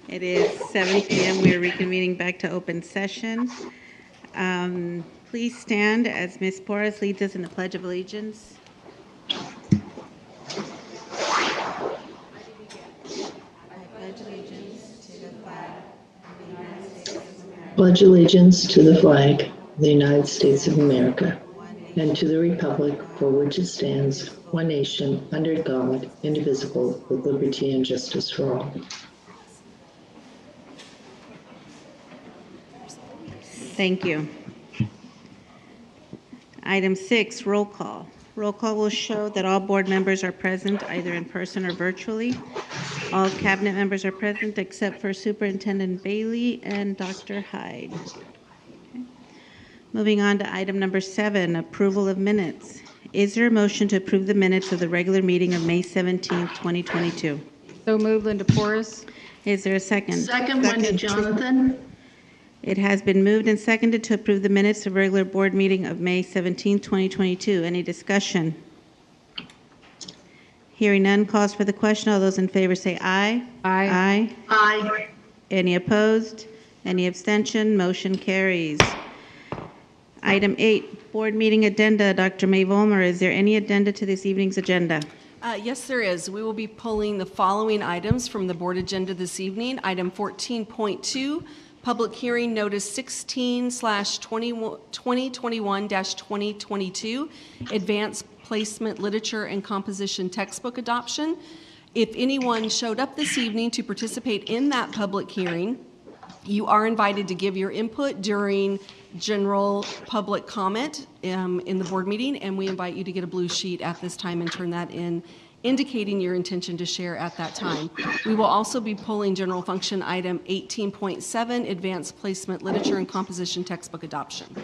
It is 7 p.m. We are reconvening back to open session. Please stand as Ms. Porras leads us in the Pledge of Allegiance. I pledge allegiance to the flag of the United States of America. Pledge allegiance to the flag of the United States of America and to the republic for which it stands, one nation, under God, indivisible, with liberty and justice for all. Thank you. Item 6, roll call. Roll call will show that all board members are present, either in person or virtually. All cabinet members are present except for Superintendent Bailey and Dr. Hyde. Okay. Moving on to item number 7, approval of minutes. Is there a motion to approve the minutes of the regular meeting of May 17th, 2022? So moved, Linda Porras. Is there a second? Second, Wendy Jonathan. It has been moved and seconded to approve the minutes of regular board meeting of May 17, 2022. Any discussion? Hearing none, calls for the question. All those in favor say aye. Aye. Aye. Aye. Any opposed? Any abstention? Motion carries. Item 8, board meeting addenda. Dr. May Vollmer, is there any addenda to this evening's agenda? Yes, there is. We will be pulling the following items from the board agenda this evening. Item 14.2. Public hearing notice 16/2021-2022, advanced placement literature and composition textbook adoption. If anyone showed up this evening to participate in that public hearing, you are invited to give your input during general public comment in the board meeting, and we invite you to get a blue sheet at this time and turn that in, indicating your intention to share at that time. We will also be pulling general function item 18.7, advanced placement literature and composition textbook adoption.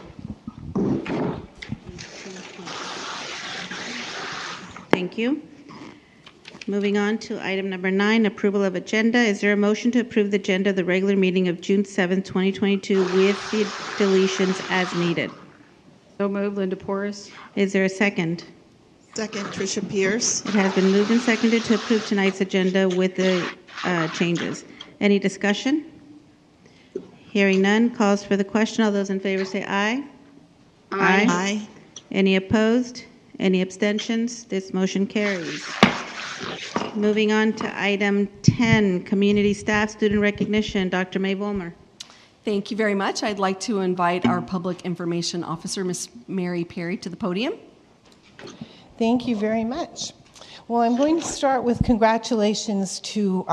Thank you. Moving on to item number 9, approval of agenda. Is there a motion to approve the agenda of the regular meeting of June 7, 2022 with the deletions as needed? So moved, Linda Porras. Is there a second? Second, Tricia Pierce. It has been moved and seconded to approve tonight's agenda with the changes. Any discussion? Hearing none, calls for the question. All those in favor say aye. Aye. Aye. Any opposed? Any abstentions? This motion carries. Moving on to item 10, community staff student recognition. Dr. May Vollmer. Thank you very much. I'd like to invite our public information officer, Ms. Mary Perry, to the podium. Thank you very much. Well, I'm going to start with congratulations to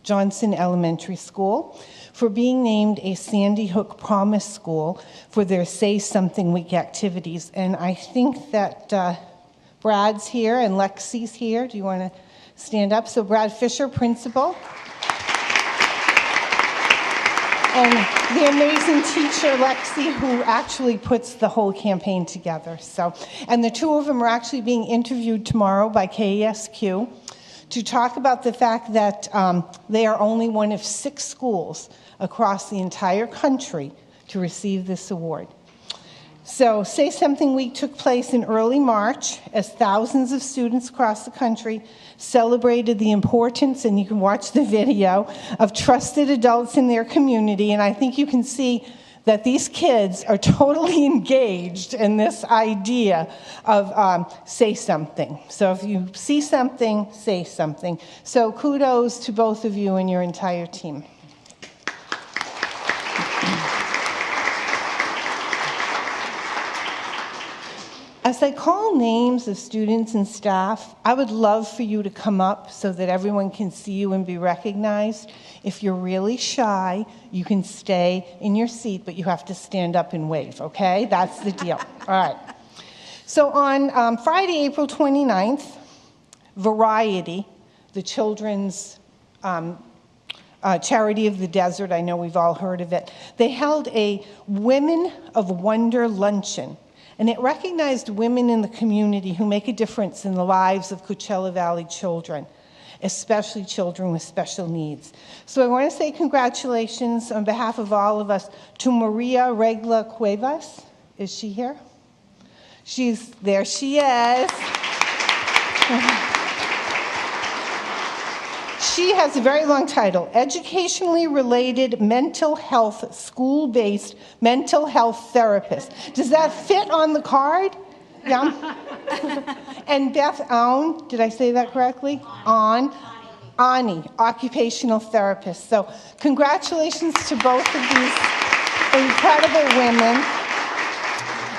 Johnson Elementary School for being named a Sandy Hook Promise School for their Say Something Week activities. And I think that Brad's here and Lexi's here. Do you want to stand up? So Brad Fisher, principal. And the amazing teacher, Lexi, who actually puts the whole campaign together. And the two of them are actually being interviewed tomorrow by KESQ to talk about the fact that they are only one of 6 schools across the entire country to receive this award. So Say Something Week took place in early March as thousands of students across the country celebrated the importance, and you can watch the video, of trusted adults in their community. And I think you can see that these kids are totally engaged in this idea of say something. So if you see something, say something. So kudos to both of you and your entire team. As I call names of students and staff, I would love for you to come up so that everyone can see you and be recognized. If you're really shy, you can stay in your seat, but you have to stand up and wave, okay? That's the deal. All right. So on Friday, April 29th, Variety, the children's Charity of the Desert, I know we've all heard of it, they held a Women of Wonder luncheon. And it recognized women in the community who make a difference in the lives of Coachella Valley children, especially children with special needs. So I want to say congratulations on behalf of all of us to Maria Regla Cuevas. Is she here? There she is. She has a very long title, Educationally Related Mental Health, School-Based Mental Health Therapist. Does that fit on the card? Yeah. And Beth Aun, did I say that correctly? Ani, occupational therapist. So congratulations to both of these incredible women.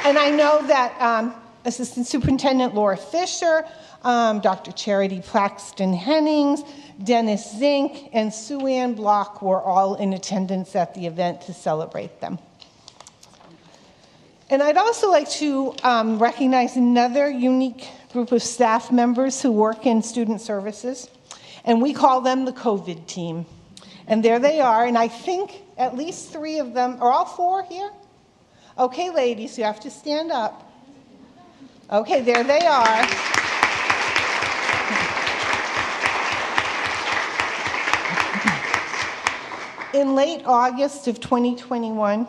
And I know that Assistant Superintendent Laura Fisher, Dr. Charity Plaxton Hennings, Dennis Zink, and Sue Ann Block were all in attendance at the event to celebrate them. And I'd also like to recognize another unique group of staff members who work in student services, and we call them the COVID team. And there they are, and I think at least 3 of them, are all 4 here? Okay, ladies, you have to stand up. Okay, there they are. In late August of 2021,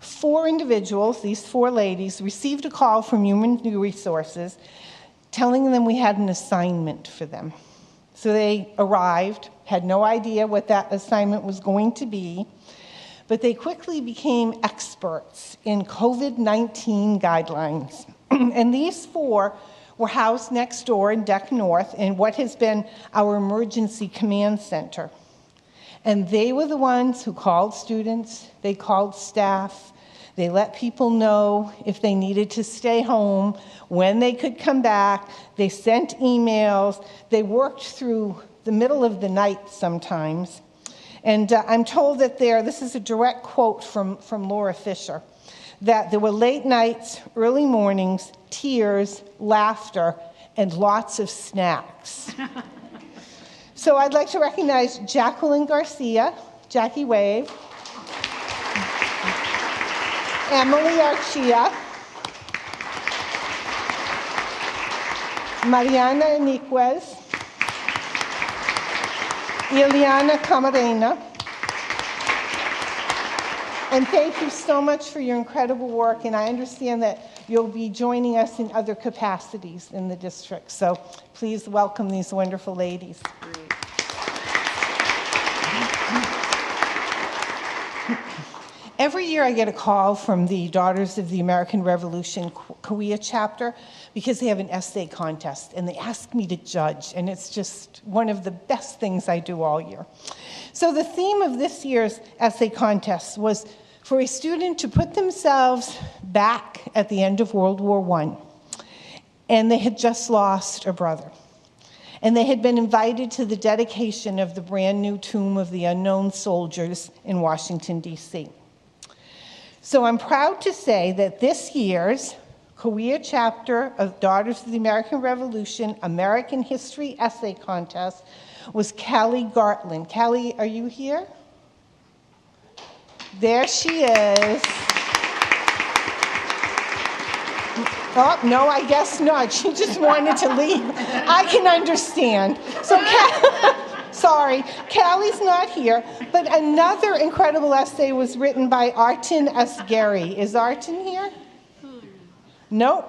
4 individuals, these 4 ladies, received a call from Human Resources telling them we had an assignment for them. So they arrived, had no idea what that assignment was going to be, but they quickly became experts in COVID-19 guidelines. And these 4 were housed next door in Deck North in what has been our emergency command center. And they were the ones who called students, they called staff, they let people know if they needed to stay home, when they could come back, they sent emails, they worked through the middle of the night sometimes. And I'm told that this is a direct quote from Laura Fisher, that there were late nights, early mornings, tears, laughter, and lots of snacks. So I'd like to recognize Jacqueline Garcia, Jackie wave, Emily Archia, Mariana Eniquez, Ileana Camarena, and thank you so much for your incredible work, and I understand that you'll be joining us in other capacities in the district, so please welcome these wonderful ladies. Every year I get a call from the Daughters of the American Revolution Korea chapter because they have an essay contest and they ask me to judge, and it's just one of the best things I do all year. So the theme of this year's essay contest was for a student to put themselves back at the end of World War I, and they had just lost a brother. And they had been invited to the dedication of the brand new Tomb of the Unknown Soldiers in Washington, D.C. So I'm proud to say that this year's Korea chapter of Daughters of the American Revolution American History Essay Contest was Callie Gartland. Callie, are you here? There she is. Oh, no, I guess not. She just wanted to leave. I can understand. So, sorry, Callie's not here, but another incredible essay was written by Artin Asghari. Is Artin here? Nope.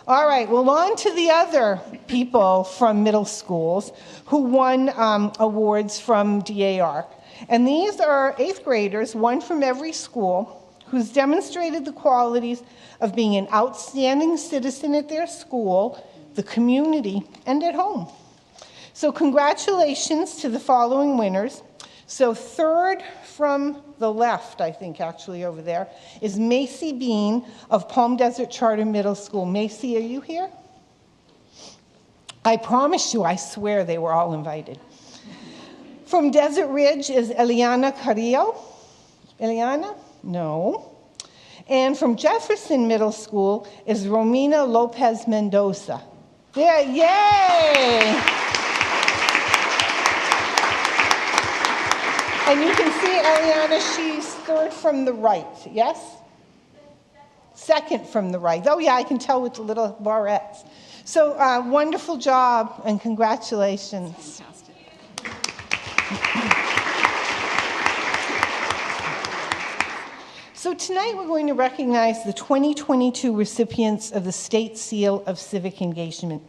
All right, well, on to the other people from middle schools who won awards from DAR. And these are 8th graders, one from every school, who's demonstrated the qualities of being an outstanding citizen at their school, the community, and at home. So congratulations to the following winners. So 3rd from the left, I think actually over there, is Macy Bean of Palm Desert Charter Middle School. Macy, are you here? I promise you, I swear they were all invited. From Desert Ridge is Eliana Carrillo. Eliana? No. And from Jefferson Middle School is Romina Lopez Mendoza. There, yay! And you can see Eliana, she's 3rd from the right, yes? 2nd from the right. Oh yeah, I can tell with the little barrettes. So wonderful job and congratulations. Fantastic. So tonight we're going to recognize the 2022 recipients of the State Seal of Civic Engagement.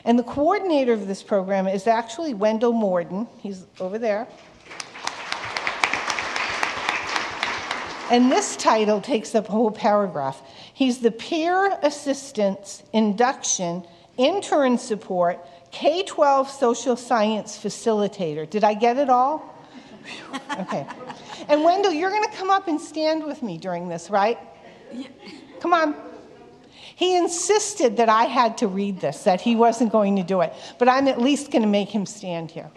And the coordinator of this program is actually Wendell Morden. He's over there. And this title takes up a whole paragraph. He's the Peer Assistance Induction Intern Support K-12 Social Science Facilitator. Did I get it all? Okay. And Wendell, you're going to come up and stand with me during this, right? Yeah. Come on. He insisted that I had to read this, that he wasn't going to do it. But I'm at least going to make him stand here.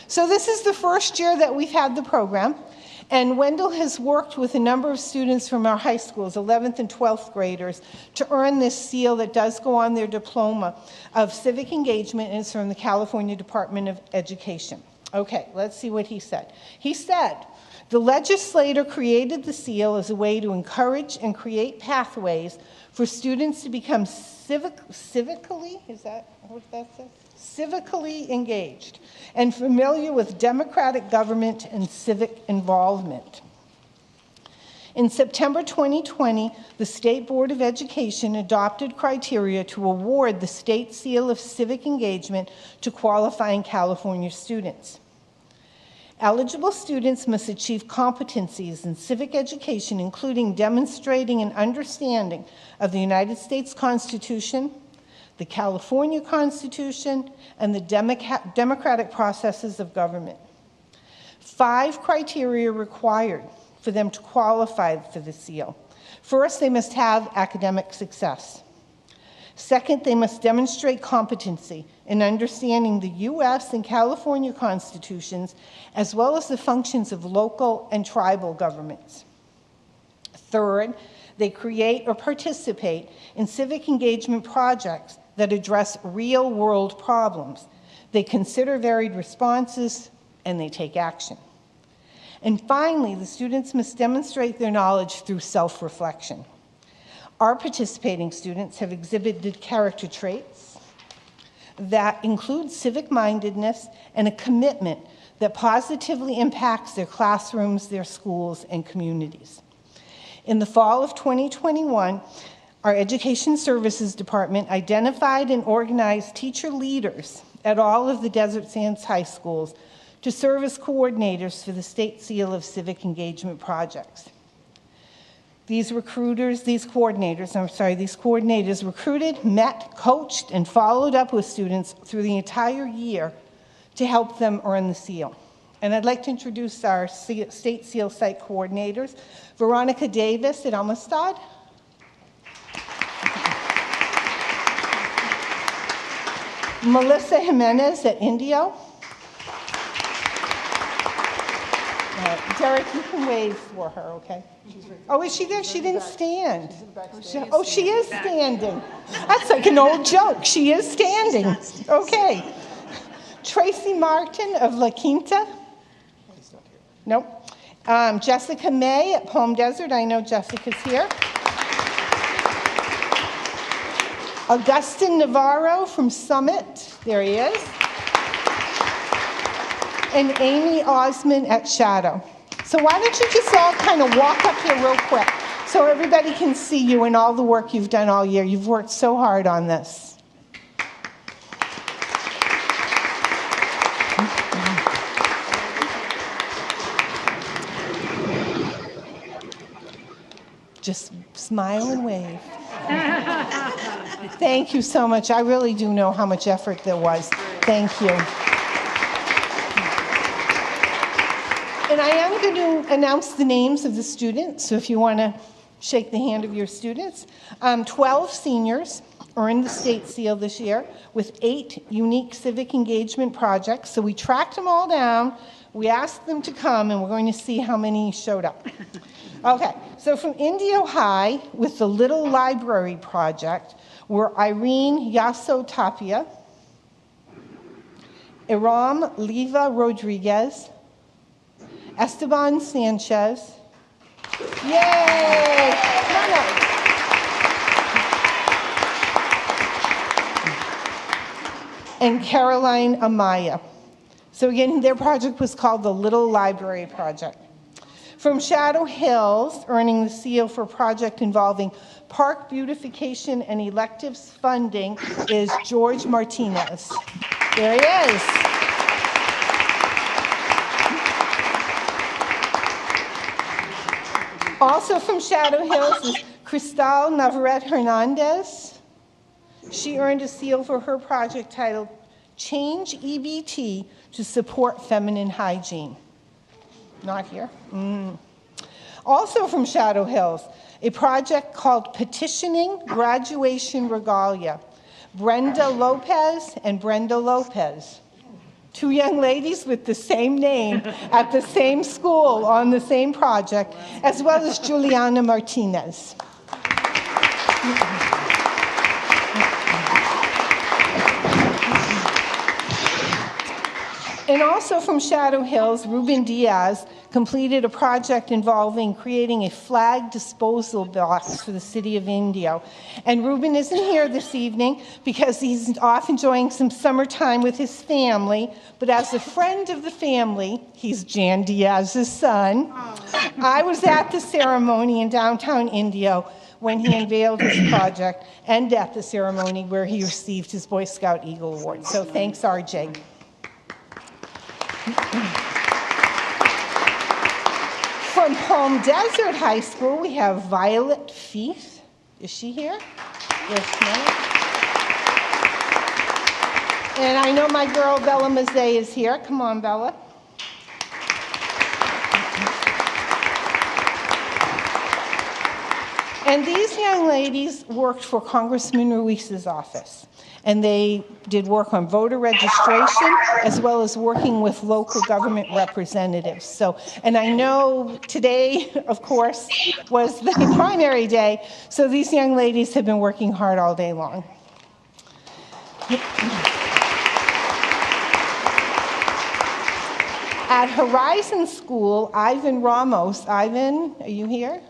So this is the first year that we've had the program. And Wendell has worked with a number of students from our high schools, 11th and 12th graders, to earn this seal that does go on their diploma of civic engagement, and it's from the California Department of Education. Okay, let's see what he said. He said, the legislator created the seal as a way to encourage and create pathways for students to become civically, is that what that says? Civically engaged and familiar with democratic government and civic involvement. In September 2020, the State Board of Education adopted criteria to award the State Seal of Civic Engagement to qualifying California students. Eligible students must achieve competencies in civic education, including demonstrating an understanding of the United States Constitution, the California Constitution, and the democratic processes of government. 5 criteria required for them to qualify for the seal. First, they must have academic success. Second, they must demonstrate competency in understanding the U.S. and California constitutions, as well as the functions of local and tribal governments. Third, they create or participate in civic engagement projects that address real-world problems. They consider varied responses, and they take action. And finally, the students must demonstrate their knowledge through self-reflection. Our participating students have exhibited character traits that include civic-mindedness and a commitment that positively impacts their classrooms, their schools, and communities. In the fall of 2021, our Education Services Department identified and organized teacher leaders at all of the Desert Sands high schools to serve as coordinators for the State Seal of Civic Engagement projects. These coordinators recruited, met, coached, and followed up with students through the entire year to help them earn the seal. And I'd like to introduce our State Seal Site coordinators, Veronica Davis at Amistad, Melissa Jimenez at Indio. Derek, you can wave for her, okay? Oh, is she there? She didn't stand. Oh, she is standing. That's like an old joke. She is standing. Okay. Tracy Martin of La Quinta. Nope. Jessica May at Palm Desert. I know Jessica's here. Augustin Navarro from Summit. There he is. And Amy Osman at Shadow. So why don't you just all kind of walk up here real quick so everybody can see you and all the work you've done all year. You've worked so hard on this. Just smile and wave. Thank you so much. I really do know how much effort there was. Thank you. And I am going to announce the names of the students, so if you want to shake the hand of your students. 12 seniors earned the State Seal this year with 8 unique civic engagement projects. So we tracked them all down, we asked them to come, and we're going to see how many showed up. Okay, so from Indio High with the Little Library Project were Irene Yasso Tapia, Iram Leva Rodriguez, Esteban Sanchez. Yay! Come on up. And Caroline Amaya. So again, their project was called the Little Library Project. From Shadow Hills, earning the seal for a project involving park beautification and electives funding is George Martinez. There he is. Also from Shadow Hills is Cristal Navarrete Hernandez. She earned a seal for her project titled Change EBT to Support Feminine Hygiene. Not here. Also from Shadow Hills, a project called Petitioning Graduation Regalia. Brenda Lopez and Brenda Lopez. Two young ladies with the same name at the same school on the same project, as well as Juliana Martinez. And also from Shadow Hills, Ruben Diaz completed a project involving creating a flag disposal box for the city of Indio. And Ruben isn't here this evening because he's off enjoying some summertime with his family, but as a friend of the family, he's Jan Diaz's son. I was at the ceremony in downtown Indio when he unveiled his project, and at the ceremony where he received his Boy Scout Eagle Award. So thanks, RJ. From Palm Desert High School, we have Violet Feith. Is she here? Yes, no. And I know my girl Bella Mazzei is here. Come on, Bella. And these young ladies worked for Congressman Ruiz's office. And they did work on voter registration as well as working with local government representatives. So, and I know today, of course, was the primary day, so these young ladies have been working hard all day long. At Horizon School, Ivan Ramos, Ivan, are you here?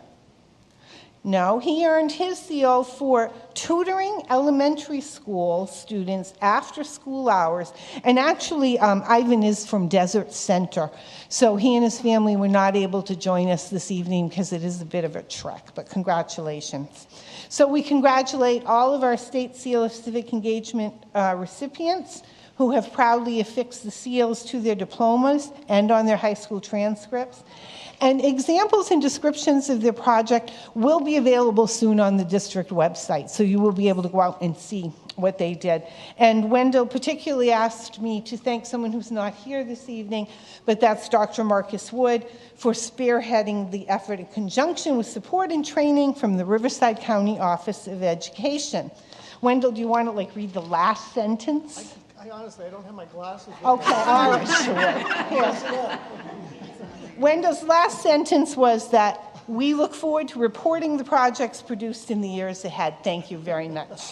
No, he earned his seal for tutoring elementary school students after school hours. And actually, Ivan is from Desert Center. So he and his family were not able to join us this evening because it is a bit of a trek, but congratulations. So we congratulate all of our State Seal of Civic Engagement recipients who have proudly affixed the seals to their diplomas and on their high school transcripts. And examples and descriptions of their project will be available soon on the district website, so you will be able to go out and see what they did. And Wendell particularly asked me to thank someone who's not here this evening, but that's Dr. Marcus Wood, for spearheading the effort in conjunction with support and training from the Riverside County Office of Education. Wendell, do you want to read the last sentence? I honestly, I don't have my glasses. Okay, all right, sure. Here. Wendell's last sentence was that we look forward to reporting the projects produced in the years ahead. Thank you very much.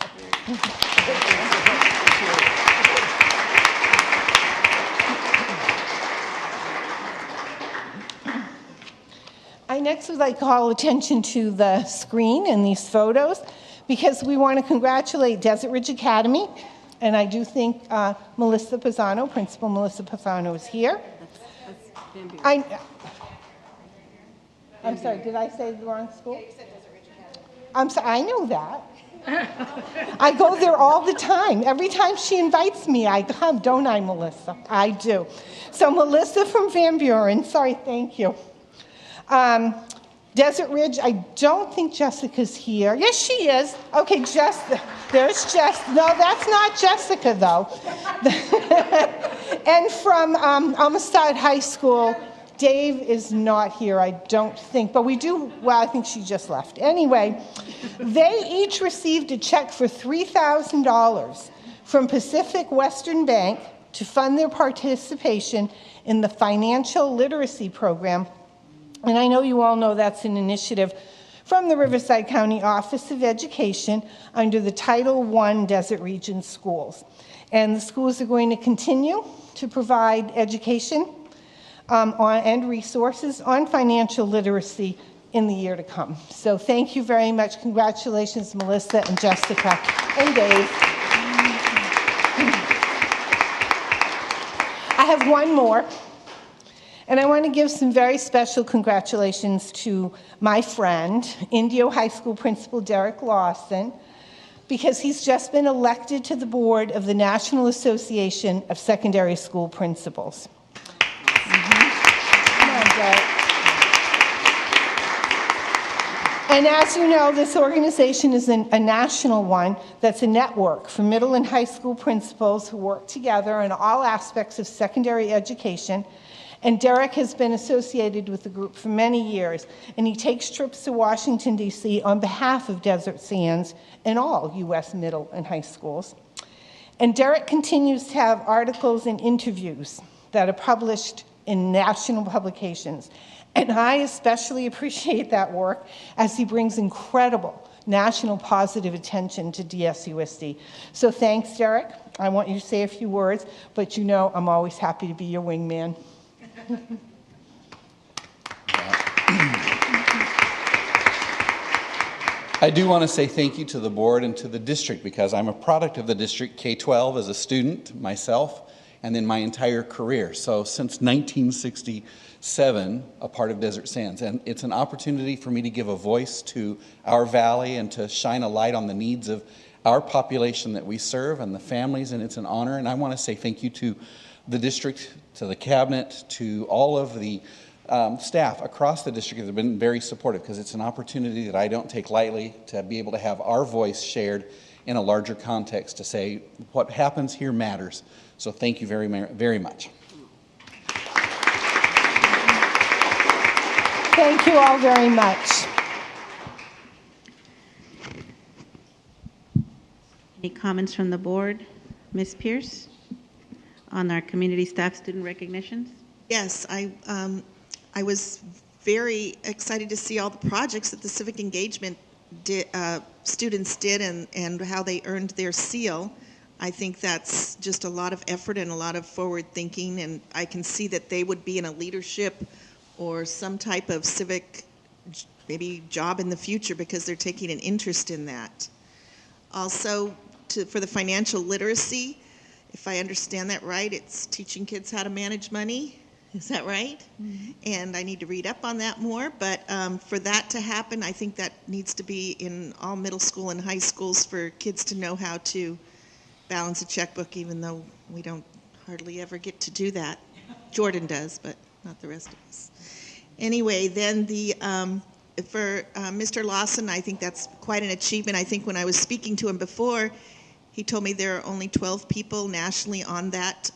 I next would like to call attention to the screen in these photos because we want to congratulate Desert Ridge Academy, and I do think Melissa Pisano, Principal Melissa Pisano, is here. I'm sorry, did I say the wrong school? Yeah, you said Desert Ridge Academy. I'm sorry, I know that. I go there all the time. Every time she invites me, I come, don't I, Melissa? I do. So Melissa from Van Buren, sorry, thank you. Desert Ridge, I don't think Jessica's here. Yes, she is. Okay, there's Jess. No, that's not Jessica, though. And from Amistad High School, Dave is not here, I don't think, but we do, well, I think she just left. Anyway, they each received a check for $3,000 from Pacific Western Bank to fund their participation in the financial literacy program. And I know you all know that's an initiative from the Riverside County Office of Education under the Title I Desert Region Schools. And the schools are going to continue to provide education and resources on financial literacy in the year to come. So thank you very much. Congratulations, Melissa and Jessica and Dave. I have one more. And I want to give some very special congratulations to my friend, Indio High School Principal Derek Lawson, because he's just been elected to the board of the National Association of Secondary School Principals. Come on, Derek. And as you know, this organization is a national one that's a network for middle and high school principals who work together in all aspects of secondary education. And Derek has been associated with the group for many years, and he takes trips to Washington, D.C. on behalf of Desert Sands and all U.S. middle and high schools. And Derek continues to have articles and interviews that are published in national publications. And I especially appreciate that work as he brings incredible national positive attention to DSUSD. So thanks, Derek. I want you to say a few words, but you know I'm always happy to be your wingman. I do want to say thank you to the board and to the district, because I'm a product of the district K-12 as a student myself, and then my entire career. So since 1967, a part of Desert Sands. And it's an opportunity for me to give a voice to our valley and to shine a light on the needs of our population that we serve and the families, and it's an honor. And I want to say thank you to the district, to the cabinet, to all of the staff across the district that have been very supportive, because it's an opportunity that I don't take lightly to be able to have our voice shared in a larger context to say what happens here matters. So thank you very, very much. Thank you all very much. Any comments from the board? Ms. Pierce, on our community staff student recognitions? Yes, I was very excited to see all the projects that the civic engagement students did and how they earned their seal. I think that's just a lot of effort and a lot of forward thinking, and I can see that they would be in a leadership or some type of civic maybe job in the future because they're taking an interest in that. Also, for the financial literacy, if I understand that right, it's teaching kids how to manage money. Is that right? Mm-hmm. And I need to read up on that more, but for that to happen, I think that needs to be in all middle school and high schools for kids to know how to balance a checkbook, even though we don't hardly ever get to do that. Jordan does, but not the rest of us. Anyway, then for Mr. Lawson, I think that's quite an achievement. I think when I was speaking to him before, he told me there are only 12 people nationally on that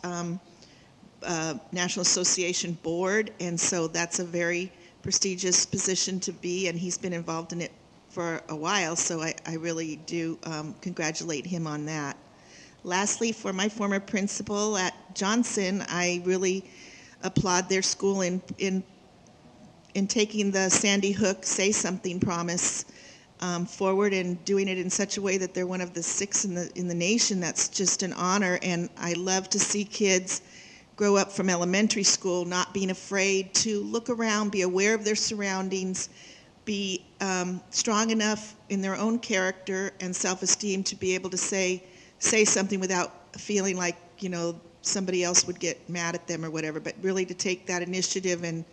National Association board, and so that's a very prestigious position to be, and he's been involved in it for a while, so I really do congratulate him on that. Lastly, for my former principal at Johnson, I really applaud their school in taking the Sandy Hook Say Something promise forward and doing it in such a way that they're one of the 6 in the nation. That's just an honor, and I love to see kids grow up from elementary school not being afraid to look around, be aware of their surroundings, be strong enough in their own character and self-esteem to be able to say something without feeling like, you know, somebody else would get mad at them or whatever, but really to take that initiative. And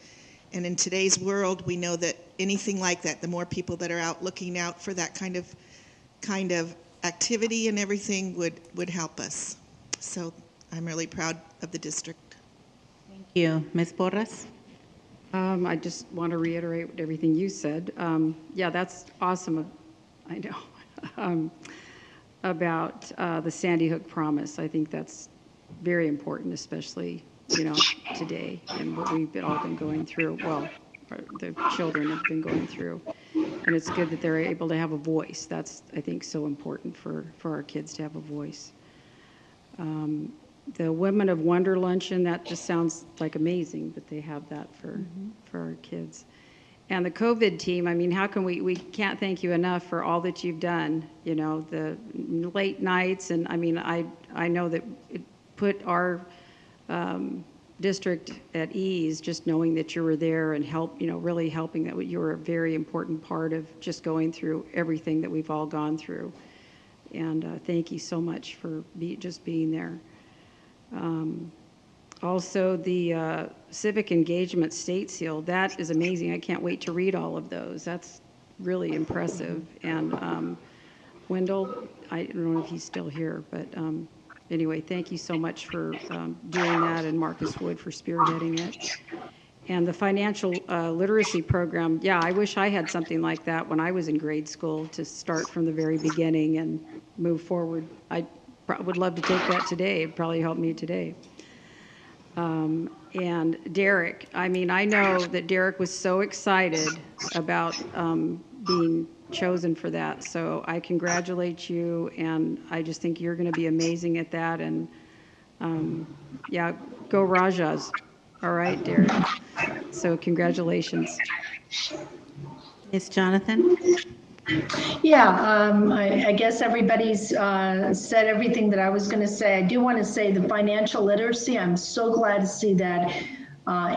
in today's world, we know that anything like that, the more people that are out looking out for that kind of activity and everything would help us. So I'm really proud of the district. Thank you. Ms. Porras? I just want to reiterate everything you said. Yeah, that's awesome. I know. About the Sandy Hook promise. I think that's very important, especially, you know, today and what we've all been going through. Well, the children have been going through. And it's good that they're able to have a voice. That's, I think, so important for our kids to have a voice. The Women of Wonder Luncheon, that just sounds like amazing that they have that for our kids. And the COVID team, I mean, how can we can't thank you enough for all that you've done, you know, the late nights. And I mean, I know that it put our district at ease, just knowing that you were there and really helping, that you were a very important part of just going through everything that we've all gone through. And thank you so much for just being there. Also, the Civic Engagement State Seal, that is amazing. I can't wait to read all of those. That's really impressive. And Wendell, I don't know if he's still here, but anyway, thank you so much for doing that, and Marcus Wood for spearheading it. And the financial literacy program, yeah, I wish I had something like that when I was in grade school to start from the very beginning and move forward. I would love to take that today. It'd probably help me today. And Derek, I mean, I know that Derek was so excited about being chosen for that. So I congratulate you, and I just think you're going to be amazing at that. And yeah, go Rajas. All right, Derek. So congratulations. Ms. Jonathan? Yeah, I guess everybody's said everything that I was going to say. I do want to say the financial literacy, I'm so glad to see that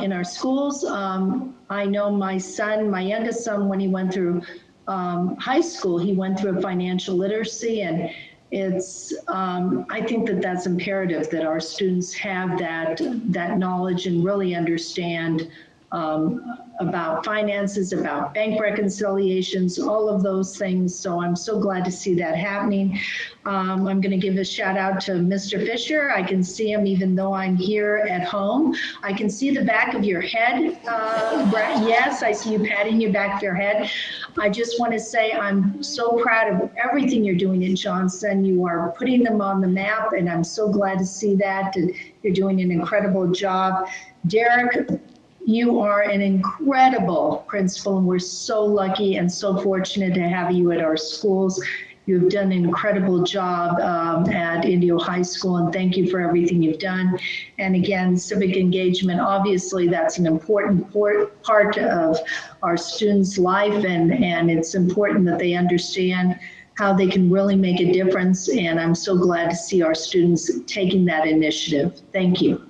in our schools. I know my son, my youngest son, when he went through high school, he went through a financial literacy, and it's, I think that that's imperative that our students have that knowledge and really understand about finances, about bank reconciliations, all of those things. So I'm so glad to see that happening. I'm going to give a shout out to Mr. Fisher. I can see him even though I'm here at home. I can see the back of your head. Yes, I see you patting your back of your head. I just want to say I'm so proud of everything you're doing in Johnson. You are putting them on the map, and I'm so glad to see that. And you're doing an incredible job. Derek, you are an incredible principal, and we're so lucky and so fortunate to have you at our schools. You've done an incredible job at Indio High School, and thank you for everything you've done. And again, civic engagement, obviously that's an important part of our students' life, and it's important that they understand how they can really make a difference. And I'm so glad to see our students taking that initiative. Thank you.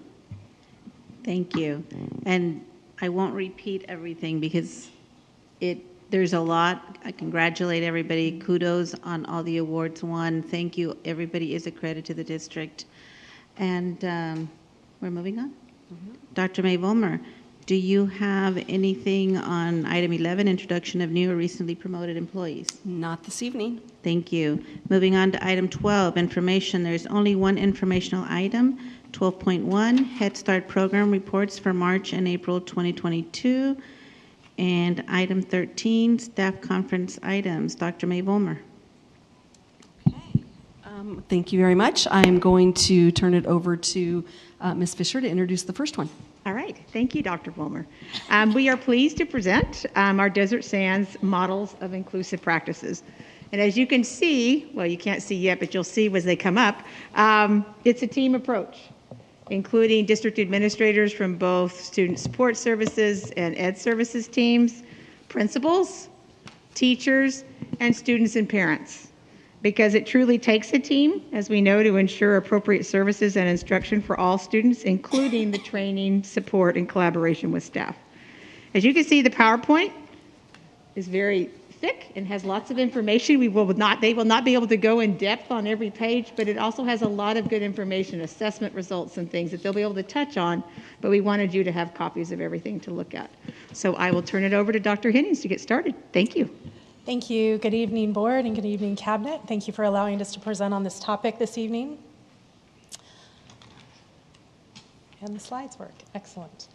Thank you. And I won't repeat everything because there's a lot. I congratulate everybody. Kudos on all the awards won. Thank you. Everybody is a credit to the district. And we're moving on. Dr. May Volmer, do you have anything on item 11, introduction of new or recently promoted employees? Not this evening. Thank you. Moving on to item 12, information. There's only one informational item. 12.1, Head Start program reports for March and April 2022. And item 13, staff conference items. Dr. May Volmer. Okay. Thank you very much. I'm going to turn it over to Ms. Fisher to introduce the first one. All right. Thank you, Dr. Volmer. We are pleased to present our Desert Sands models of inclusive practices. And as you can see, well, you can't see yet, but you'll see as they come up, it's a team approach, including district administrators from both student support services and ed services teams, principals, teachers, and students and parents. Because it truly takes a team, as we know, to ensure appropriate services and instruction for all students, including the training, support, and collaboration with staff. As you can see, the PowerPoint is very thick and has lots of information. They will not be able to go in depth on every page, but it also has a lot of good information, assessment results and things that they'll be able to touch on, but we wanted you to have copies of everything to look at. So I will turn it over to Dr. Hennings to get started. Thank you. Thank you. Good evening, board, and good evening, cabinet. Thank you for allowing us to present on this topic this evening. And the slides work. Excellent.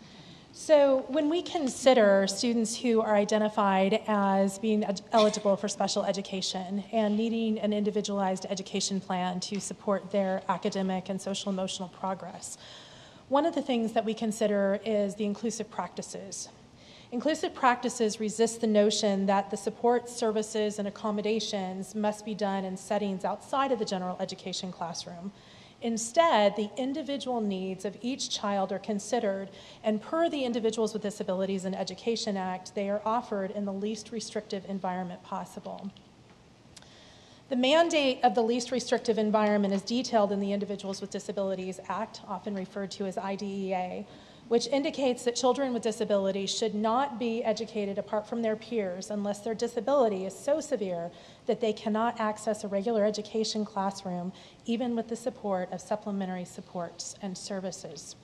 So when we consider students who are identified as being eligible for special education and needing an individualized education plan to support their academic and social emotional progress, one of the things that we consider is the inclusive practices. Inclusive practices resist the notion that the support services and accommodations must be done in settings outside of the general education classroom. Instead, the individual needs of each child are considered, and per the Individuals with Disabilities in Education Act, they are offered in the least restrictive environment possible. The mandate of the least restrictive environment is detailed in the Individuals with Disabilities Act, often referred to as IDEA, which indicates that children with disabilities should not be educated apart from their peers unless their disability is so severe that they cannot access a regular education classroom, even with the support of supplementary supports and services.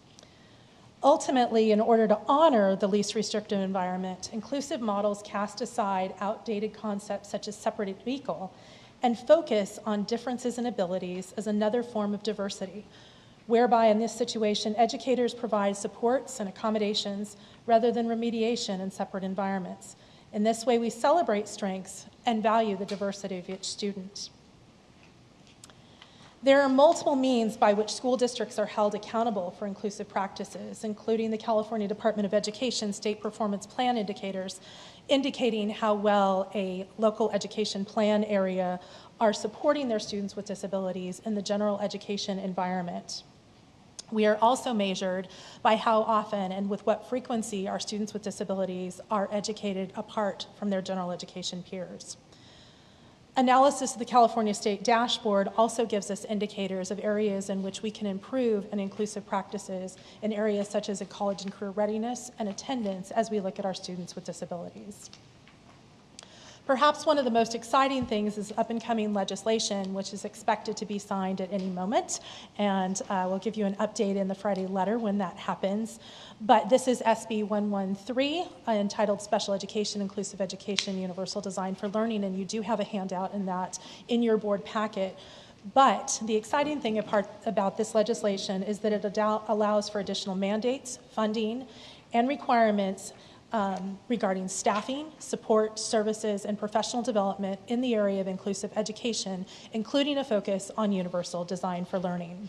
Ultimately, in order to honor the least restrictive environment, inclusive models cast aside outdated concepts such as separate and equal and focus on differences in abilities as another form of diversity, whereby in this situation, educators provide supports and accommodations rather than remediation in separate environments. In this way, we celebrate strengths and value the diversity of each student. There are multiple means by which school districts are held accountable for inclusive practices, including the California Department of Education State Performance Plan indicators, indicating how well a local education plan area are supporting their students with disabilities in the general education environment. We are also measured by how often and with what frequency our students with disabilities are educated apart from their general education peers. Analysis of the California State Dashboard also gives us indicators of areas in which we can improve in inclusive practices in areas such as in college and career readiness and attendance as we look at our students with disabilities. Perhaps one of the most exciting things is up-and-coming legislation, which is expected to be signed at any moment, and we'll give you an update in the Friday letter when that happens. But this is SB 113, entitled Special Education, Inclusive Education, Universal Design for Learning, and you do have a handout in that in your board packet. But the exciting thing about this legislation is that it allows for additional mandates, funding, and requirements regarding staffing, support, services, and professional development in the area of inclusive education, including a focus on universal design for learning.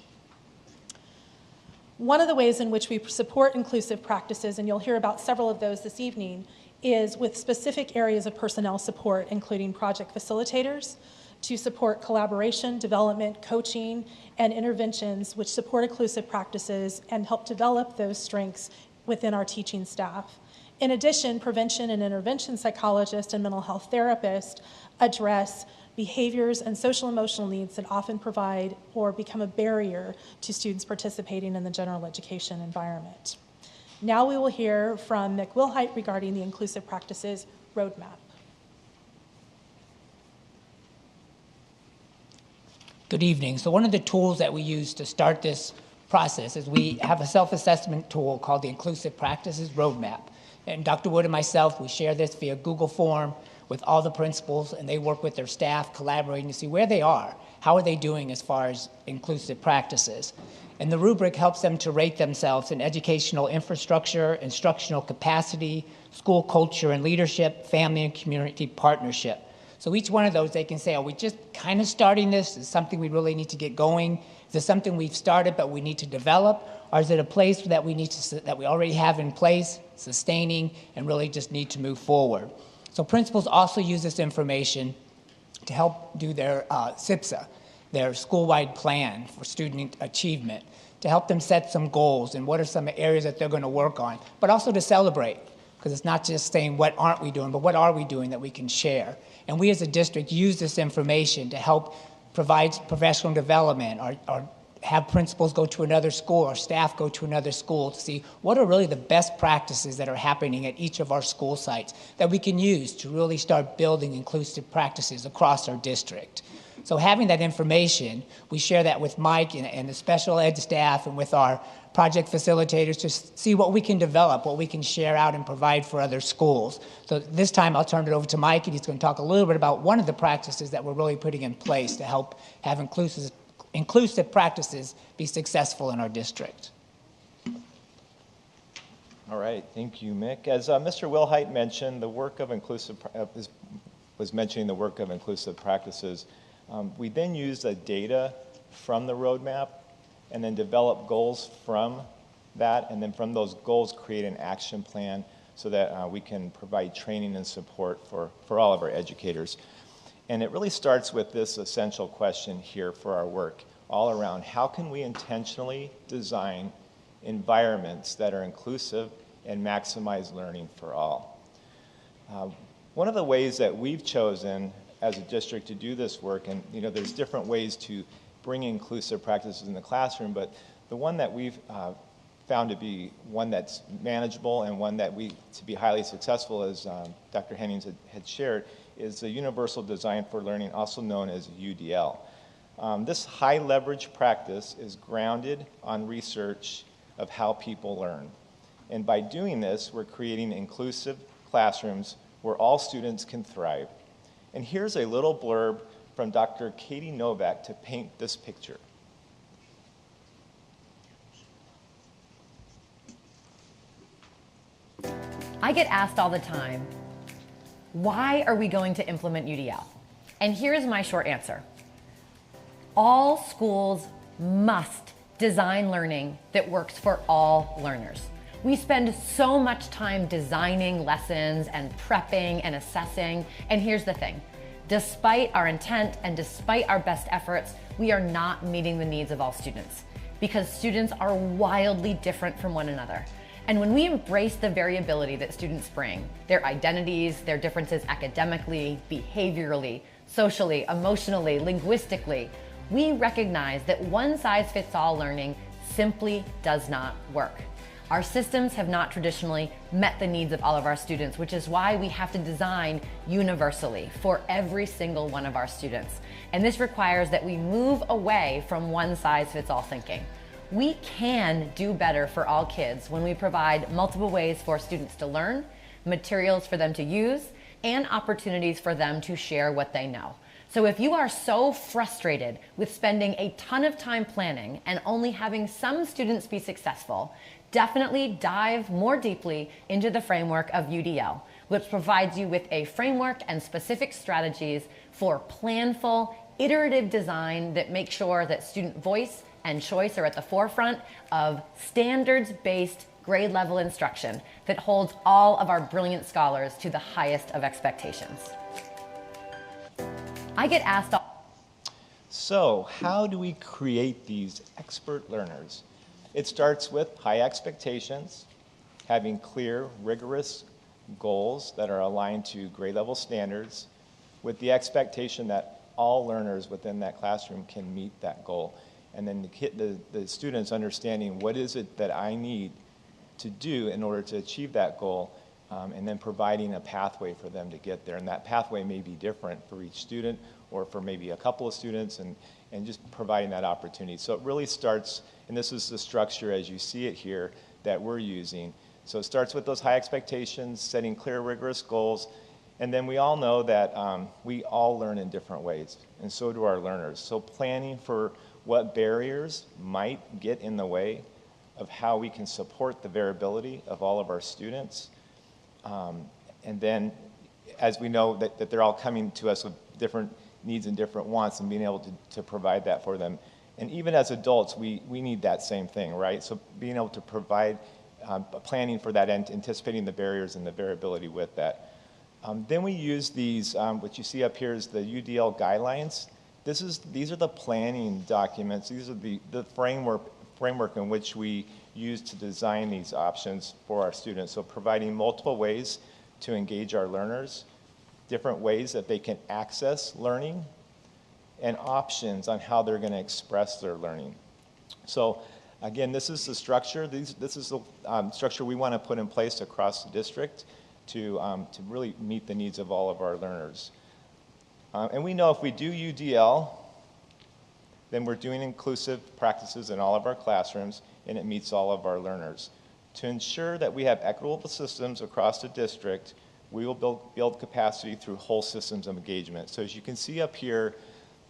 One of the ways in which we support inclusive practices, and you'll hear about several of those this evening, is with specific areas of personnel support, including project facilitators, to support collaboration, development, coaching, and interventions which support inclusive practices and help develop those strengths within our teaching staff. In addition, prevention and intervention psychologists and mental health therapists address behaviors and social emotional needs that often provide or become a barrier to students participating in the general education environment. Now we will hear from Mick Wilhite regarding the Inclusive Practices Roadmap. Good evening. So one of the tools that we use to start this process is we have a self-assessment tool called the Inclusive Practices Roadmap. And Dr. Wood and myself, we share this via Google form with all the principals, and they work with their staff, collaborating to see where they are. How are they doing as far as inclusive practices? And the rubric helps them to rate themselves in educational infrastructure, instructional capacity, school culture and leadership, family and community partnership. So each one of those, they can say, are we just kind of starting this? Is this something we really need to get going? Is this something we've started but we need to develop? Or is it a place that we already have in place, sustaining, and really just need to move forward? So principals also use this information to help do their SIPSA, their school-wide plan for student achievement, to help them set some goals and what are some areas that they're going to work on, but also to celebrate, because it's not just saying what aren't we doing, but what are we doing that we can share. And we as a district use this information to help provide professional development or have principals go to another school or staff go to another school to see what are really the best practices that are happening at each of our school sites that we can use to really start building inclusive practices across our district. So having that information, we share that with Mike and the special ed staff and with our project facilitators to see what we can develop, what we can share out and provide for other schools. So this time I'll turn it over to Mike, and he's going to talk a little bit about one of the practices that we're really putting in place to help have inclusive practices be successful in our district. All right, thank you, Mick. As Mr. Wilhite mentioned, the work of was mentioning the work of inclusive practices. We then use the data from the roadmap and then develop goals from that, and then from those goals create an action plan so that we can provide training and support for all of our educators. And it really starts with this essential question here for our work, all around how can we intentionally design environments that are inclusive and maximize learning for all. One of the ways that we've chosen as a district to do this work, and there's different ways to bring inclusive practices in the classroom, but the one that we've found to be one that's manageable and one that to be highly successful, as Dr. Hennings had shared, is the Universal Design for Learning, also known as UDL. This high leverage practice is grounded on research of how people learn. And by doing this, we're creating inclusive classrooms where all students can thrive. And here's a little blurb from Dr. Katie Novak to paint this picture. I get asked all the time, why are we going to implement UDL? And here is my short answer. All schools must design learning that works for all learners. We spend so much time designing lessons and prepping and assessing, and here's the thing. Despite our intent and despite our best efforts, we are not meeting the needs of all students because students are wildly different from one another. And when we embrace the variability that students bring, their identities, their differences academically, behaviorally, socially, emotionally, linguistically, we recognize that one-size-fits-all learning simply does not work. Our systems have not traditionally met the needs of all of our students, which is why we have to design universally for every single one of our students. And this requires that we move away from one-size-fits-all thinking. We can do better for all kids when we provide multiple ways for students to learn, materials for them to use, and opportunities for them to share what they know. So if you are so frustrated with spending a ton of time planning and only having some students be successful, definitely dive more deeply into the framework of UDL, which provides you with a framework and specific strategies for planful, iterative design that makes sure that student voice and choice are at the forefront of standards-based grade level instruction that holds all of our brilliant scholars to the highest of expectations. I get asked So how do we create these expert learners? It starts with high expectations, having clear, rigorous goals that are aligned to grade level standards, with the expectation that all learners within that classroom can meet that goal. And then the students understanding what is it that I need to do in order to achieve that goal, and then providing a pathway for them to get there. And that pathway may be different for each student or for maybe a couple of students, and just providing that opportunity. So it really starts, and this is the structure as you see it here that we're using. So it starts with those high expectations, setting clear, rigorous goals, and then we all know that we all learn in different ways, and so do our learners. So planning for what barriers might get in the way of how we can support the variability of all of our students. And then, as we know that they're all coming to us with different needs and different wants, and being able to provide that for them. And even as adults, we need that same thing, right? So being able to provide planning for that and anticipating the barriers and the variability with that. Then we use these, what you see up here is the UDL Guidelines. These are the planning documents. These are the framework in which we use to design these options for our students. So providing multiple ways to engage our learners, different ways that they can access learning, and options on how they're going to express their learning. So again, this is the structure. This is the structure we want to put in place across the district to really meet the needs of all of our learners. And we know if we do UDL, then we're doing inclusive practices in all of our classrooms, and it meets all of our learners. To ensure that we have equitable systems across the district, we will build capacity through whole systems of engagement. So as you can see up here,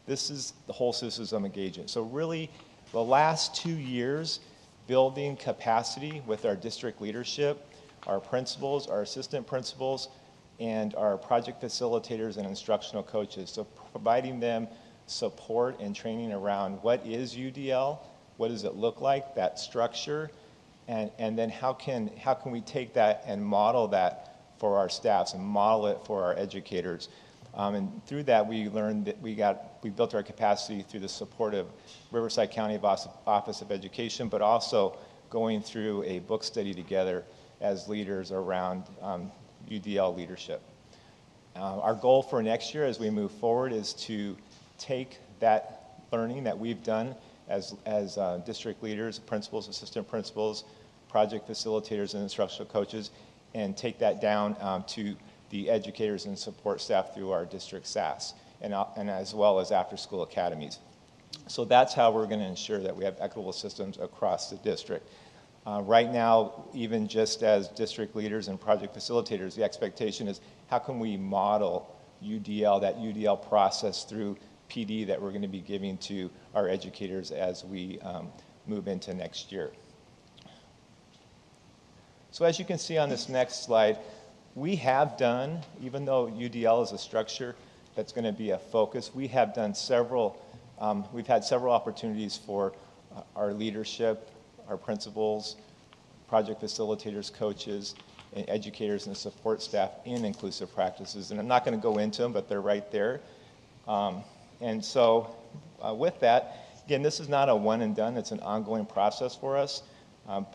this is the whole systems of engagement. So really, the last 2 years, building capacity with our district leadership, our principals, our assistant principals, and our project facilitators and instructional coaches. So providing them support and training around what is UDL, what does it look like, that structure, and then how can we take that and model that for our staffs and model it for our educators. And through that, we learned that we built our capacity through the support of Riverside County Office of Education, but also going through a book study together as leaders around UDL leadership. Our goal for next year as we move forward is to take that learning that we've done as district leaders, principals, assistant principals, project facilitators, and instructional coaches, and take that down to the educators and support staff through our district SAS, and as well as after-school academies. So that's how we're going to ensure that we have equitable systems across the district. Right now, even just as district leaders and project facilitators, the expectation is how can we model UDL, that UDL process through PD that we're going to be giving to our educators as we move into next year. So as you can see on this next slide, we have done, even though UDL is a structure that's going to be a focus, we have done several, we've had several opportunities for our leadership, our principals, project facilitators, coaches, and educators and support staff in inclusive practices. And I'm not going to go into them, but they're right there. And so with that, again, this is not a one and done. It's an ongoing process for us. And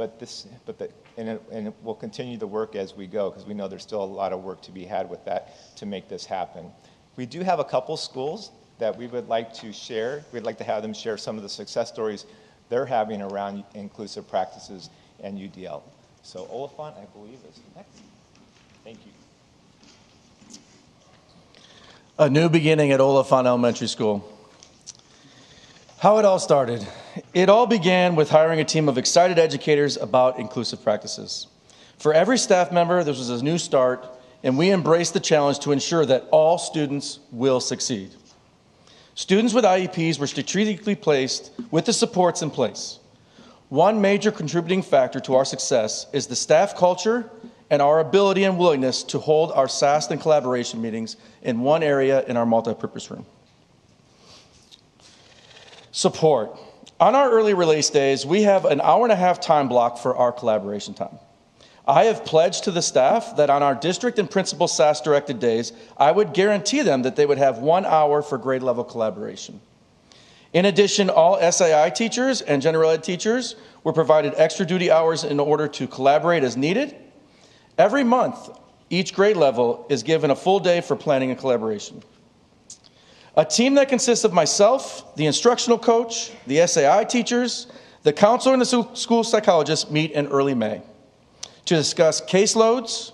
it will continue to work as we go, because we know there's still a lot of work to be had with that to make this happen. We do have a couple schools that we would like to share. We'd like to have them share some of the success stories they're having around inclusive practices and UDL. So Oliphant, I believe, is next. Thank you. A new beginning at Oliphant Elementary School. How it all started. It all began with hiring a team of excited educators about inclusive practices. For every staff member, this was a new start, and we embraced the challenge to ensure that all students will succeed. Students with IEPs were strategically placed with the supports in place. One major contributing factor to our success is the staff culture and our ability and willingness to hold our SAST and collaboration meetings in one area in our multipurpose room. Support. On our early release days, we have an hour-and-a-half time block for our collaboration time. I have pledged to the staff that on our district and principal SAS-directed days, I would guarantee them that they would have 1 hour for grade-level collaboration. In addition, all SAI teachers and general ed teachers were provided extra duty hours in order to collaborate as needed. Every month, each grade level is given a full day for planning and collaboration. A team that consists of myself, the instructional coach, the SAI teachers, the counselor, and the school psychologist meet in early May to discuss caseloads,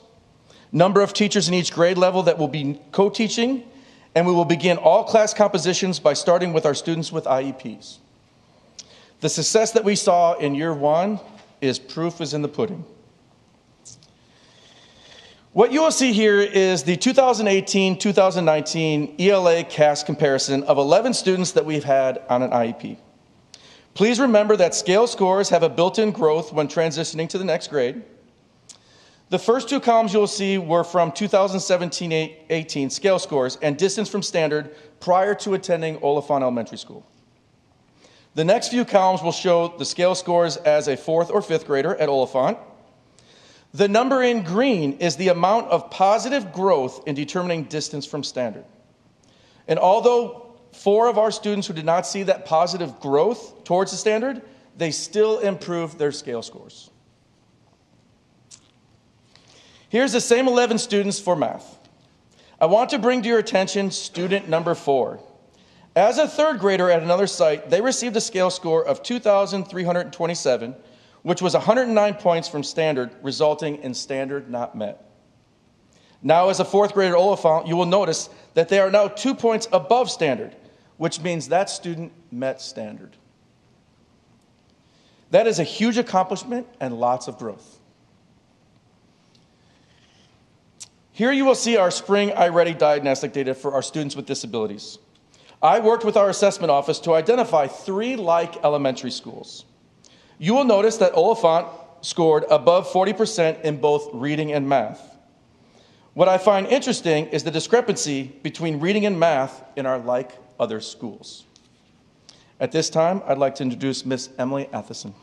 number of teachers in each grade level that will be co-teaching, and we will begin all class compositions by starting with our students with IEPs. The success that we saw in year one is proof is in the pudding. What you will see here is the 2018-2019 ELA CAS comparison of 11 students that we've had on an IEP. Please remember that scale scores have a built-in growth when transitioning to the next grade. The first two columns you'll see were from 2017-18 scale scores and distance from standard prior to attending Oliphant Elementary School. The next few columns will show the scale scores as a 4th or 5th grader at Oliphant. The number in green is the amount of positive growth in determining distance from standard. And although 4 of our students who did not see that positive growth towards the standard, they still improved their scale scores. Here's the same 11 students for math. I want to bring to your attention student number 4. As a 3rd grader at another site, they received a scale score of 2,327, which was 109 points from standard, resulting in standard not met. Now, as a 4th grader at Oliphant, you will notice that they are now 2 points above standard, which means that student met standard. That is a huge accomplishment and lots of growth. Here you will see our spring iReady diagnostic data for our students with disabilities. I worked with our assessment office to identify 3 like elementary schools. You will notice that Oliphant scored above 40% in both reading and math. What I find interesting is the discrepancy between reading and math in our like other schools. At this time, I'd like to introduce Miss Emily Atheson.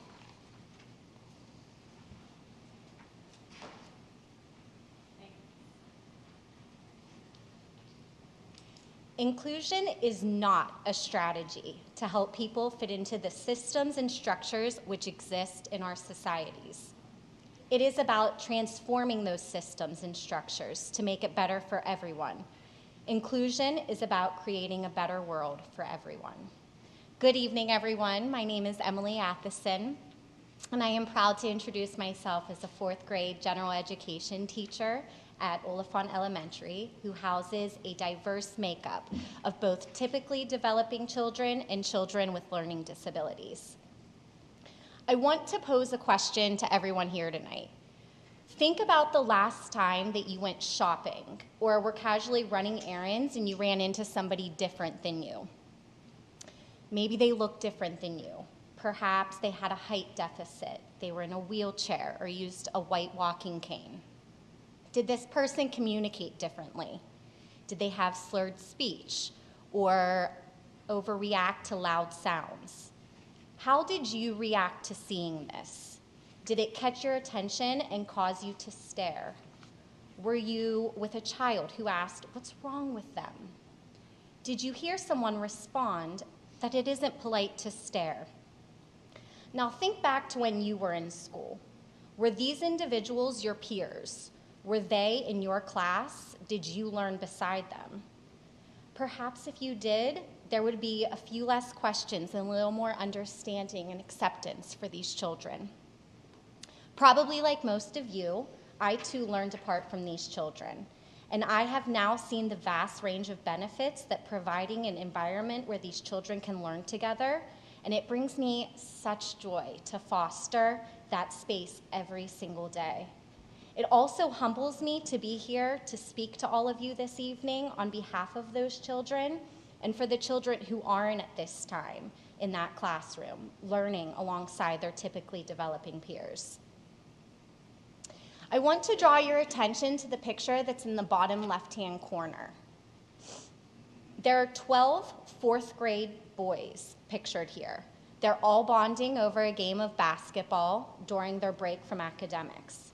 Inclusion is not a strategy to help people fit into the systems and structures which exist in our societies. It is about transforming those systems and structures to make it better for everyone. Inclusion is about creating a better world for everyone. Good evening, everyone. My name is Emily Atheson, and I am proud to introduce myself as a 4th grade general education teacher at Oliphant Elementary, who houses a diverse makeup of both typically developing children and children with learning disabilities. I want to pose a question to everyone here tonight. Think about the last time that you went shopping or were casually running errands and you ran into somebody different than you. Maybe they looked different than you. Perhaps they had a height deficit, they were in a wheelchair, or used a white walking cane. Did this person communicate differently? Did they have slurred speech or overreact to loud sounds? How did you react to seeing this? Did it catch your attention and cause you to stare? Were you with a child who asked, "What's wrong with them?" Did you hear someone respond that it isn't polite to stare? Now think back to when you were in school. Were these individuals your peers? Were they in your class? Did you learn beside them? Perhaps if you did, there would be a few less questions and a little more understanding and acceptance for these children. Probably like most of you, I too learned apart from these children. And I have now seen the vast range of benefits that providing an environment where these children can learn together, and it brings me such joy to foster that space every single day. It also humbles me to be here to speak to all of you this evening on behalf of those children and for the children who aren't at this time in that classroom, learning alongside their typically developing peers. I want to draw your attention to the picture that's in the bottom left-hand corner. There are 12 fourth grade boys pictured here. They're all bonding over a game of basketball during their break from academics.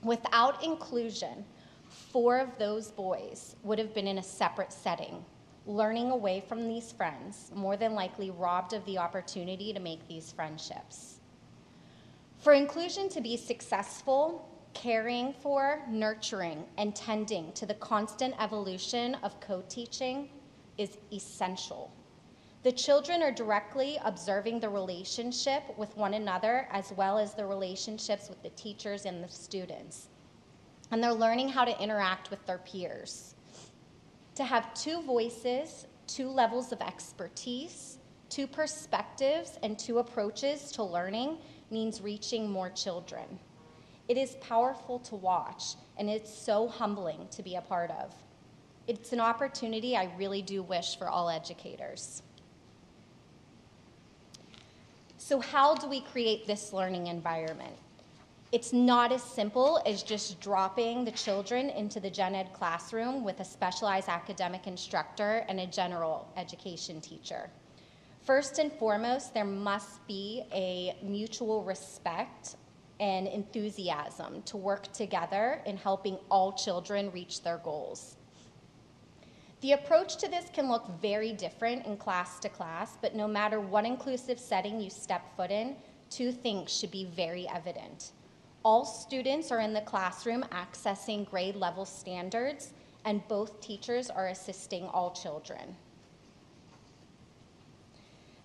Without inclusion, 4 of those boys would have been in a separate setting, learning away from these friends, more than likely robbed of the opportunity to make these friendships. For inclusion to be successful, caring for, nurturing, and tending to the constant evolution of co-teaching is essential. The children are directly observing the relationship with one another as well as the relationships with the teachers and the students. And they're learning how to interact with their peers. To have 2 voices, 2 levels of expertise, 2 perspectives, and 2 approaches to learning means reaching more children. It is powerful to watch, and it's so humbling to be a part of. It's an opportunity I really do wish for all educators. So how do we create this learning environment? It's not as simple as just dropping the children into the gen ed classroom with a specialized academic instructor and a general education teacher. First and foremost, there must be a mutual respect and enthusiasm to work together in helping all children reach their goals. The approach to this can look very different in class to class, but no matter what inclusive setting you step foot in, 2 things should be very evident. All students are in the classroom accessing grade level standards, and both teachers are assisting all children.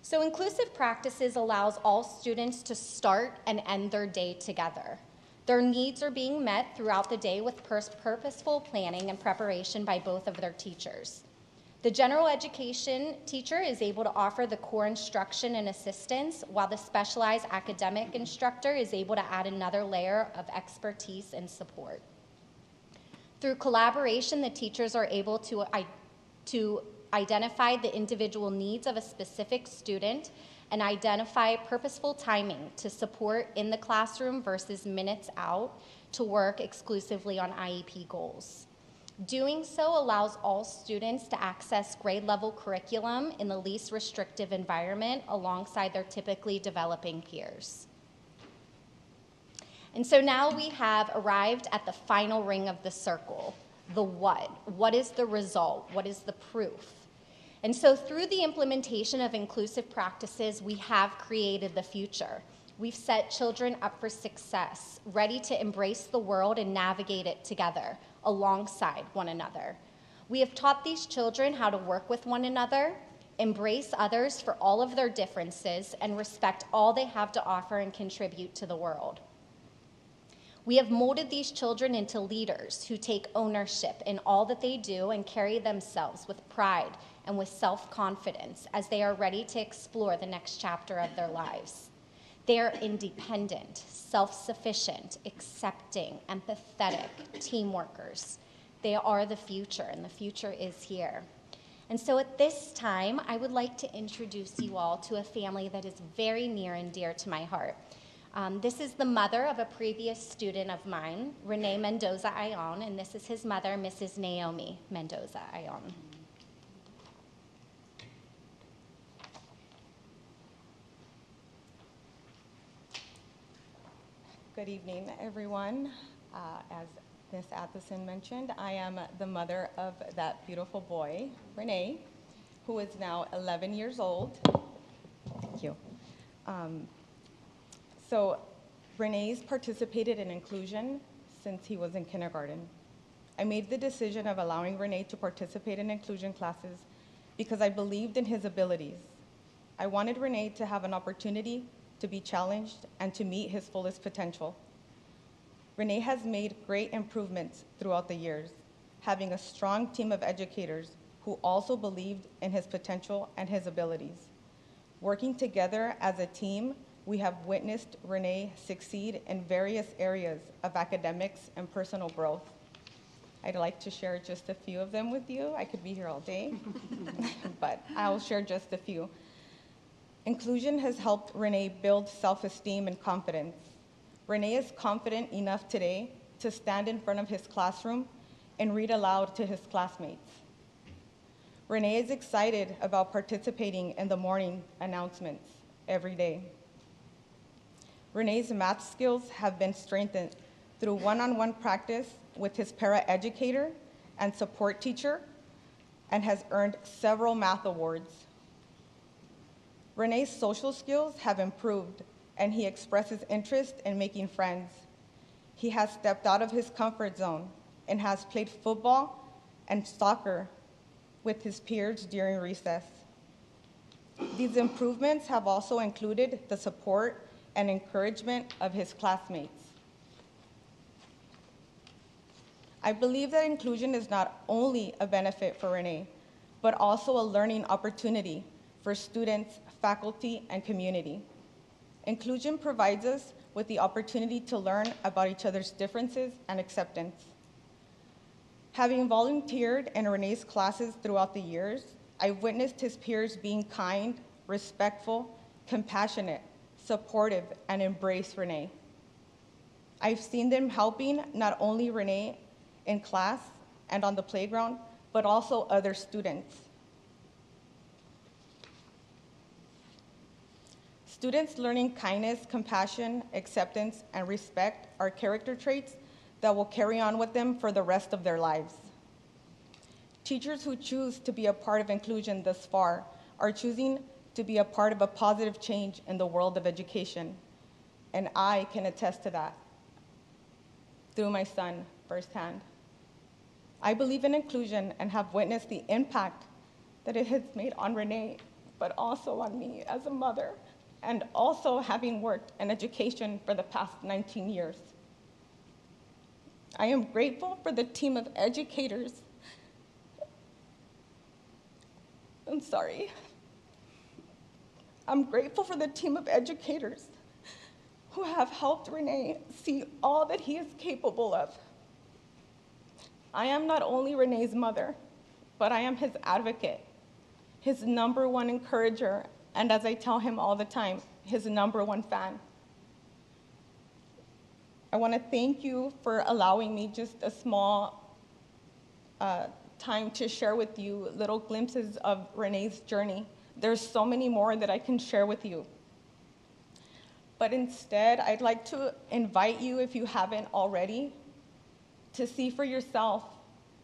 So inclusive practices allows all students to start and end their day together. Their needs are being met throughout the day with purposeful planning and preparation by both of their teachers. The general education teacher is able to offer the core instruction and assistance, while the specialized academic instructor is able to add another layer of expertise and support. Through collaboration, the teachers are able to identify the individual needs of a specific student and identify purposeful timing to support in the classroom versus minutes out to work exclusively on IEP goals. Doing so allows all students to access grade level curriculum in the least restrictive environment alongside their typically developing peers. And so now we have arrived at the final ring of the circle, the what. What is the result? What is the proof? And so through the implementation of inclusive practices, we have created the future. We've set children up for success, ready to embrace the world and navigate it together, alongside one another. We have taught these children how to work with one another, embrace others for all of their differences, and respect all they have to offer and contribute to the world. We have molded these children into leaders who take ownership in all that they do and carry themselves with pride and with self-confidence as they are ready to explore the next chapter of their lives. They're independent, self-sufficient, accepting, empathetic, team workers. They are the future, and the future is here. And so at this time, I would like to introduce you all to a family that is very near and dear to my heart. This is the mother of a previous student of mine, Renee Mendoza-Ion, and this is his mother, Mrs. Naomi Mendoza-Ion. Good evening, everyone. As Ms. Addison mentioned, I am the mother of that beautiful boy, Renee, who is now 11 years old. Thank you. So Renee's participated in inclusion since he was in kindergarten. I made the decision of allowing Renee to participate in inclusion classes because I believed in his abilities. I wanted Renee to have an opportunity to be challenged and to meet his fullest potential. Renee has made great improvements throughout the years, having a strong team of educators who also believed in his potential and his abilities. Working together as a team, we have witnessed Renee succeed in various areas of academics and personal growth. I'd like to share just a few of them with you. I could be here all day, but I'll share just a few. Inclusion has helped Renee build self-esteem and confidence. Renee is confident enough today to stand in front of his classroom and read aloud to his classmates. Renee is excited about participating in the morning announcements every day. Renee's math skills have been strengthened through one-on-one practice with his para-educator and support teacher and has earned several math awards. Renee's social skills have improved and he expresses interest in making friends. He has stepped out of his comfort zone and has played football and soccer with his peers during recess. These improvements have also included the support and encouragement of his classmates. I believe that inclusion is not only a benefit for Renee, but also a learning opportunity for students, faculty, and community. Inclusion provides us with the opportunity to learn about each other's differences and acceptance. Having volunteered in Renee's classes throughout the years, I've witnessed his peers being kind, respectful, compassionate, supportive, and embrace Renee. I've seen them helping not only Renee in class and on the playground, but also other students. Students learning kindness, compassion, acceptance, and respect are character traits that will carry on with them for the rest of their lives. Teachers who choose to be a part of inclusion thus far are choosing to be a part of a positive change in the world of education, and I can attest to that through my son firsthand. I believe in inclusion and have witnessed the impact that it has made on Renee, but also on me as a mother, and also having worked in education for the past 19 years. I am grateful for the team of educators. I'm grateful for the team of educators who have helped Renee see all that he is capable of. I am not only Renee's mother, but I am his advocate, his #1 encourager, and as I tell him all the time, his #1 fan. I want to thank you for allowing me just a small time to share with you little glimpses of Renee's journey. There's so many more that I can share with you. But instead, I'd like to invite you, if you haven't already, to see for yourself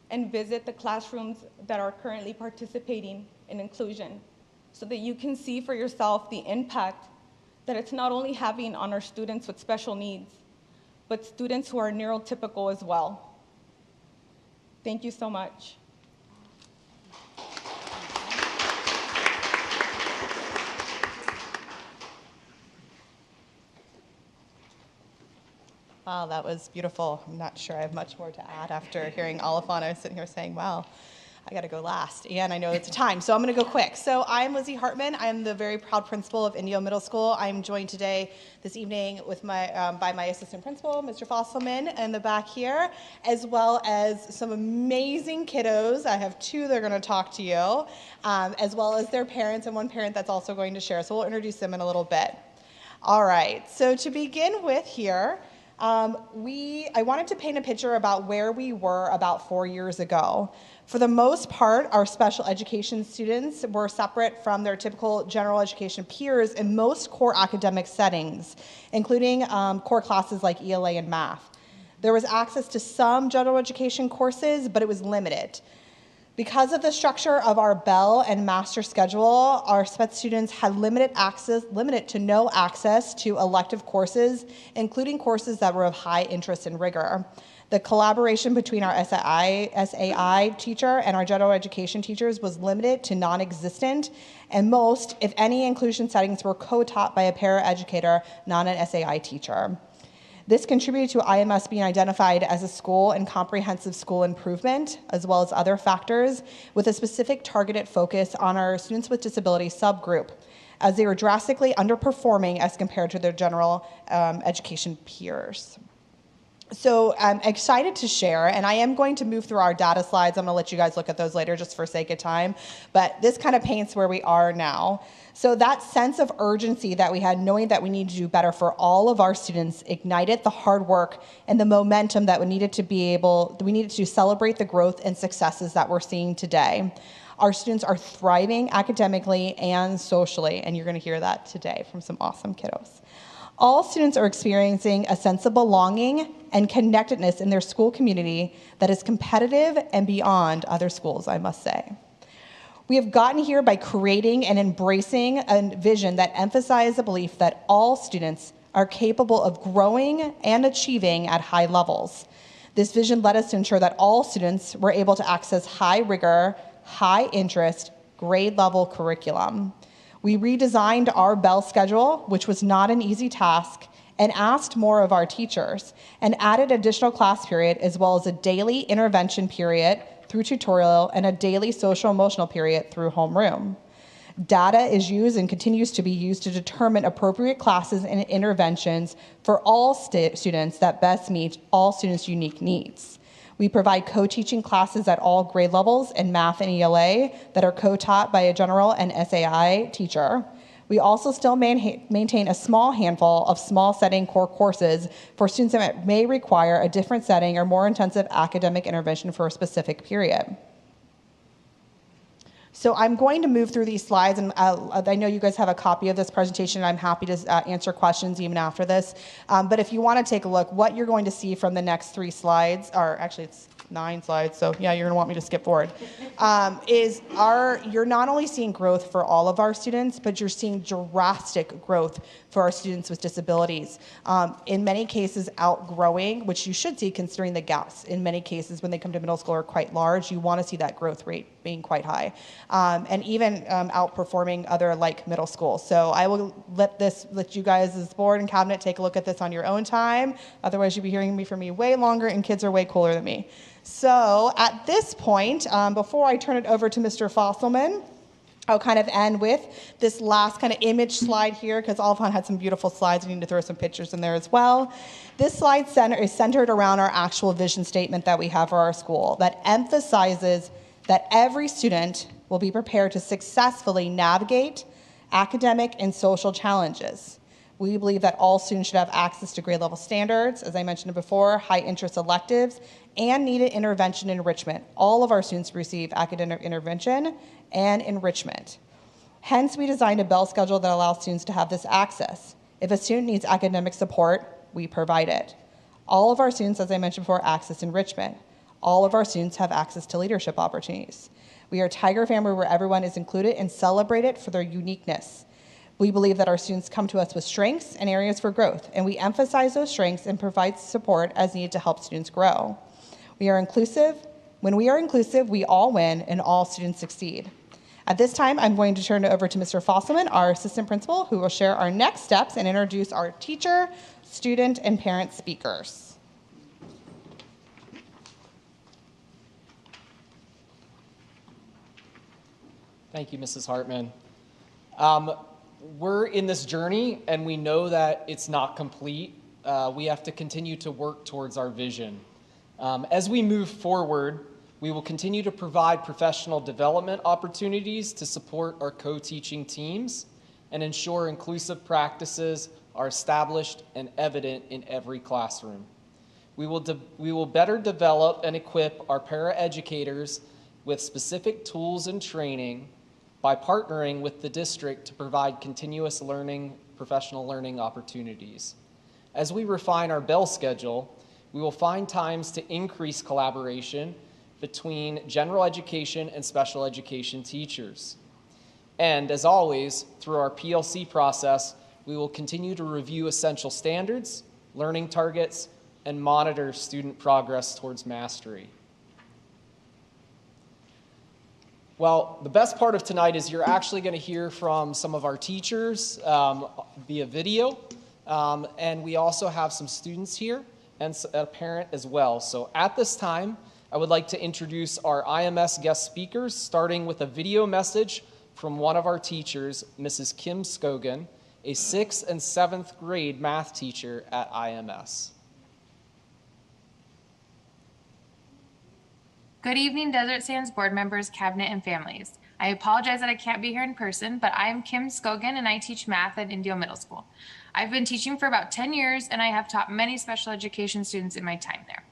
and visit the classrooms that are currently participating in inclusion so that you can see for yourself the impact that it's not only having on our students with special needs, but students who are neurotypical as well. Thank you so much. Wow, that was beautiful. I'm not sure I have much more to add after hearing Alafana sitting here saying, wow. I got to go last, and I know it's a time, so I'm going to go quick. So I'm Lizzie Hartman. I'm the very proud principal of Indio Middle School. I'm joined this evening with by my assistant principal, Mr. Fosselman, in the back here, as well as some amazing kiddos. I have two that are going to talk to you, as well as their parents, and one parent that's also going to share. So we'll introduce them in a little bit. All right, so to begin with here, I wanted to paint a picture about where we were about 4 years ago. For the most part, our special education students were separate from their typical general education peers in most core academic settings, including core classes like ELA and math. There was access to some general education courses, but it was limited. Because of the structure of our Bell and Master schedule, our SPED students had limited to no access to elective courses, including courses that were of high interest and rigor. The collaboration between our SAI teacher and our general education teachers was limited to non-existent, and most, if any, inclusion settings were co-taught by a paraeducator, not an SAI teacher. This contributed to IMS being identified as a school and comprehensive school improvement, as well as other factors, with a specific targeted focus on our students with disability subgroup, as they were drastically underperforming as compared to their general education peers. So I'm excited to share, and I am going to move through our data slides. I'm going to let you guys look at those later just for sake of time, but this kind of paints where we are now. So that sense of urgency that we had, knowing that we need to do better for all of our students, ignited the hard work and the momentum that we needed to celebrate the growth and successes that we're seeing today. Our students are thriving academically and socially, and you're going to hear that today from some awesome kiddos. All students are experiencing a sense of belonging and connectedness in their school community that is competitive and beyond other schools, I must say. We have gotten here by creating and embracing a vision that emphasizes the belief that all students are capable of growing and achieving at high levels. This vision led us to ensure that all students were able to access high rigor, high interest, grade level curriculum. We redesigned our Bell schedule, which was not an easy task, and asked more of our teachers, and added additional class period as well as a daily intervention period through tutorial and a daily social emotional period through homeroom. Data is used and continues to be used to determine appropriate classes and interventions for all students that best meet all students' unique needs. We provide co-teaching classes at all grade levels in math and ELA that are co-taught by a general and SAI teacher. We also still maintain a small handful of small setting core courses for students that may require a different setting or more intensive academic intervention for a specific period. So I'm going to move through these slides, and I know you guys have a copy of this presentation, and I'm happy to answer questions even after this. But if you want to take a look, what you're going to see from the next 3 slides, or actually it's 9 slides, so yeah, you're going to want me to skip forward, you're not only seeing growth for all of our students, but you're seeing drastic growth for our students with disabilities. In many cases, outgrowing, which you should see considering the gaps in many cases when they come to middle school are quite large. You want to see that growth rate being quite high, and even outperforming other like middle schools. So I will let you guys as board and cabinet take a look at this on your own time. Otherwise, you'll be hearing from me way longer, and kids are way cooler than me. So at this point, before I turn it over to Mr. Fosselman, I'll kind of end with this last kind of image slide here, because Alphon had some beautiful slides. We need to throw some pictures in there as well. This slide is centered around our actual vision statement that we have for our school that emphasizes that every student will be prepared to successfully navigate academic and social challenges. We believe that all students should have access to grade level standards, as I mentioned before, high interest electives, and needed intervention and enrichment. All of our students receive academic intervention and enrichment. Hence, we designed a Bell schedule that allows students to have this access. If a student needs academic support, we provide it. All of our students, as I mentioned before, access enrichment. All of our students have access to leadership opportunities. We are a Tiger family where everyone is included and celebrated for their uniqueness. We believe that our students come to us with strengths and areas for growth, and we emphasize those strengths and provide support as needed to help students grow. We are inclusive. When we are inclusive, we all win and all students succeed. At this time, I'm going to turn it over to Mr. Fosselman, our assistant principal, who will share our next steps and introduce our teacher, student, and parent speakers. Thank you, Mrs. Hartman. We're in this journey, and we know that it's not complete. We have to continue to work towards our vision. As we move forward, we will continue to provide professional development opportunities to support our co-teaching teams and ensure inclusive practices are established and evident in every classroom. We will better develop and equip our paraeducators with specific tools and training by partnering with the district to provide continuous learning, professional learning opportunities. As we refine our bell schedule, we will find times to increase collaboration between general education and special education teachers. And as always, through our PLC process, we will continue to review essential standards, learning targets, and monitor student progress towards mastery. Well, the best part of tonight is you're actually going to hear from some of our teachers via video, and we also have some students here and a parent as well. So at this time, I would like to introduce our IMS guest speakers, starting with a video message from one of our teachers, Mrs. Kim Scogan, a 6th and 7th grade math teacher at IMS. Good evening, Desert Sands board members, cabinet, and families. I apologize that I can't be here in person, but I am Kim Scogan and I teach math at Indio Middle School. I've been teaching for about 10 years and I have taught many special education students in my time there.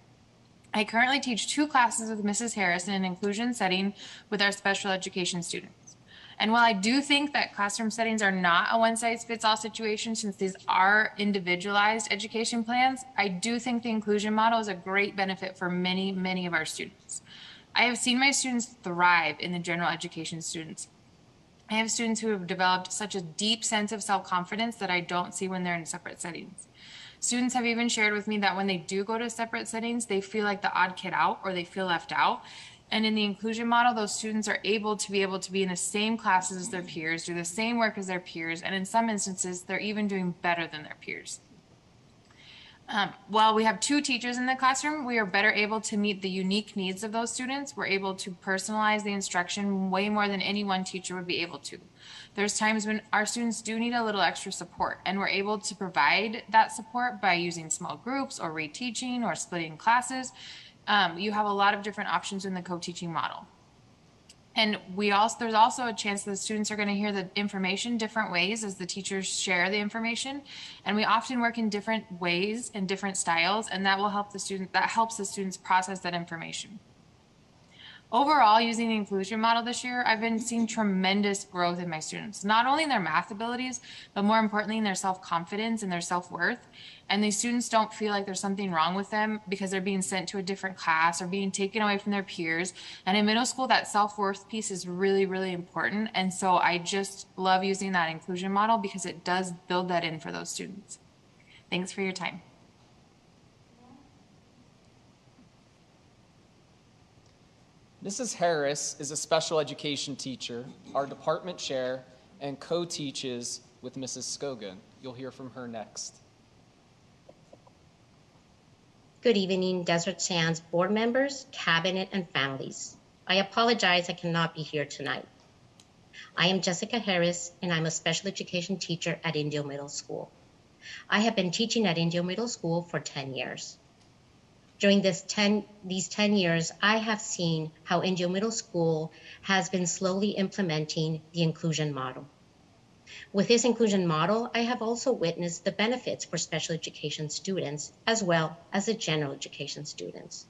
I currently teach 2 classes with Mrs. Harris in an inclusion setting with our special education students. And while I do think that classroom settings are not a one-size-fits-all situation since these are individualized education plans, I do think the inclusion model is a great benefit for many, many of our students. I have seen my students thrive in the general education students. I have students who have developed such a deep sense of self-confidence that I don't see when they're in separate settings. Students have even shared with me that when they do go to separate settings, they feel like the odd kid out or they feel left out. And in the inclusion model, those students are able to be in the same classes as their peers, do the same work as their peers, and in some instances, they're even doing better than their peers. While we have 2 teachers in the classroom, we are better able to meet the unique needs of those students. We're able to personalize the instruction way more than any one teacher would be able to. There's times when our students do need a little extra support, and we're able to provide that support by using small groups or reteaching or splitting classes. You have a lot of different options in the co-teaching model. And there's also a chance that the students are going to hear the information different ways as the teachers share the information. And we often work in different ways and different styles, and that helps the students process that information. Overall, using the inclusion model this year, I've been seeing tremendous growth in my students, not only in their math abilities, but more importantly in their self-confidence and their self-worth. And these students don't feel like there's something wrong with them because they're being sent to a different class or being taken away from their peers. And in middle school, that self-worth piece is really, really important. And so I just love using that inclusion model because it does build that in for those students. Thanks for your time. Mrs. Harris is a special education teacher, our department chair, and co-teaches with Mrs. Scogan. You'll hear from her next. Good evening, Desert Sands board members, cabinet, and families. I apologize I cannot be here tonight. I am Jessica Harris, and I'm a special education teacher at Indio Middle School. I have been teaching at Indio Middle School for 10 years. During these 10 years, I have seen how Indio Middle School has been slowly implementing the inclusion model. With this inclusion model, I have also witnessed the benefits for special education students as well as the general education students.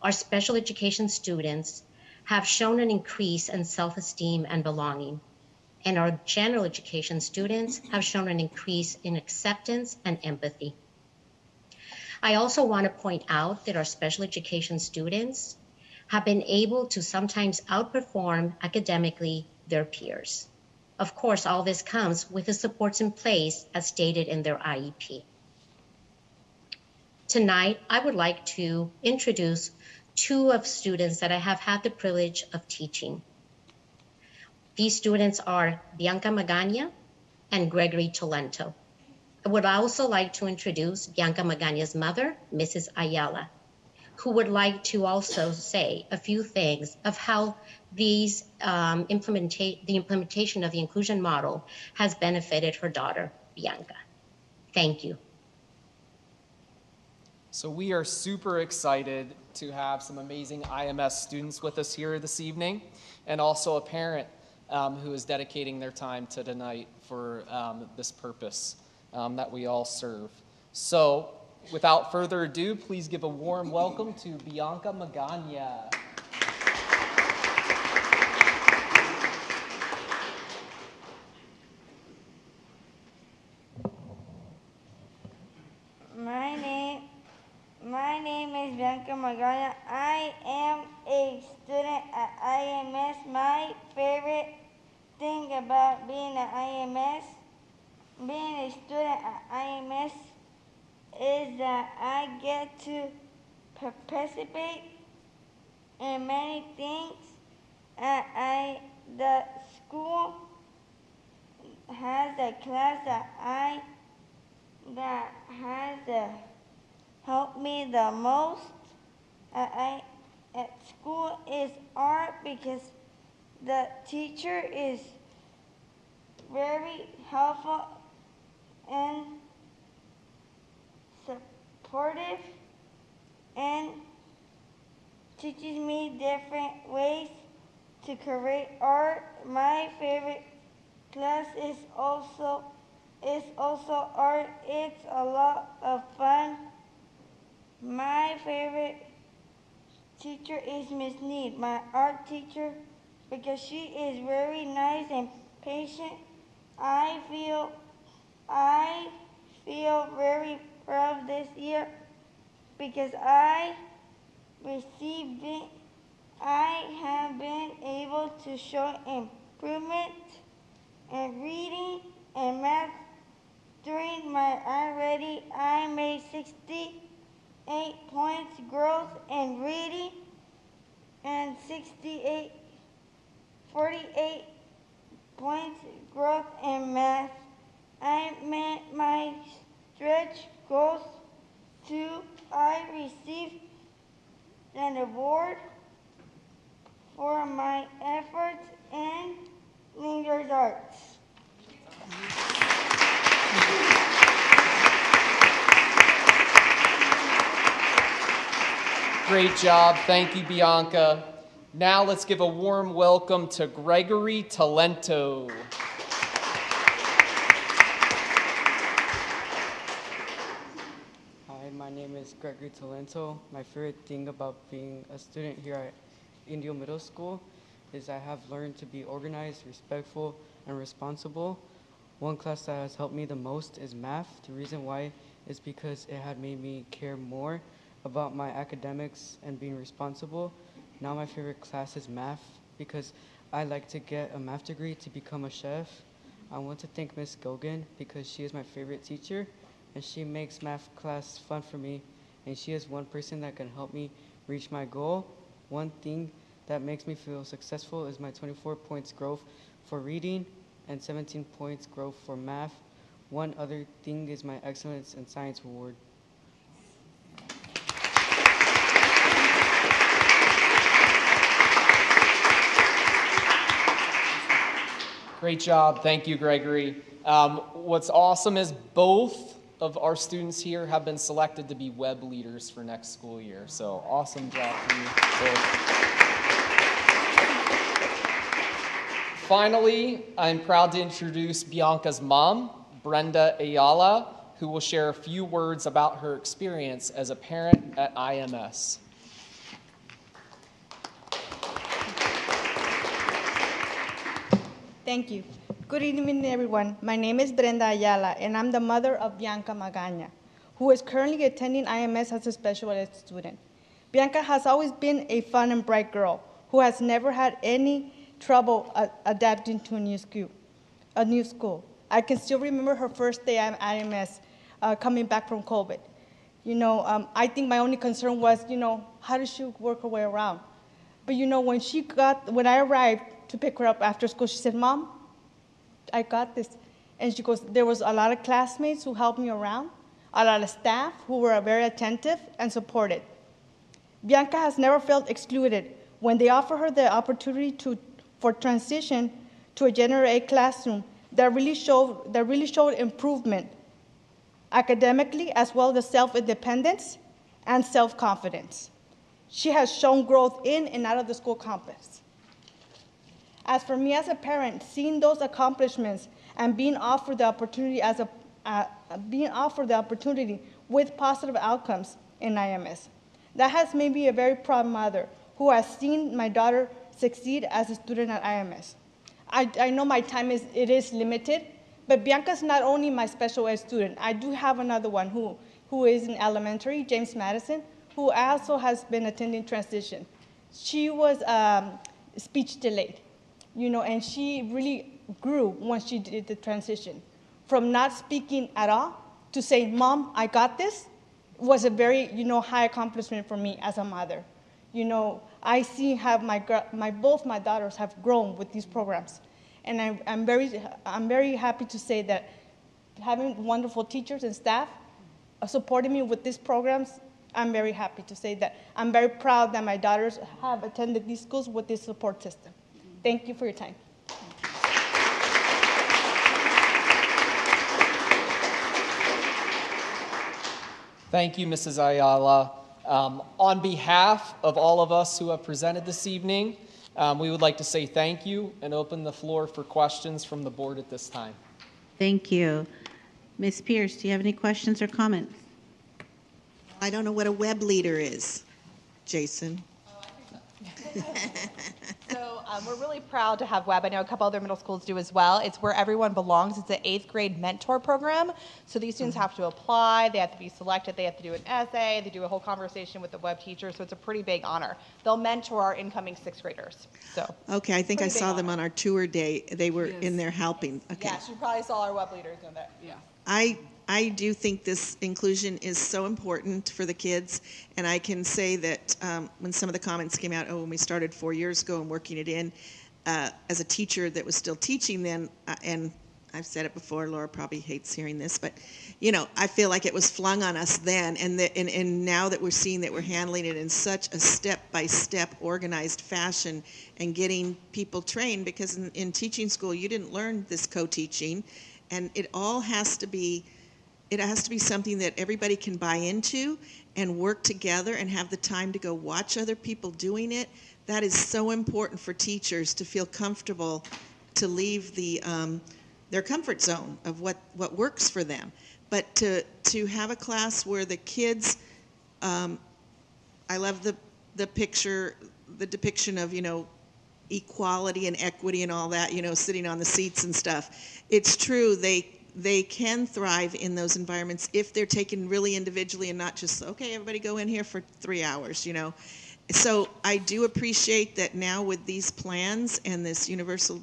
Our special education students have shown an increase in self-esteem and belonging, and our general education students have shown an increase in acceptance and empathy. I also want to point out that our special education students have been able to sometimes outperform academically their peers. Of course, all this comes with the supports in place as stated in their IEP. Tonight, I would like to introduce 2 of students that I have had the privilege of teaching. These students are Bianca Magana and Gregory Tolento. I would also like to introduce Bianca Magana's mother, Mrs. Ayala. who would like to also say a few things of how these the implementation of the inclusion model has benefited her daughter, Bianca. Thank you. So we are super excited to have some amazing IMS students with us here this evening, and also a parent who is dedicating their time to tonight for this purpose that we all serve. So without further ado, please give a warm welcome to Bianca Magana. My name is Bianca Magana. I am a student at IMS. My favorite thing about being at IMS, being a student at IMS, is that I get to participate in many things. The school has a class that has helped me the most at school is art, because the teacher is very helpful and supportive and teaches me different ways to create art. My favorite class is also art. It's a lot of fun. My favorite teacher is Miss Need, my art teacher, because she is very nice and patient. I feel very proud this year because I have been able to show improvement in reading and math during my I made 68 points growth in reading and 48 points growth in math. I met my stretch goals too. I received an award for my efforts in language arts. Great job. Thank you, Bianca. Now let's give a warm welcome to Gregory Talento. Hi, my name is Gregory Talento. My favorite thing about being a student here at Indio Middle School is I have learned to be organized, respectful, and responsible. One class that has helped me the most is math. The reason why is because it had made me care more about my academics and being responsible. Now my favorite class is math because I like to get a math degree to become a chef. I want to thank Miss Gogan because she is my favorite teacher and she makes math class fun for me, and she is one person that can help me reach my goal. One thing that makes me feel successful is my 24 points growth for reading and 17 points growth for math. One other thing is my excellence in science award. Great job. Thank you, Gregory. What's awesome is both of our students here have been selected to be web leaders for next school year. So awesome job for you both. Finally, I'm proud to introduce Bianca's mom, Brenda Ayala, who will share a few words about her experience as a parent at IMS. Thank you. Good evening, everyone. My name is Brenda Ayala, and I'm the mother of Bianca Magana, who is currently attending IMS as a special ed student. Bianca has always been a fun and bright girl who has never had any trouble adapting to a new school. I can still remember her first day at IMS coming back from COVID. I think my only concern was, how does she work her way around? But when I arrived to pick her up after school, she said, "Mom, I got this." And she goes, there was a lot of classmates who helped me around, a lot of staff who were very attentive and supported. Bianca has never felt excluded when they offer her the opportunity for transition to a general ed classroom that really showed improvement academically as well as self-independence and self-confidence. She has shown growth in and out of the school campus. As for me as a parent, seeing those accomplishments and being offered the opportunity with positive outcomes in IMS, that has made me a very proud mother who has seen my daughter succeed as a student at IMS. I know my time is limited, but Bianca's not only my special ed student. I do have another one who is in elementary, James Madison, who also has been attending transition. She was speech delayed, and she really grew once she did the transition. From not speaking at all to saying, "Mom, I got this," was a very, high accomplishment for me as a mother. I see how both my daughters have grown with these programs. And I'm very happy to say that having wonderful teachers and staff supporting me with these programs, I'm very happy to say that I'm very proud that my daughters have attended these schools with this support system. Thank you for your time. Thank you, Mrs. Ayala. On behalf of all of us who have presented this evening, we would like to say thank you and open the floor for questions from the board at this time. Thank you. Ms. Pierce, do you have any questions or comments? I don't know what a web leader is, Jason. So we're really proud to have WEB. I know a couple other middle schools do as well. It's where everyone belongs. It's an 8th grade mentor program. So these students have to apply, they have to be selected, they have to do an essay, they do a whole conversation with the WEB teacher. So it's a pretty big honor. They'll mentor our incoming 6th graders. So Okay, I think I saw them on our tour day. They were in there helping. Okay. Yeah, you probably saw our WEB leaders in there. Yeah. I do think this inclusion is so important for the kids, and I can say that when some of the comments came out, when we started 4 years ago and working it in, as a teacher that was still teaching then, and I've said it before, Laura probably hates hearing this, but I feel like it was flung on us then, and now that we're seeing that we're handling it in such a step-by-step organized fashion and getting people trained, because in teaching school you didn't learn this co-teaching, and it has to be something that everybody can buy into and work together and have the time to go watch other people doing it. That is so important for teachers to feel comfortable to leave their comfort zone of what works for them. But to have a class where the kids, I love the depiction of, equality and equity and all that, sitting on the seats and stuff. It's true, they can thrive in those environments if they're taken really individually and not just, okay, everybody go in here for 3 hours, So I do appreciate that now with these plans and this universal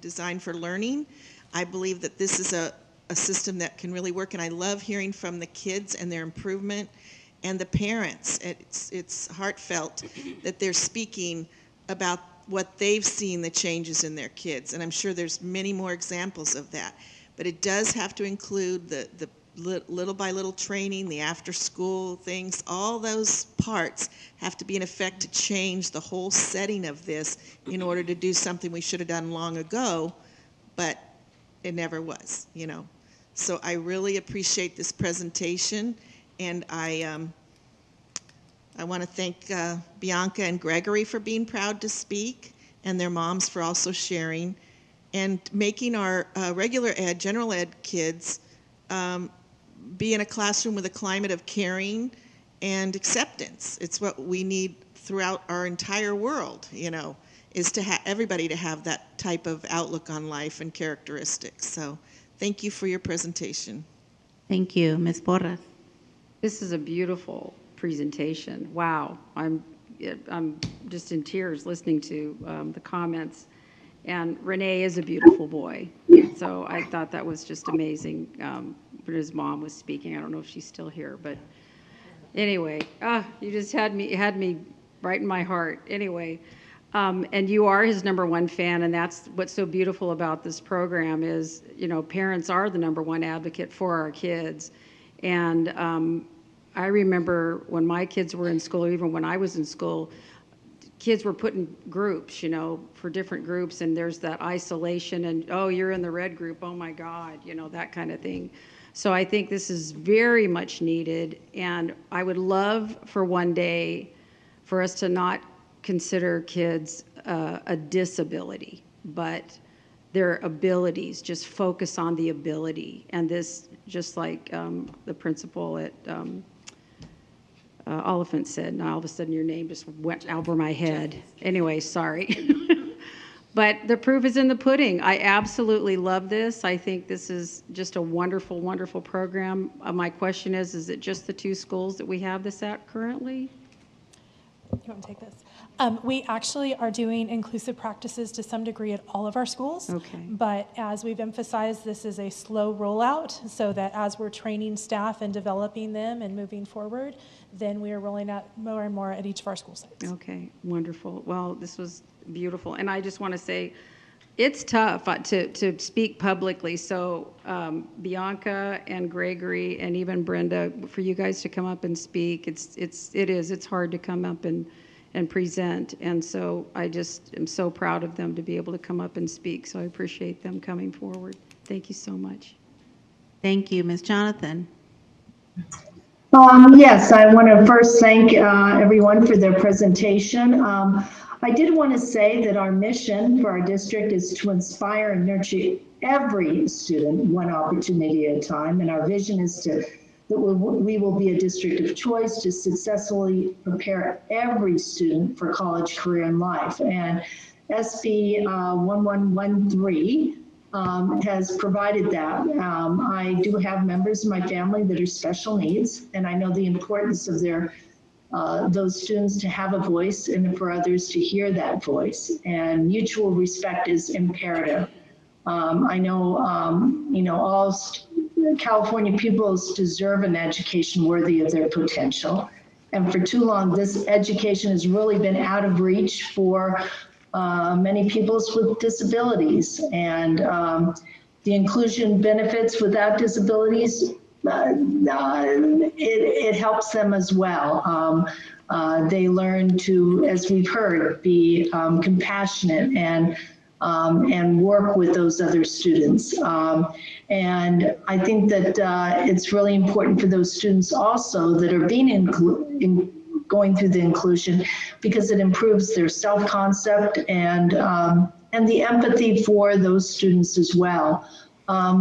design for learning, I believe that this is a system that can really work, and I love hearing from the kids and their improvement and the parents. It's heartfelt that they're speaking about what they've seen, the changes in their kids, and I'm sure there's many more examples of that. But it does have to include the little by little training, the after school things, all those parts have to be in effect to change the whole setting of this in order to do something we should have done long ago, but it never was, So I really appreciate this presentation, and I want to thank Bianca and Gregory for being proud to speak, and their moms for also sharing, and making our regular ed, general ed kids be in a classroom with a climate of caring and acceptance. It's what we need throughout our entire world, is to have everybody to have that type of outlook on life and characteristics. So thank you for your presentation. Thank you. Ms. Porras. This is a beautiful presentation. Wow. I'm just in tears listening to the comments. And Renee is a beautiful boy. So I thought that was just amazing when his mom was speaking. I don't know if she's still here, but anyway, you just had me right in my heart. Anyway, and you are his #1 fan, and that's what's so beautiful about this program is, parents are the #1 advocate for our kids. And I remember when my kids were in school, or even when I was in school, kids were put in groups, you know, for different groups, and there's that isolation and, oh, you're in the red group, oh my God, you know, that kind of thing. So I think this is very much needed, and I would love for one day for us to not consider kids a disability, but their abilities, just focus on the ability. And this, just like the principal at Oliphant said, and all of a sudden your name just went over my head. Anyway, sorry. But the proof is in the pudding. I absolutely love this. I think this is just a wonderful, wonderful program. My question is it just the 2 schools that we have this at currently? You want to take this? We actually are doing inclusive practices to some degree at all of our schools. Okay. But as we've emphasized, this is a slow rollout, so that as we're training staff and developing them and moving forward, then we are rolling out more and more at each of our school sites. Okay, wonderful. Well, this was beautiful. And I just want to say, it's tough to speak publicly. So Bianca and Gregory and even Brenda, for you guys to come up and speak, it's hard to come up and present. And so I just am so proud of them to be able to come up and speak. So I appreciate them coming forward. Thank you so much. Thank you. Ms. Jonathan. Yes, I want to first thank everyone for their presentation. I did want to say that our mission for our district is to inspire and nurture every student one opportunity at a time, and our vision is that we will be a district of choice to successfully prepare every student for college, career, and life. And SB 1113 has provided that. I do have members of my family that are special needs, and I know the importance of those students to have a voice and for others to hear that voice. And mutual respect is imperative. I know, all California pupils deserve an education worthy of their potential. And for too long, this education has really been out of reach for many pupils with disabilities. And the inclusion benefits without disabilities, it helps them as well. They learn to, as we've heard, be compassionate and work with those other students. And I think that it's really important for those students also that are being going through the inclusion, because it improves their self-concept and the empathy for those students as well.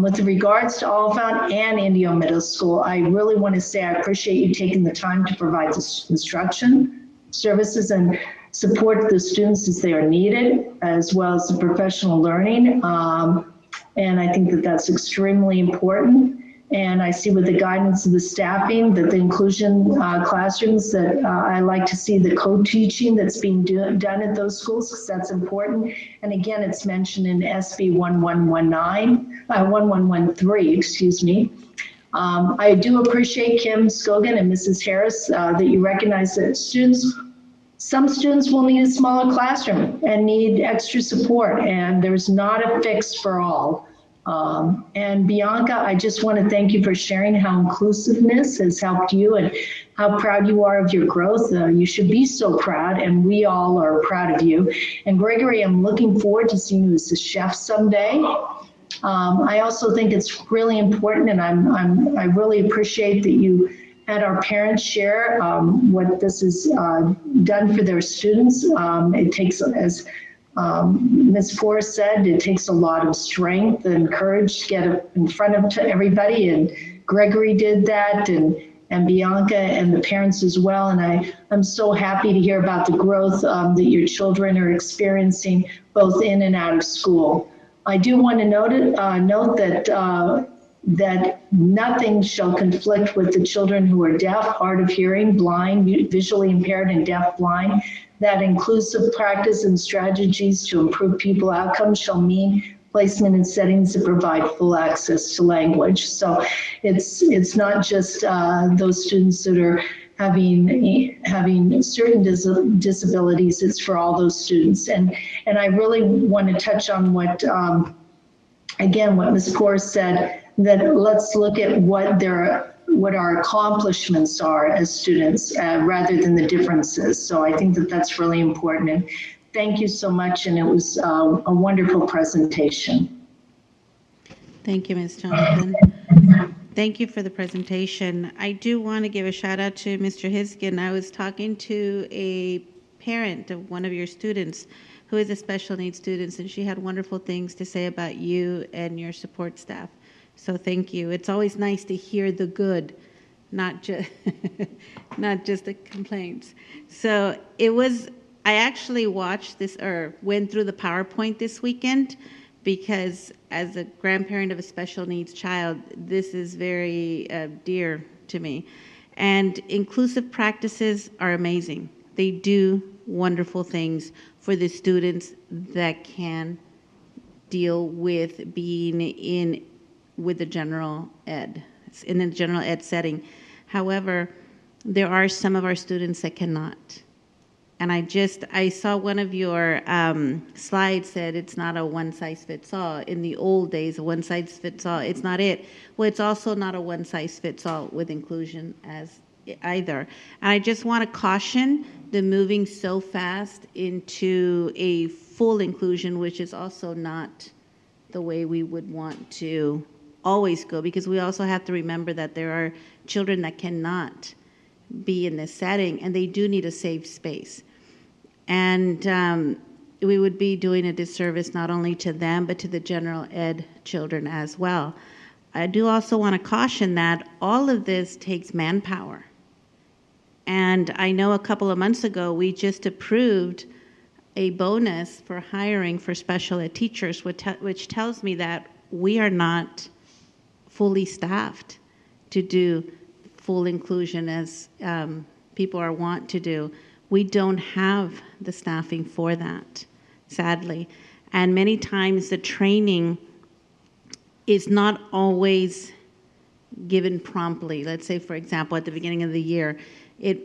With regards to Oliphant and Indio Middle School, I really want to say I appreciate you taking the time to provide this instruction, services, and support the students as they are needed, as well as the professional learning. And I think that that's extremely important. And I see with the guidance of the staffing that the inclusion classrooms that I like to see the co-teaching that's being done at those schools, because that's important. And again, it's mentioned in SB 1113, excuse me. I do appreciate Kim Scogan and Mrs. Harris that you recognize that some students will need a smaller classroom and need extra support, and there's not a fix for all. And Bianca, I just want to thank you for sharing how inclusiveness has helped you and how proud you are of your growth. You should be so proud, and we all are proud of you. And Gregory, I'm looking forward to seeing you as a chef someday. I also think it's really important, and I really appreciate that you had our parents share what this has done for their students. It takes, as Ms. Forrest said, it takes a lot of strength and courage to get in front of everybody, and Gregory did that, and Bianca and the parents as well. And I'm so happy to hear about the growth that your children are experiencing both in and out of school. I do want to note that nothing shall conflict with the children who are deaf, hard of hearing, blind, visually impaired, and deaf-blind. That inclusive practice and strategies to improve pupil outcomes shall mean placement in settings that provide full access to language. So it's not just those students that are having certain disabilities, it's for all those students. And I really want to touch on what Ms. Forrest said, that let's look at what our accomplishments are as students rather than the differences. So I think that that's really important. And thank you so much, and it was a wonderful presentation. Thank you, Ms. Jonathan. Thank you for the presentation. I do want to give a shout out to Mr. Hiskin. I was talking to a parent of one of your students who is a special needs student, and she had wonderful things to say about you and your support staff. So thank you. It's always nice to hear the good, not just not just the complaints. So I actually watched this or went through the PowerPoint this weekend because as a grandparent of a special needs child, this is very dear to me. And inclusive practices are amazing. They do wonderful things for the students that can deal with being with the general ed, in the general ed setting. However, there are some of our students that cannot. And I saw one of your slides said it's not a one-size-fits-all. In the old days, a one-size-fits-all, it's not it. Well, it's also not a one-size-fits-all with inclusion as either. And I just want to caution the moving so fast into a full inclusion, which is also not the way we would want to always go, because we also have to remember that there are children that cannot be in this setting, and they do need a safe space. And we would be doing a disservice not only to them, but to the general ed children as well. I do also want to caution that all of this takes manpower. And I know a couple of months ago, we just approved a bonus for hiring for special ed teachers, which tells me that we are not fully staffed to do full inclusion as people are wont to do. We don't have the staffing for that, sadly. And many times the training is not always given promptly. Let's say, for example, at the beginning of the year,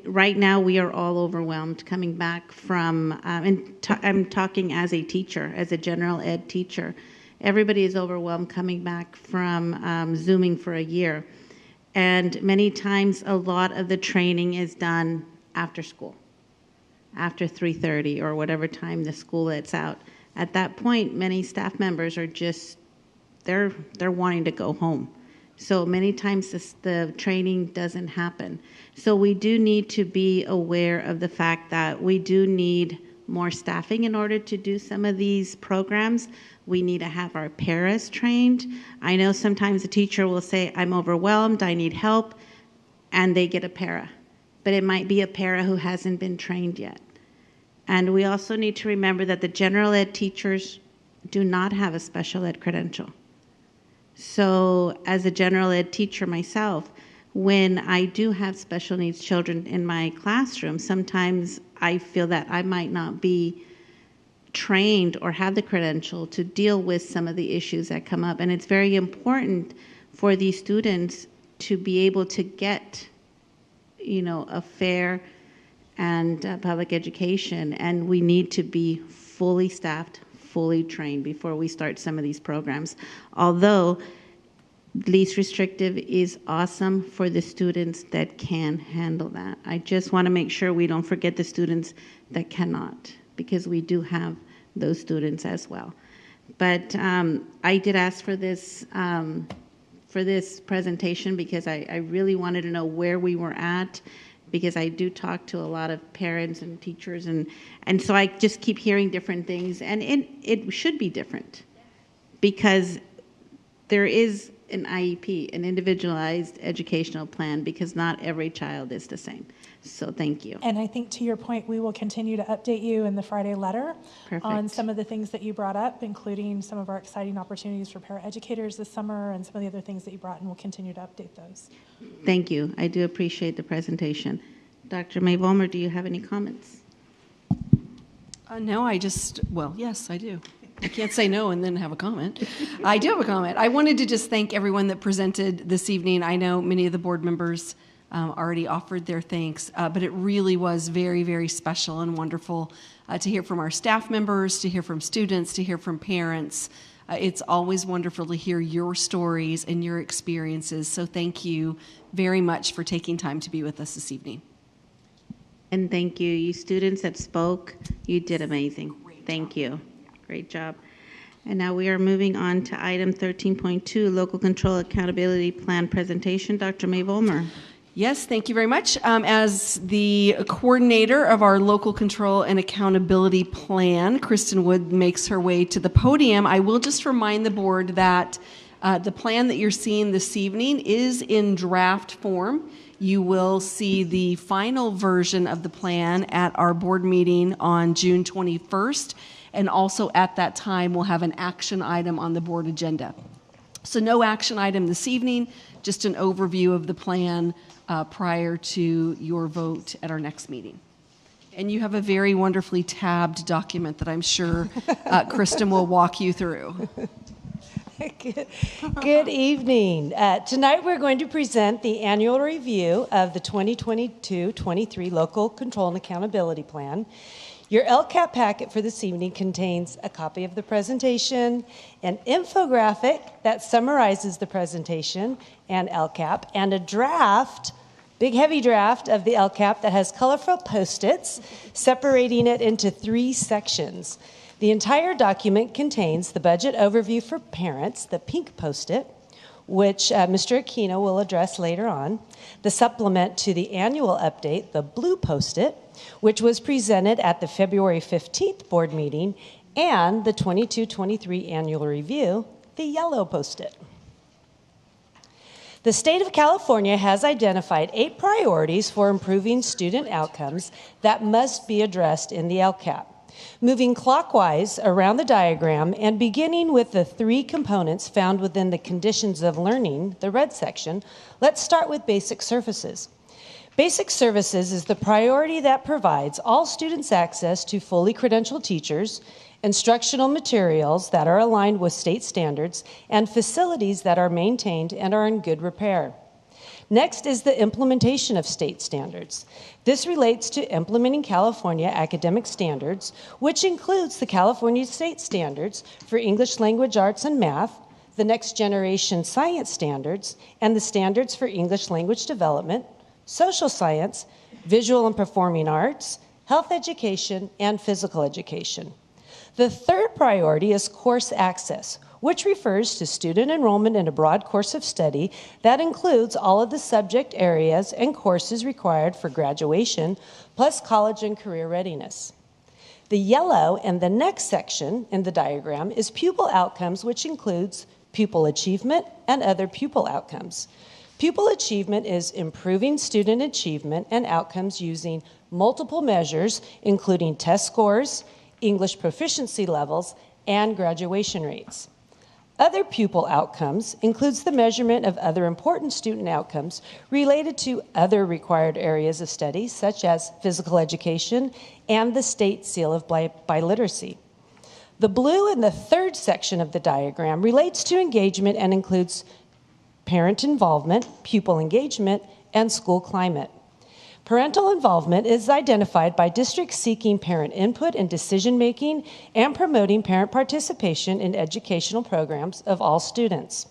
right now we are all overwhelmed coming back from, I'm talking as a teacher, as a general ed teacher. Everybody is overwhelmed coming back from Zooming for a year. And many times a lot of the training is done after school, after 3:30 or whatever time the school lets out. At that point, many staff members are just, they're wanting to go home. So many times the training doesn't happen. So we do need to be aware of the fact that we do need more staffing in order to do some of these programs. We need to have our paras trained. I know sometimes a teacher will say, I'm overwhelmed, I need help, and they get a para. But it might be a para who hasn't been trained yet. And we also need to remember that the general ed teachers do not have a special ed credential. So as a general ed teacher myself, when I do have special needs children in my classroom, sometimes I feel that I might not be trained or have the credential to deal with some of the issues that come up. And it's very important for these students to be able to get, a fair and public education. And we need to be fully staffed, fully trained before we start some of these programs. Although least restrictive is awesome for the students that can handle that. I just want to make sure we don't forget the students that cannot, because we do have those students as well. But I did ask for this presentation because I really wanted to know where we were at, because I do talk to a lot of parents and teachers, and so I just keep hearing different things, and it should be different, because there is an IEP, an individualized educational plan, because not every child is the same. So thank you. And I think to your point, we will continue to update you in the Friday letter on some of the things that you brought up, including some of our exciting opportunities for paraeducators this summer and some of the other things that you brought, and we'll continue to update those. Thank you. I do appreciate the presentation. Dr. May Vollmer, do you have any comments? No, yes, I do. I can't say no and then have a comment. I do have a comment. I wanted to just thank everyone that presented this evening. I know many of the board members already offered their thanks, but it really was very, very special and wonderful to hear from our staff members, to hear from students, to hear from parents, It's always wonderful to hear your stories and your experiences. So thank you very much for taking time to be with us this evening. And thank you. You students that spoke, you did amazing. Thank you. Great job. And now we are moving on to item 13.2, Local Control Accountability Plan Presentation. Dr. May Vollmer. Yes, thank you very much. As the coordinator of our Local Control and Accountability Plan, Kristen Wood makes her way to the podium. I will just remind the board that the plan that you're seeing this evening is in draft form. You will see the final version of the plan at our board meeting on June 21st. And also at that time, we'll have an action item on the board agenda. So no action item this evening, just an overview of the plan prior to your vote at our next meeting. And you have a very wonderfully tabbed document that I'm sure Kristen will walk you through. Good evening. Tonight we're going to present the annual review of the 2022-23 Local Control and Accountability Plan. Your LCAP packet for this evening contains a copy of the presentation, an infographic that summarizes the presentation and LCAP, and a draft, big heavy draft of the LCAP that has colorful Post-its separating it into 3 sections. The entire document contains the budget overview for parents, the pink Post-it, which Mr. Aquino will address later on, the supplement to the annual update, the blue Post-it, which was presented at the February 15th board meeting, and the 22-23 annual review, the yellow Post-it. The state of California has identified 8 priorities for improving student outcomes that must be addressed in the LCAP. Moving clockwise around the diagram and beginning with the 3 components found within the conditions of learning, the red section, let's start with basic services. Basic services is the priority that provides all students access to fully credentialed teachers, instructional materials that are aligned with state standards, and facilities that are maintained and are in good repair. Next is the implementation of state standards. This relates to implementing California academic standards, which includes the California state standards for English language arts and math, the next generation science standards, and the standards for English language development, social science, visual and performing arts, health education, and physical education. The third priority is course access, which refers to student enrollment in a broad course of study that includes all of the subject areas and courses required for graduation, plus college and career readiness. The yellow in the next section in the diagram is pupil outcomes, which includes pupil achievement and other pupil outcomes. Pupil achievement is improving student achievement and outcomes using multiple measures, including test scores, English proficiency levels, and graduation rates. Other pupil outcomes includes the measurement of other important student outcomes related to other required areas of study, such as physical education and the state seal of biliteracy. The blue in the third section of the diagram relates to engagement and includes parent involvement, pupil engagement, and school climate. Parental involvement is identified by districts seeking parent input in decision-making and promoting parent participation in educational programs of all students.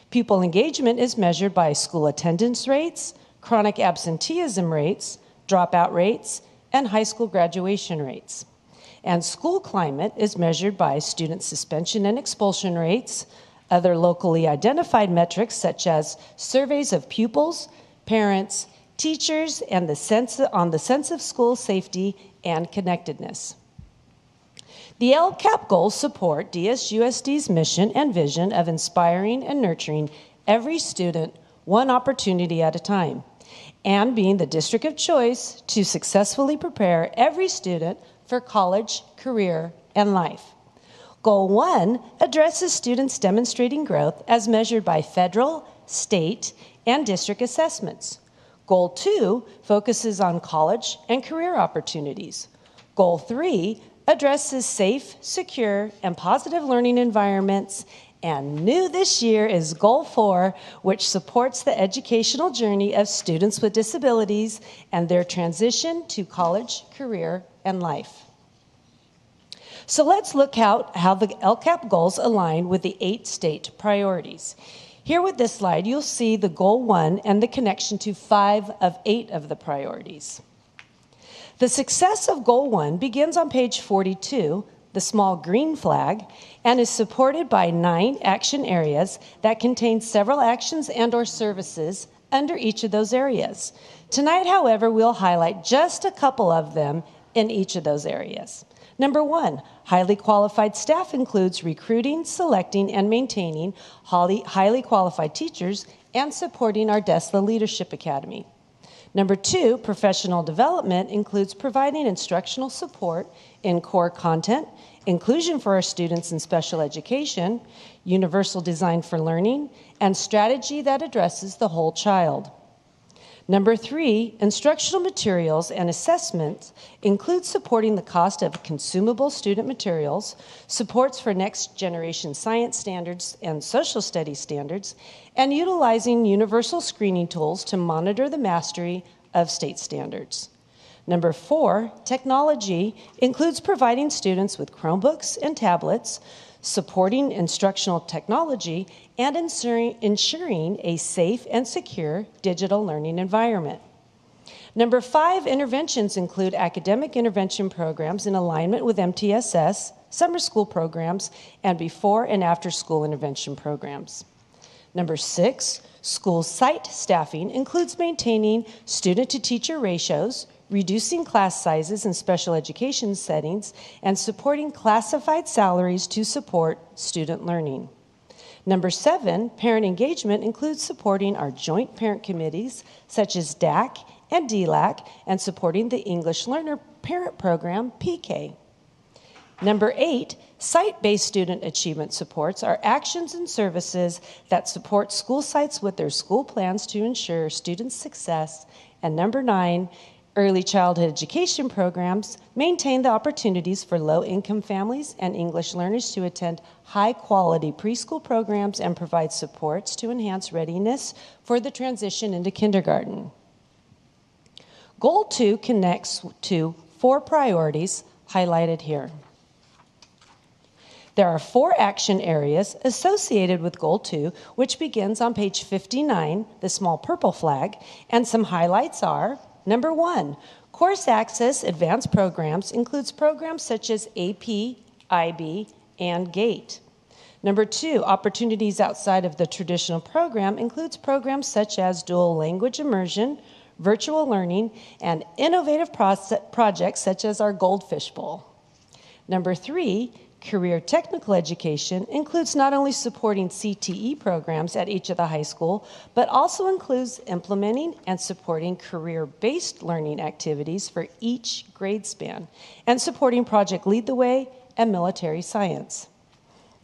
Pupil engagement is measured by school attendance rates, chronic absenteeism rates, dropout rates, and high school graduation rates. And school climate is measured by student suspension and expulsion rates, other locally identified metrics such as surveys of pupils, parents, teachers, and on the sense of school safety and connectedness. The Lcap Goals support DSUSD's mission and vision of inspiring and nurturing every student one opportunity at a time, and being the district of choice to successfully prepare every student for college, career, and life. Goal 1 addresses students demonstrating growth as measured by federal, state, and district assessments. Goal 2 focuses on college and career opportunities. Goal 3 addresses safe, secure, and positive learning environments. And new this year is Goal 4, which supports the educational journey of students with disabilities and their transition to college, career, and life. So let's look how the LCAP goals align with the 8 state priorities. Here with this slide, you'll see the Goal 1 and the connection to 5 of 8 of the priorities. The success of Goal 1 begins on page 42, the small green flag, and is supported by 9 action areas that contain several actions and/or services under each of those areas. Tonight, however, we'll highlight just a couple of them in each of those areas. Number 1, highly qualified staff includes recruiting, selecting, and maintaining highly qualified teachers and supporting our DESLA Leadership Academy. Number 2, professional development includes providing instructional support in core content, inclusion for our students in special education, universal design for learning, and strategy that addresses the whole child. Number 3, instructional materials and assessments include supporting the cost of consumable student materials, supports for next generation science standards and social studies standards, and utilizing universal screening tools to monitor the mastery of state standards. Number 4, technology includes providing students with Chromebooks and tablets, supporting instructional technology, and ensuring a safe and secure digital learning environment. Number 5, interventions include academic intervention programs in alignment with MTSS, summer school programs, and before and after school intervention programs. Number 6, school site staffing includes maintaining student-to-teacher ratios, reducing class sizes in special education settings, and supporting classified salaries to support student learning. Number 7, parent engagement includes supporting our joint parent committees, such as DAC and DLAC, and supporting the English Learner Parent Program, PK. Number 8, site-based student achievement supports are actions and services that support school sites with their school plans to ensure student success. And number 9, early childhood education programs maintain the opportunities for low-income families and English learners to attend high-quality preschool programs and provide supports to enhance readiness for the transition into kindergarten. Goal 2 connects to 4 priorities highlighted here. There are 4 action areas associated with Goal 2, which begins on page 59, the small purple flag, and some highlights are: Number 1, course access advanced programs includes programs such as AP, IB, and GATE. Number 2, opportunities outside of the traditional program includes programs such as dual language immersion, virtual learning, and innovative projects such as our Goldfish Bowl. Number 3, career technical education includes not only supporting CTE programs at each of the high school, but also includes implementing and supporting career-based learning activities for each grade span, and supporting Project Lead the Way and military science.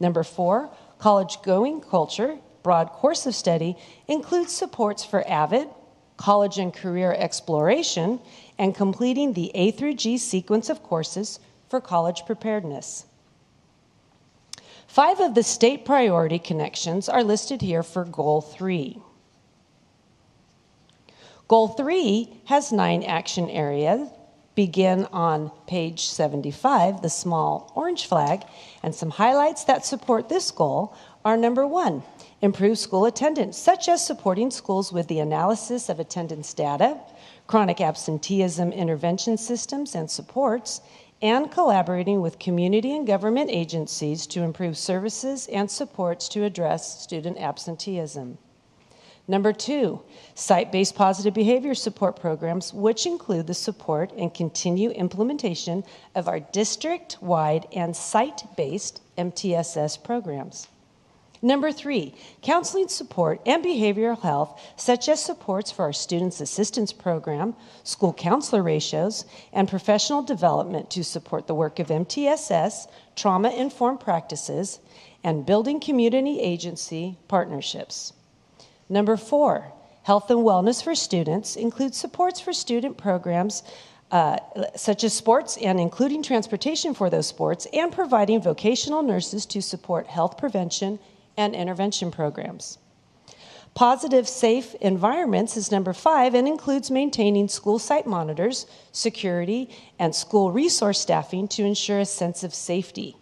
Number 4, college-going culture, broad course of study, includes supports for AVID, college and career exploration, and completing the A through G sequence of courses for college preparedness. 5 of the state priority connections are listed here for Goal 3. Goal 3 has 9 action areas, begin on page 75, the small orange flag, and some highlights that support this goal are: Number 1, improve school attendance, such as supporting schools with the analysis of attendance data, chronic absenteeism intervention systems and supports, and collaborating with community and government agencies to improve services and supports to address student absenteeism. Number 2, site-based positive behavior support programs, which include the support and continue implementation of our district-wide and site-based MTSS programs. Number 3, counseling support and behavioral health, such as supports for our Students Assistance Program, school counselor ratios, and professional development to support the work of MTSS, trauma-informed practices, and building community agency partnerships. Number 4, health and wellness for students includes supports for student programs such as sports and including transportation for those sports, and providing vocational nurses to support health prevention and intervention programs. Positive, safe environments is number 5 and includes maintaining school site monitors, security, and school resource staffing to ensure a sense of safety.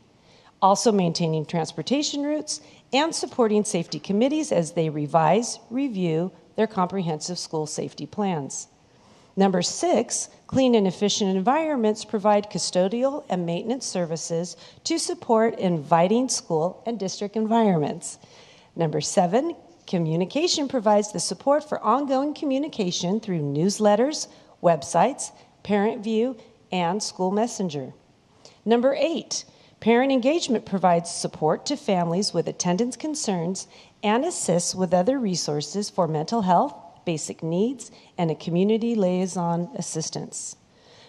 Also maintaining transportation routes and supporting safety committees as they revise, review their comprehensive school safety plans. Number 6, clean and efficient environments provide custodial and maintenance services to support inviting school and district environments. Number 7, communication provides the support for ongoing communication through newsletters, websites, Parent View, and School Messenger. Number 8, parent engagement provides support to families with attendance concerns and assists with other resources for mental health, basic needs, and a community liaison assistance.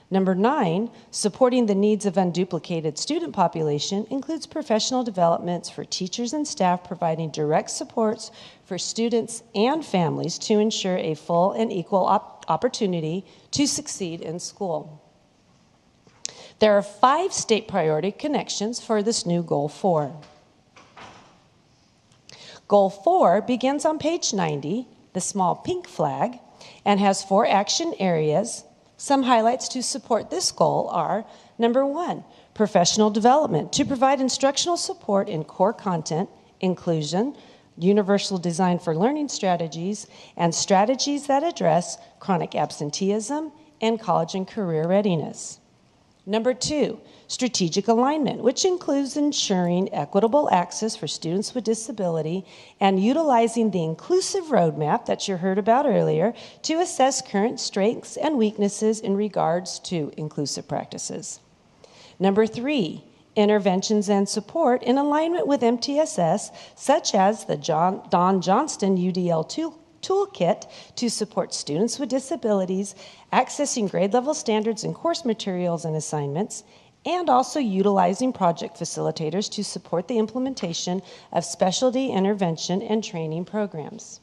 Number 9, supporting the needs of unduplicated student population includes professional developments for teachers and staff providing direct supports for students and families to ensure a full and equal opportunity to succeed in school. There are 5 state priority connections for this new Goal 4. Goal 4 begins on page 90, the small pink flag, and has 4 action areas. Some highlights to support this goal are, number 1, professional development to provide instructional support in core content, inclusion, universal design for learning strategies, and strategies that address chronic absenteeism and college and career readiness. Number 2, strategic alignment, which includes ensuring equitable access for students with disability and utilizing the inclusive roadmap that you heard about earlier to assess current strengths and weaknesses in regards to inclusive practices. Number 3, interventions and support in alignment with MTSS, such as the Don Johnston UDL Toolkit to support students with disabilities, accessing grade level standards and course materials and assignments, and also utilizing project facilitators to support the implementation of specialty intervention and training programs.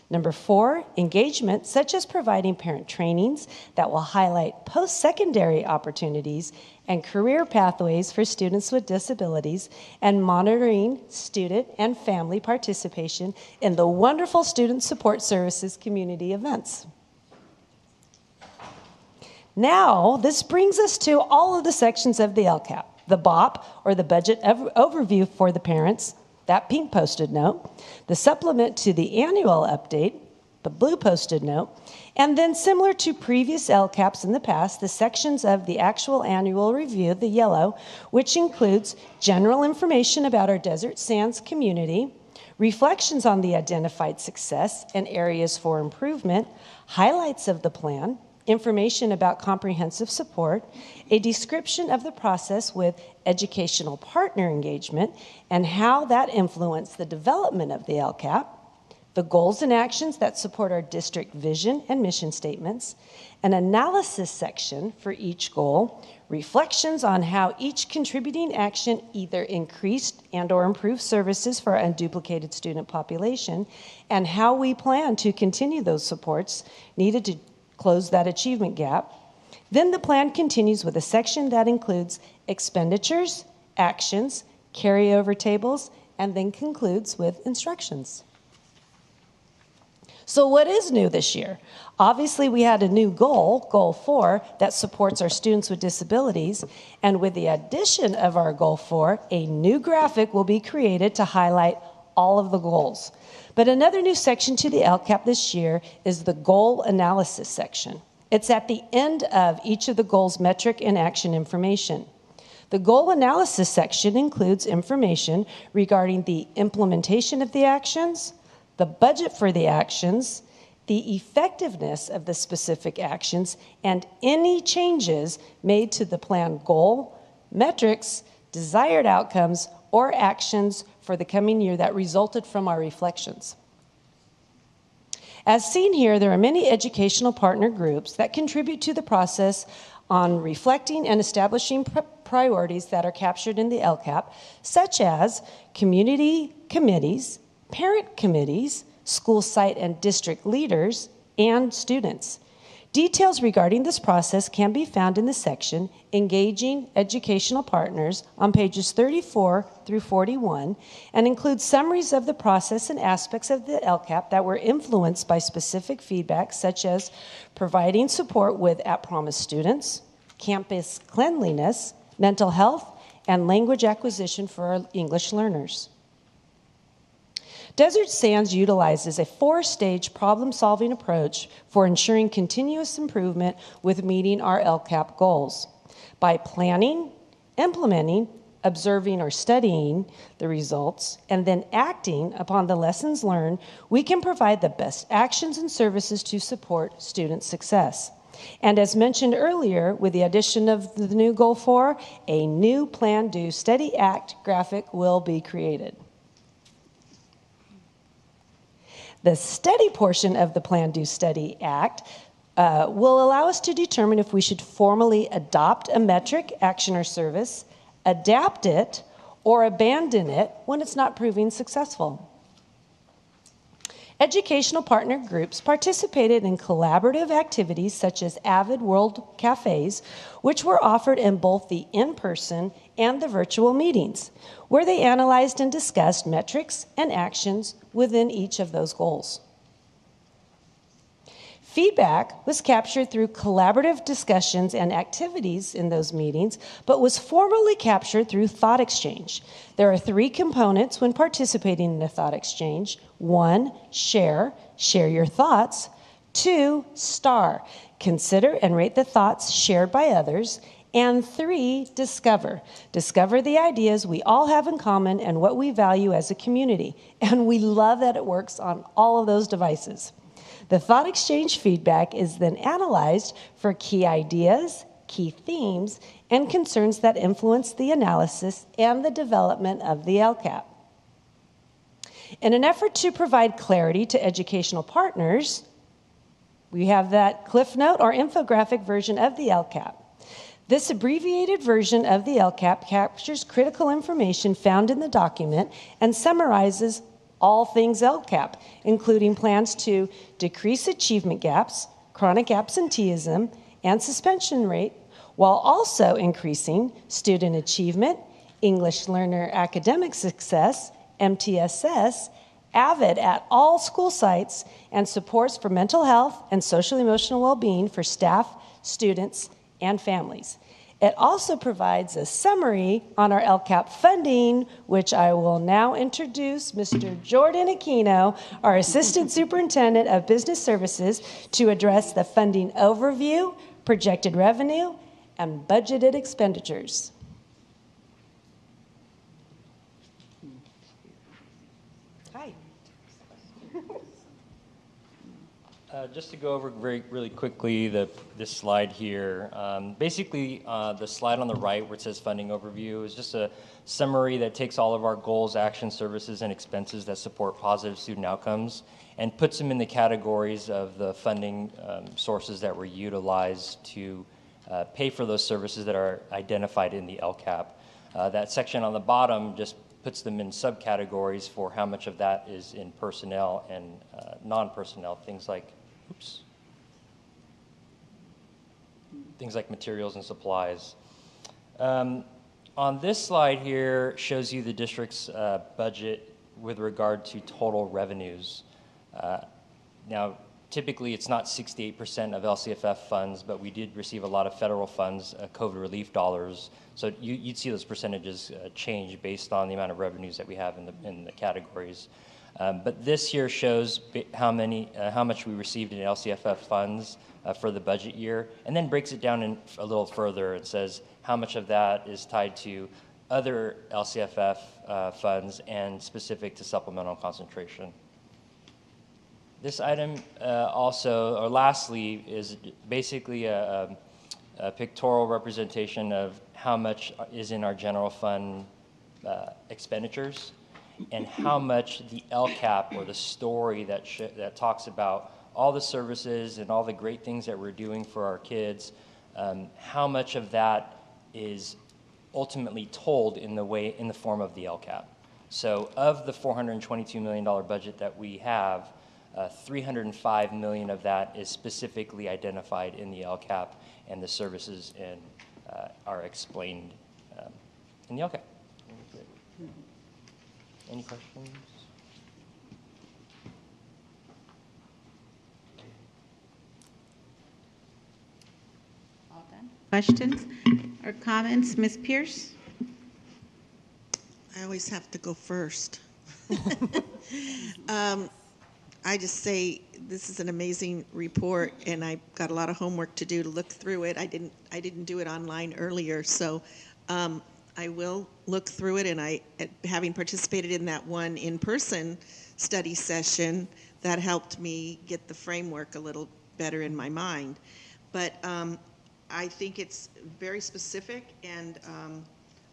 Number 4, engagement, such as providing parent trainings that will highlight post-secondary opportunities and career pathways for students with disabilities, and monitoring student and family participation in the wonderful Student Support Services community events. Now, this brings us to all of the sections of the LCAP, the BOP, or the budget overview for the parents, that pink post-it note, the supplement to the annual update, the blue post-it note, and then similar to previous LCAPs in the past, the sections of the actual annual review, the yellow, which includes general information about our Desert Sands community, reflections on the identified success and areas for improvement, highlights of the plan, information about comprehensive support, a description of the process with educational partner engagement and how that influenced the development of the LCAP, the goals and actions that support our district vision and mission statements, an analysis section for each goal, reflections on how each contributing action either increased and or improved services for our unduplicated student population, and how we plan to continue those supports needed to close that achievement gap. Then the plan continues with a section that includes expenditures, actions, carryover tables, and then concludes with instructions. So what is new this year? Obviously, we had a new goal, Goal 4, that supports our students with disabilities. And with the addition of our Goal 4, a new graphic will be created to highlight all of the goals. But another new section to the LCAP this year is the goal analysis section. It's at the end of each of the goals' metric and action information. The goal analysis section includes information regarding the implementation of the actions, the budget for the actions, the effectiveness of the specific actions, and any changes made to the plan goal, metrics, desired outcomes, or actions for the coming year that resulted from our reflections. As seen here, there are many educational partner groups that contribute to the process on reflecting and establishing priorities that are captured in the LCAP, such as community committees, parent committees, school site and district leaders, and students. Details regarding this process can be found in the section Engaging Educational Partners on pages 34 through 41 and includes summaries of the process and aspects of the LCAP that were influenced by specific feedback, such as providing support with at-promise students, campus cleanliness, mental health, and language acquisition for our English learners. Desert Sands utilizes a 4-stage problem-solving approach for ensuring continuous improvement with meeting our LCAP goals. By planning, implementing, observing or studying the results, and then acting upon the lessons learned, we can provide the best actions and services to support student success. And as mentioned earlier, with the addition of the new Goal 4, a new Plan, Do, Study, Act graphic will be created. The study portion of the Plan, Do, Study Act will allow us to determine if we should formally adopt a metric, action, or service, adapt it, or abandon it when it's not proving successful. Educational partner groups participated in collaborative activities such as Avid World Cafes, which were offered in both the in-person and the virtual meetings, where they analyzed and discussed metrics and actions within each of those goals. Feedback was captured through collaborative discussions and activities in those meetings, but was formally captured through thought exchange. There are 3 components when participating in a thought exchange. 1, share your thoughts. 2, star, consider and rate the thoughts shared by others. And 3, discover the ideas we all have in common and what we value as a community. And we love that it works on all of those devices. The thought exchange feedback is then analyzed for key ideas, key themes, and concerns that influence the analysis and the development of the LCAP. In an effort to provide clarity to educational partners, we have that Cliff Note or infographic version of the LCAP. This abbreviated version of the LCAP captures critical information found in the document and summarizes all things LCAP, including plans to decrease achievement gaps, chronic absenteeism, and suspension rate, while also increasing student achievement, English learner academic success, MTSS, AVID at all school sites, and supports for mental health and social-emotional well-being for staff, students, and families. It also provides a summary on our LCAP funding, which I will now introduce Mr. Jordan Aquino, our Assistant Superintendent of Business Services, to address the funding overview, projected revenue, and budgeted expenditures. Hi. Just to go over really quickly this slide here. Basically, the slide on the right where it says funding overview is just a summary that takes all of our goals, actions, services, and expenses that support positive student outcomes and puts them in the categories of the funding sources that were utilized to pay for those services that are identified in the LCAP. That section on the bottom just puts them in subcategories for how much of that is in personnel and non-personnel, things like materials and supplies. On this slide here shows you the district's budget with regard to total revenues. Now, typically it's not 68% of LCFF funds, but we did receive a lot of federal funds, COVID relief dollars. So you'd see those percentages change based on the amount of revenues that we have in the categories. But this here shows how much we received in LCFF funds for the budget year, and then breaks it down a little further and says how much of that is tied to other LCFF funds and specific to supplemental concentration. This item lastly, is basically a pictorial representation of how much is in our general fund expenditures and how much the LCAP, or the story that talks about all the services and all the great things that we're doing for our kids, how much of that is ultimately told in the form of the LCAP. So of the $422 million budget that we have, $305 million of that is specifically identified in the LCAP, and the services are explained in the LCAP. Any questions? All done. Questions or comments? Ms. Pierce? I always have to go first. I just say this is an amazing report, and I've got a lot of homework to do to look through it. I didn't do it online earlier, so I will look through it. And having participated in that one in-person study session, that helped me get the framework a little better in my mind. But I think it's very specific, and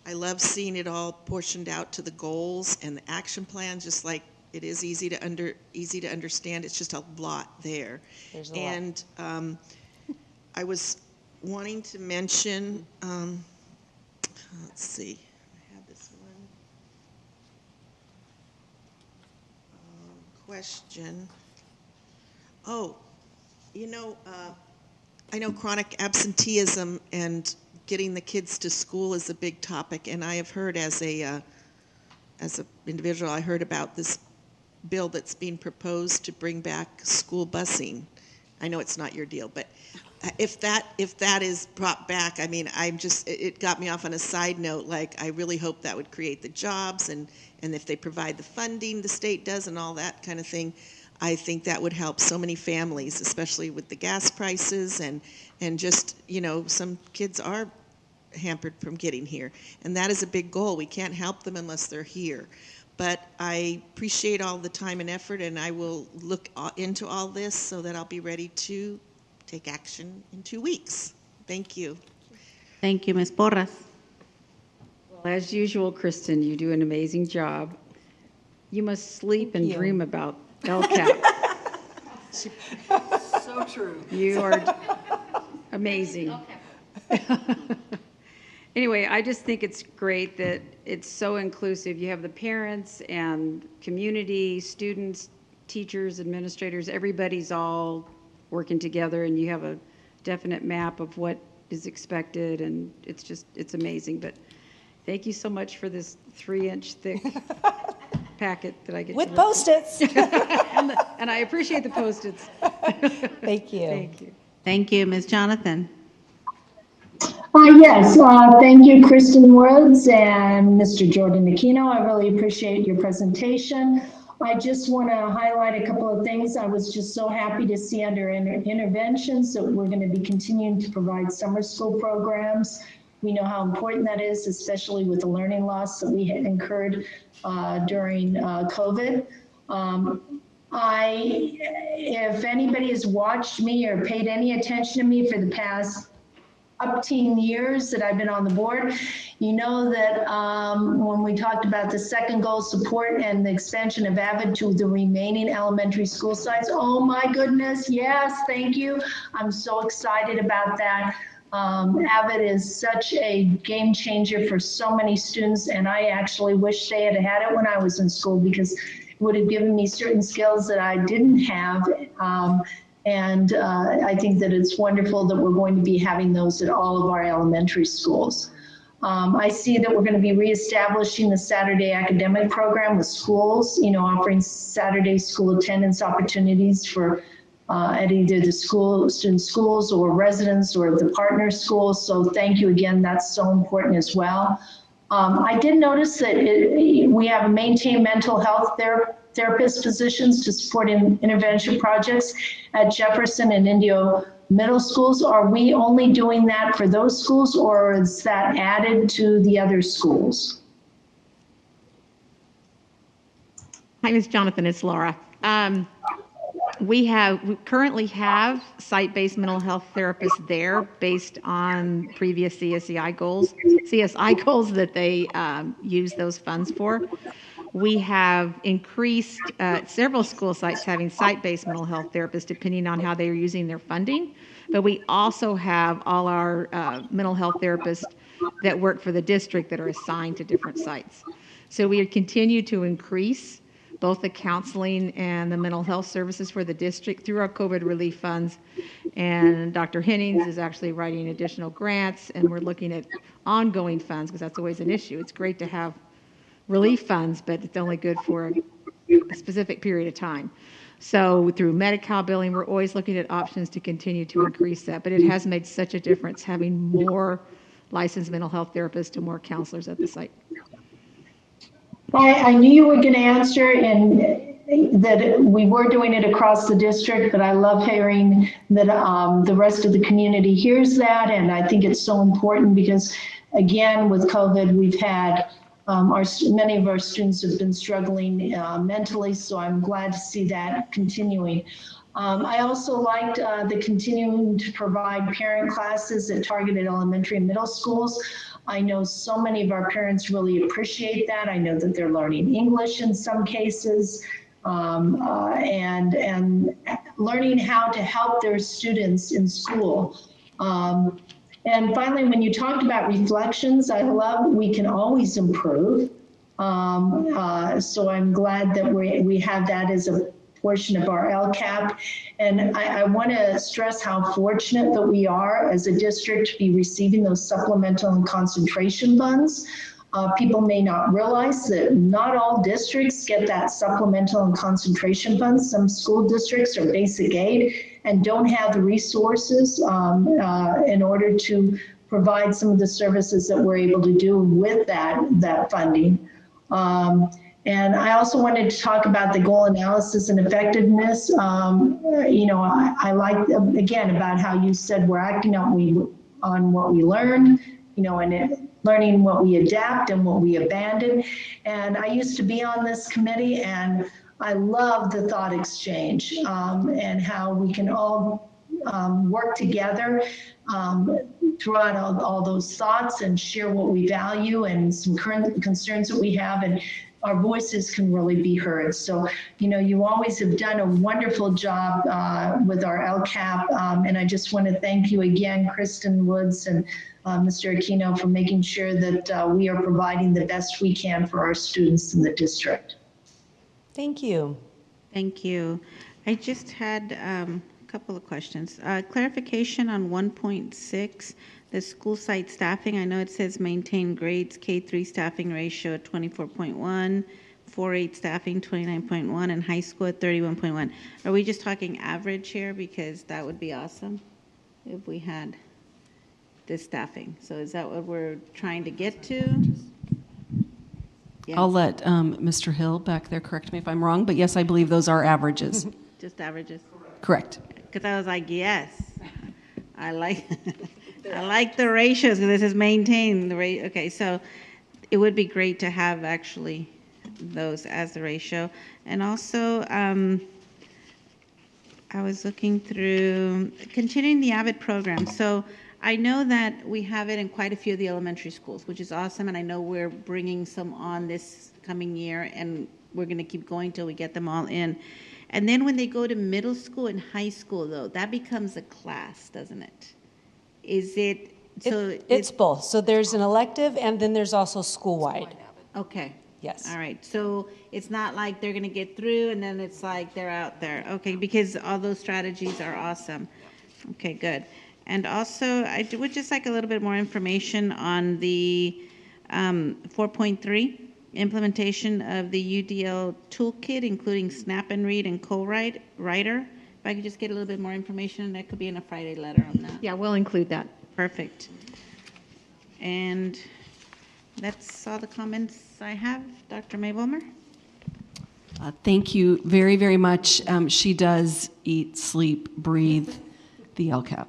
I love seeing it all portioned out to the goals and the action plan, just like it is easy to understand. It's just a lot there. There's a lot. And I was wanting to mention, let's see, I have this one question. Oh, I know chronic absenteeism and getting the kids to school is a big topic, and I have heard as an individual, I heard about this bill that's being proposed to bring back school busing. I know it's not your deal, but if that is brought back, I mean, it got me off on a side note. Like, I really hope that would create the jobs, and if they provide the funding, the state does, and all that kind of thing, I think that would help so many families, especially with the gas prices and just, some kids are hampered from getting here. And that is a big goal. We can't help them unless they're here. But I appreciate all the time and effort, and I will look into all this so that I'll be ready to take action in 2 weeks. Thank you. Thank you, Ms. Porras. Well, as usual, Kristen, you do an amazing job. You must sleep and dream about LCAP. So true. You are amazing. Anyway, I just think it's great that it's so inclusive. You have the parents and community, students, teachers, administrators, everybody's all working together, and you have a definite map of what is expected, and it's amazing. But thank you so much for this 3-inch thick packet that I get with to Post-its. and I appreciate the Post-its. Thank you. Thank you. Thank you, Ms. Jonathan. Yes, thank you, Kristen Woods and Mr. Jordan Aquino. I really appreciate your presentation. I just want to highlight a couple of things. I was just so happy to see under interventions that we're going to be continuing to provide summer school programs. We know how important that is, especially with the learning loss that we had incurred during COVID. If anybody has watched me or paid any attention to me for the past 18 years that I've been on the board, you know that when we talked about the second goal, support and the expansion of AVID to the remaining elementary school sites, oh my goodness, yes, thank you. I'm so excited about that. AVID is such a game changer for so many students, and I actually wish they had had it when I was in school, because it would have given me certain skills that I didn't have. And I think that it's wonderful that we're going to be having those at all of our elementary schools. I see that we're going to be reestablishing the Saturday academic program with schools, offering Saturday school attendance opportunities for at either the student schools or residents or the partner schools. So thank you again. That's so important as well. I did notice that we have maintained mental health therapist positions to support intervention projects at Jefferson and Indio middle schools. Are we only doing that for those schools, or is that added to the other schools? Hi, Ms. Jonathan, it's Laura. We currently have site-based mental health therapists there based on previous CSI goals that they use those funds for. We have increased several school sites having site-based mental health therapists depending on how they are using their funding. But we also have all our mental health therapists that work for the district that are assigned to different sites. So we continue to increase both the counseling and the mental health services for the district through our COVID relief funds. And Dr. Hennings is actually writing additional grants, and we're looking at ongoing funds because that's always an issue. It's great to have relief funds, but it's only good for a specific period of time. So through Medi-Cal billing, we're always looking at options to continue to increase that. But it has made such a difference having more licensed mental health therapists and more counselors at the site. I knew you were going to answer, and that we were doing it across the district, but I love hearing that the rest of the community hears that, and I think it's so important because, again, with COVID, we've had many of our students have been struggling mentally, so I'm glad to see that continuing. I also liked the continuing to provide parent classes at targeted elementary and middle schools. I know so many of our parents really appreciate that. I know that they're learning English in some cases, and learning how to help their students in school. And finally, when you talked about reflections, I love we can always improve. So I'm glad that we have that as a portion of our LCAP. And I want to stress how fortunate that we are as a district to be receiving those supplemental and concentration funds. People may not realize that not all districts get that supplemental and concentration funds. Some school districts are basic aid and don't have the resources in order to provide some of the services that we're able to do with that funding. And I also wanted to talk about the goal analysis and effectiveness. You know, I like, again, about how you said we're acting on what we learn, you know, and learning what we adapt and what we abandon. And I used to be on this committee, and I love the thought exchange and how we can all work together throughout all those thoughts and share what we value and some current concerns that we have, and our voices can really be heard. So, you know, you always have done a wonderful job with our LCAP, and I just want to thank you again, Kristen Woods and Mr. Aquino, for making sure that we are providing the best we can for our students in the district. Thank you. Thank you. I just had a couple of questions. Clarification on 1.6, the school site staffing. I know it says maintain grades, K-3 staffing ratio at 24.1, 4-8 staffing 29.1, and high school at 31.1. Are we just talking average here? Because that would be awesome if we had this staffing. So is that what we're trying to get to? Yes. I'll let Mr. Hill back there correct me if I'm wrong, but yes, I believe those are averages. Just averages? Correct. Because I was like, yes, I like I like the ratios because this is maintain the rate. Okay, so it would be great to have actually those as the ratio. And also, I was looking through continuing the AVID program. So I know that we have it in quite a few of the elementary schools, which is awesome, and I know we're bringing some on this coming year, and we're going to keep going till we get them all in. And then when they go to middle school and high school, though, that becomes a class, doesn't it? Is it, so it's both. So there's an elective, and then there's also school-wide. Okay. Yes. All right. So it's not like they're going to get through and then it's like they're out there. Okay, because all those strategies are awesome. Okay, good. And also, I would just like a little bit more information on the 4.3, implementation of the UDL toolkit, including Snap and Read and Co-Writer. If I could just get a little bit more information, that could be in a Friday letter on that. Yeah, we'll include that. Perfect. And that's all the comments I have. Dr. May Wilmer? Thank you very, very much. She does eat, sleep, breathe the LCAP.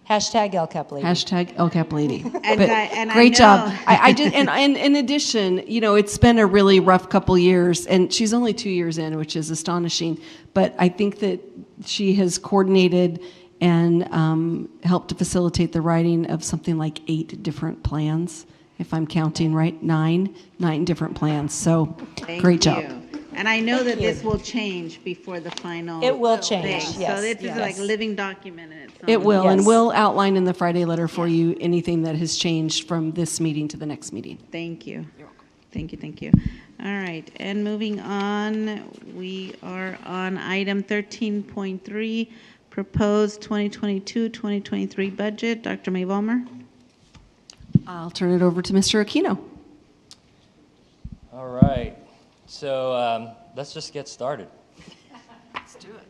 Hashtag LCAP lady. Hashtag LCAP lady. And great job. I did, and in addition, you know, it's been a really rough couple years, and she's only 2 years in, which is astonishing. But I think that she has coordinated and helped to facilitate the writing of something like 8 different plans, if I'm counting right, 9 different plans. So, great job. And I know that this will change before the final. It will change, thing. yes. So this is like a living document in its own. It will, Yes. and we'll outline in the Friday letter for you anything that has changed from this meeting to the next meeting. Thank you. Thank you, thank you. All right, and moving on, we are on item 13.3, proposed 2022-2023 budget. Dr. May Vollmer. I'll turn it over to Mr. Aquino. All right, so let's just get started. Let's do it.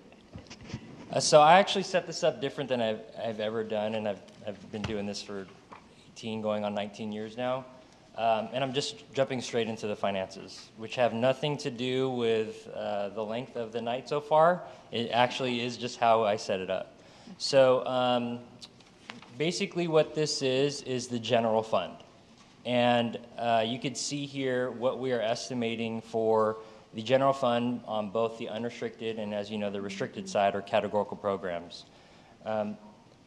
So I actually set this up different than I've ever done, and I've been doing this for 18, going on 19 years now. And I'm just jumping straight into the finances, which have nothing to do with the length of the night so far. It actually is just how I set it up. So basically what this is the general fund. And you can see here what we are estimating for the general fund on both the unrestricted and, as you know, the restricted side, or categorical programs.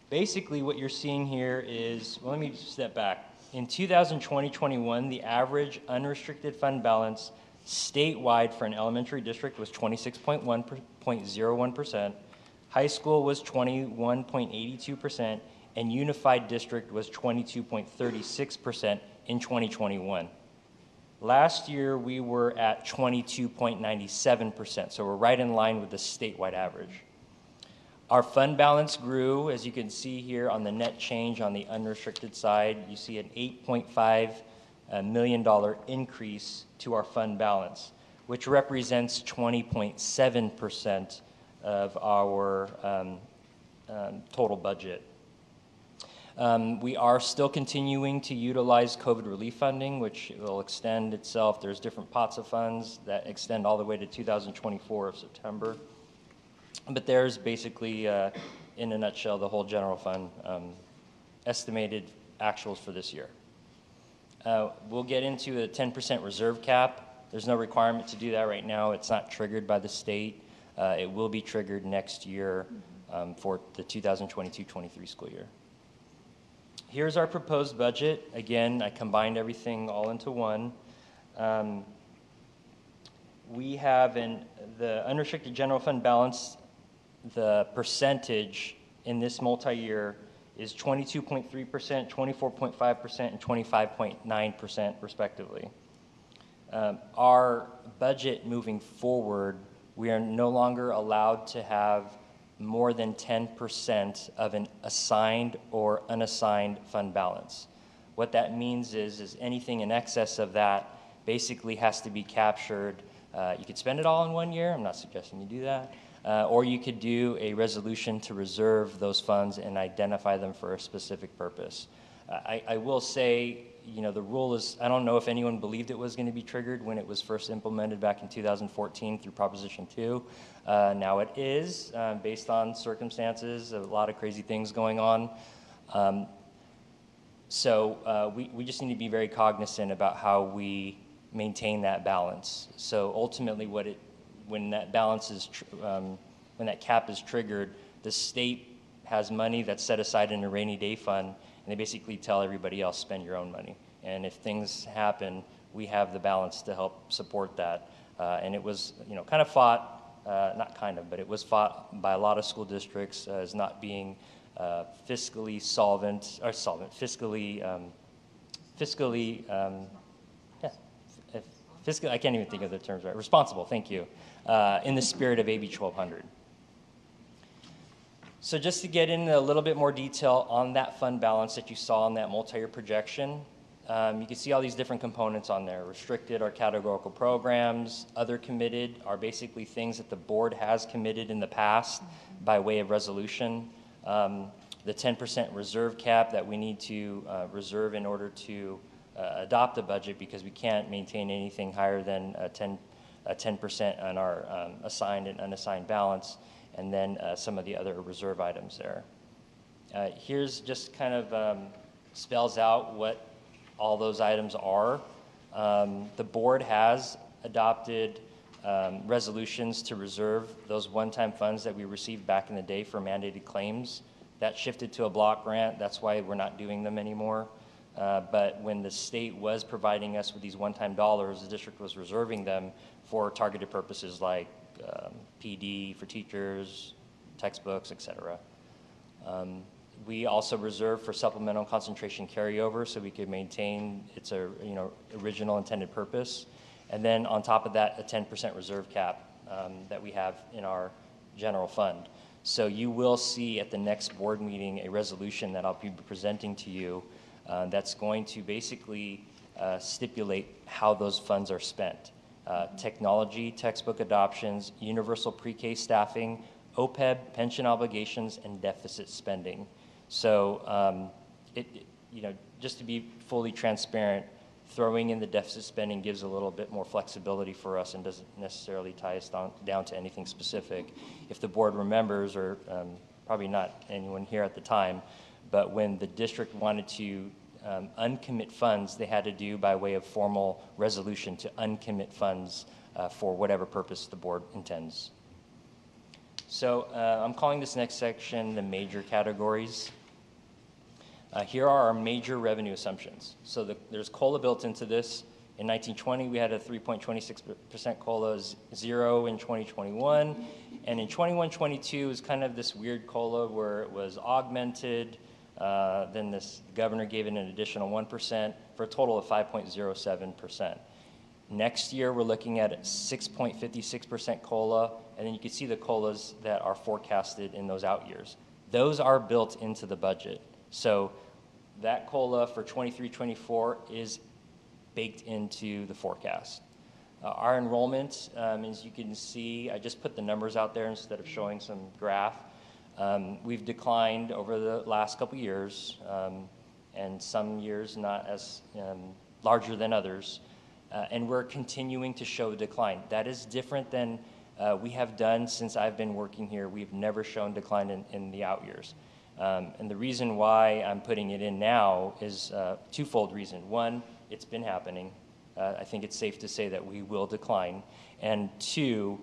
Basically what you're seeing here is, well, let me step back. In 2020-21, the average unrestricted fund balance statewide for an elementary district was 26.01%, high school was 21.82%, and unified district was 22.36% in 2021. Last year, we were at 22.97%, so we're right in line with the statewide average. Our fund balance grew, as you can see here on the net change on the unrestricted side. You see an $8.5 million increase to our fund balance, which represents 20.7% of our total budget. We are still continuing to utilize COVID relief funding, which will extend itself. There's different pots of funds that extend all the way to 2024 of September. But there's basically, in a nutshell, the whole general fund estimated actuals for this year. We'll get into a 10% reserve cap. There's no requirement to do that right now. It's not triggered by the state. It will be triggered next year for the 2022-23 school year. Here's our proposed budget. Again, I combined everything all into one. We have the unrestricted general fund balance. The percentage in this multi-year is 22.3%, 24.5%, and 25.9% respectively. Our budget moving forward, we are no longer allowed to have more than 10% of an assigned or unassigned fund balance. What that means is anything in excess of that basically has to be captured. You could spend it all in 1 year. I'm not suggesting you do that. Or you could do a resolution to reserve those funds and identify them for a specific purpose. I will say, you know, the rule is, I don't know if anyone believed it was going to be triggered when it was first implemented back in 2014 through Proposition 2. Now it is, based on circumstances, a lot of crazy things going on. So we just need to be very cognizant about how we maintain that balance. So ultimately when that balance is, when that cap is triggered, the state has money that's set aside in a rainy day fund, and they basically tell everybody else, spend your own money. And if things happen, we have the balance to help support that. And it was, you know, kind of fought, not kind of, but it was fought by a lot of school districts as not being fiscally solvent, or solvent, fiscally, I can't even think of the terms right. Responsible, thank you, in the spirit of AB 1200. So just to get into a little bit more detail on that fund balance that you saw in that multi-year projection, you can see all these different components on there. Restricted are categorical programs. Other committed are basically things that the board has committed in the past by way of resolution. The 10% reserve cap that we need to reserve in order to adopt a budget, because we can't maintain anything higher than 10% on our assigned and unassigned balance, and then some of the other reserve items there. Here's just kind of spells out what all those items are. The board has adopted resolutions to reserve those one-time funds that we received back in the day for mandated claims. That shifted to a block grant. That's why we're not doing them anymore. But when the state was providing us with these one-time dollars, the district was reserving them for targeted purposes like PD for teachers, textbooks, etc. We also reserve for supplemental concentration carryover so we could maintain its original intended purpose. And then on top of that, a 10% reserve cap that we have in our general fund. So you will see at the next board meeting a resolution that I'll be presenting to you that's going to basically stipulate how those funds are spent. Technology, textbook adoptions, universal pre-K staffing, OPEB, pension obligations, and deficit spending. So, just to be fully transparent, throwing in the deficit spending gives a little bit more flexibility for us and doesn't necessarily tie us down to anything specific. If the board remembers, or probably not anyone here at the time, but when the district wanted to uncommit funds, they had to do by way of formal resolution to uncommit funds for whatever purpose the board intends. So I'm calling this next section the major categories. Here are our major revenue assumptions. So there's COLA built into this. In 1920, we had a 3.26% COLA, 0 in 2021. And in 21-22 is kind of this weird COLA where it was augmented. Then the governor gave it an additional 1% for a total of 5.07%. Next year, we're looking at 6.56% COLA, and then you can see the COLAs that are forecasted in those out years. Those are built into the budget. So that COLA for 23-24 is baked into the forecast. Our enrollment, as you can see, I just put the numbers out there instead of showing some graph. We've declined over the last couple years, and some years not as larger than others, and we're continuing to show decline. That is different than we have done since I've been working here. We've never shown decline in the out years. And the reason why I'm putting it in now is twofold reason. One, it's been happening. I think it's safe to say that we will decline. And two,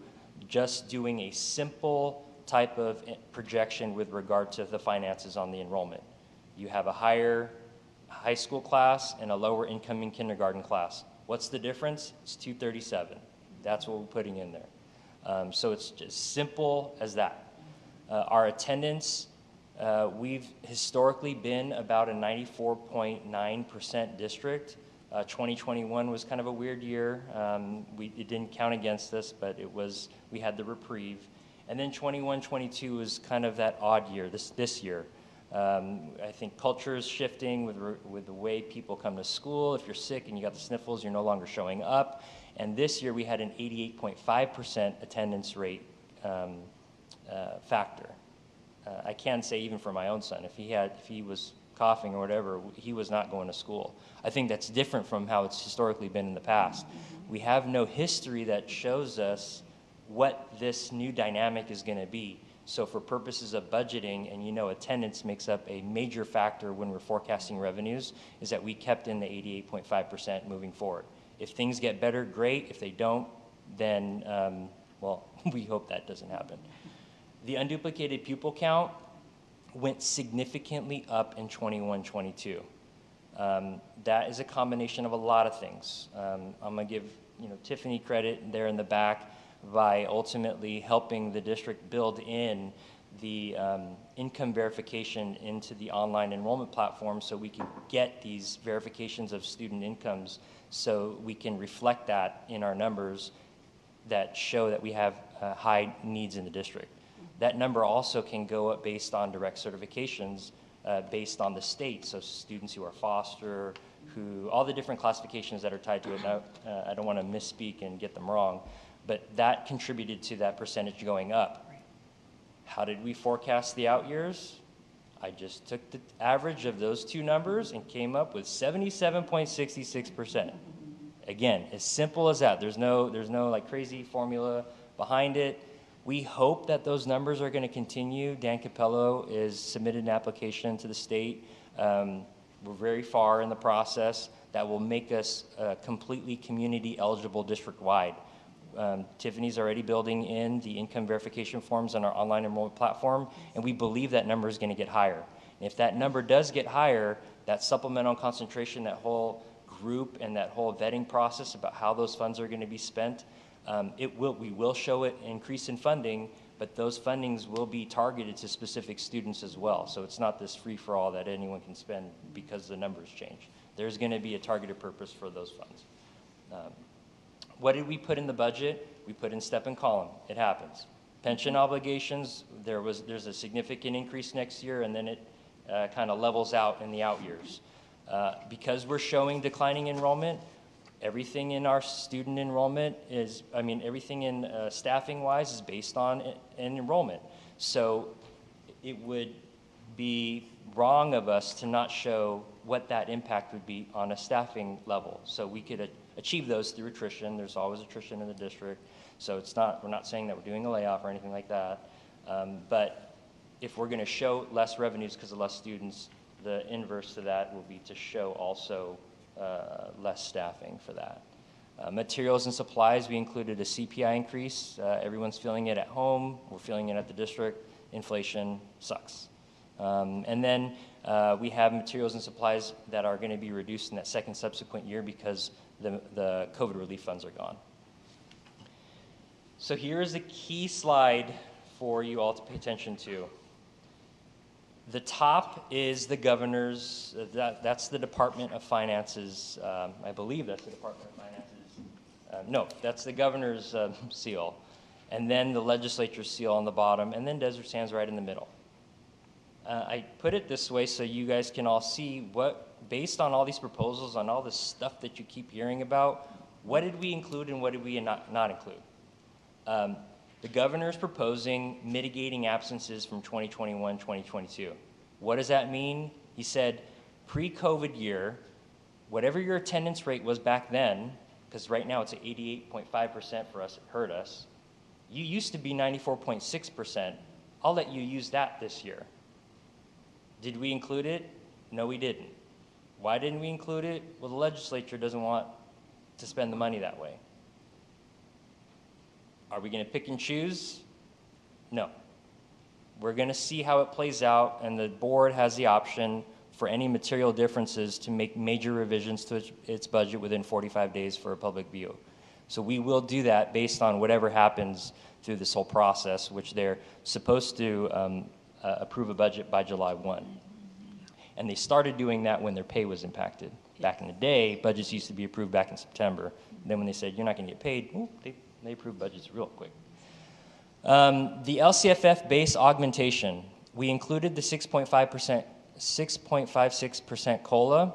just doing a simple type of projection with regard to the finances on the enrollment. You have a higher high school class and a lower incoming kindergarten class. What's the difference? It's 237. That's what we're putting in there. So it's just simple as that. Our attendance, we've historically been about a 94.9% district. 2021 was kind of a weird year. It didn't count against us, but we had the reprieve. And then 21-22 was kind of that odd year, this year. I think culture is shifting with the way people come to school. If you're sick and you got the sniffles, you're no longer showing up. And this year we had an 88.5% attendance rate factor. I can say even for my own son, if he was coughing or whatever, he was not going to school. I think that's different from how it's historically been in the past. We have no history that shows us what this new dynamic is going to be. So for purposes of budgeting, and attendance makes up a major factor when we're forecasting revenues, is that we kept in the 88.5% moving forward. If things get better, great. If they don't, then, we hope that doesn't happen. The unduplicated pupil count went significantly up in 21-22. That is a combination of a lot of things. I'm going to give Tiffany credit there in the back by ultimately helping the district build in the income verification into the online enrollment platform so we can get these verifications of student incomes so we can reflect that in our numbers that show that we have high needs in the district. That number also can go up based on direct certifications based on the state, so students who are foster, all the different classifications that are tied to it. Now, I don't want to misspeak and get them wrong, but that contributed to that percentage going up. How did we forecast the out years? I just took the average of those two numbers and came up with 77.66%. Again, as simple as that. There's no like crazy formula behind it. We hope that those numbers are going to continue. Dan Capello is submitted an application to the state. We're very far in the process. That will make us completely community eligible district-wide. Tiffany's already building in the income verification forms on our online enrollment platform, and we believe that number is going to get higher. And if that number does get higher, that supplemental concentration, that whole group and that whole vetting process about how those funds are going to be spent, we will show it increase in funding, but those fundings will be targeted to specific students as well. So it's not this free-for-all that anyone can spend because the numbers change. There's going to be a targeted purpose for those funds. What did we put in the budget? We put in step and column. It happens. Pension obligations, there's a significant increase next year, and then it kind of levels out in the out years. Because we're showing declining enrollment, everything in our student enrollment is, everything in staffing-wise is based on enrollment. So it would be wrong of us to not show what that impact would be on a staffing level. So we could achieve those through attrition. There's always attrition in the district. So we're not saying that we're doing a layoff or anything like that. But if we're going to show less revenues because of less students, the inverse to that will be to show also less staffing for that. Materials and supplies, we included a CPI increase. Everyone's feeling it at home. We're feeling it at the district. Inflation sucks. And then we have materials and supplies that are going to be reduced in that second subsequent year because the COVID relief funds are gone. So here is the key slide for you all to pay attention to. The top is the governor's, that's the Department of Finance's, I believe that's the Department of Finance's, no, that's the governor's seal. And then the legislature's seal on the bottom, and then Desert Sands right in the middle. I put it this way so you guys can all see what, based on all these proposals, on all this stuff that you keep hearing about, what did we include and what did we not include? The governor's proposing mitigating absences from 2021, 2022. What does that mean? He said, pre-COVID year, whatever your attendance rate was back then, because right now it's at 88.5% for us, it hurt us. You used to be 94.6%. I'll let you use that this year. Did we include it? No, we didn't. Why didn't we include it? Well, the legislature doesn't want to spend the money that way. Are we going to pick and choose? No. We're going to see how it plays out, and the board has the option for any material differences to make major revisions to its budget within 45 days for a public view. So we will do that based on whatever happens through this whole process, which they're supposed to approve a budget by July 1. And they started doing that when their pay was impacted. Back in the day, budgets used to be approved back in September. And then when they said, you're not going to get paid, they approved budgets real quick. The LCFF base augmentation, we included the 6.56% COLA.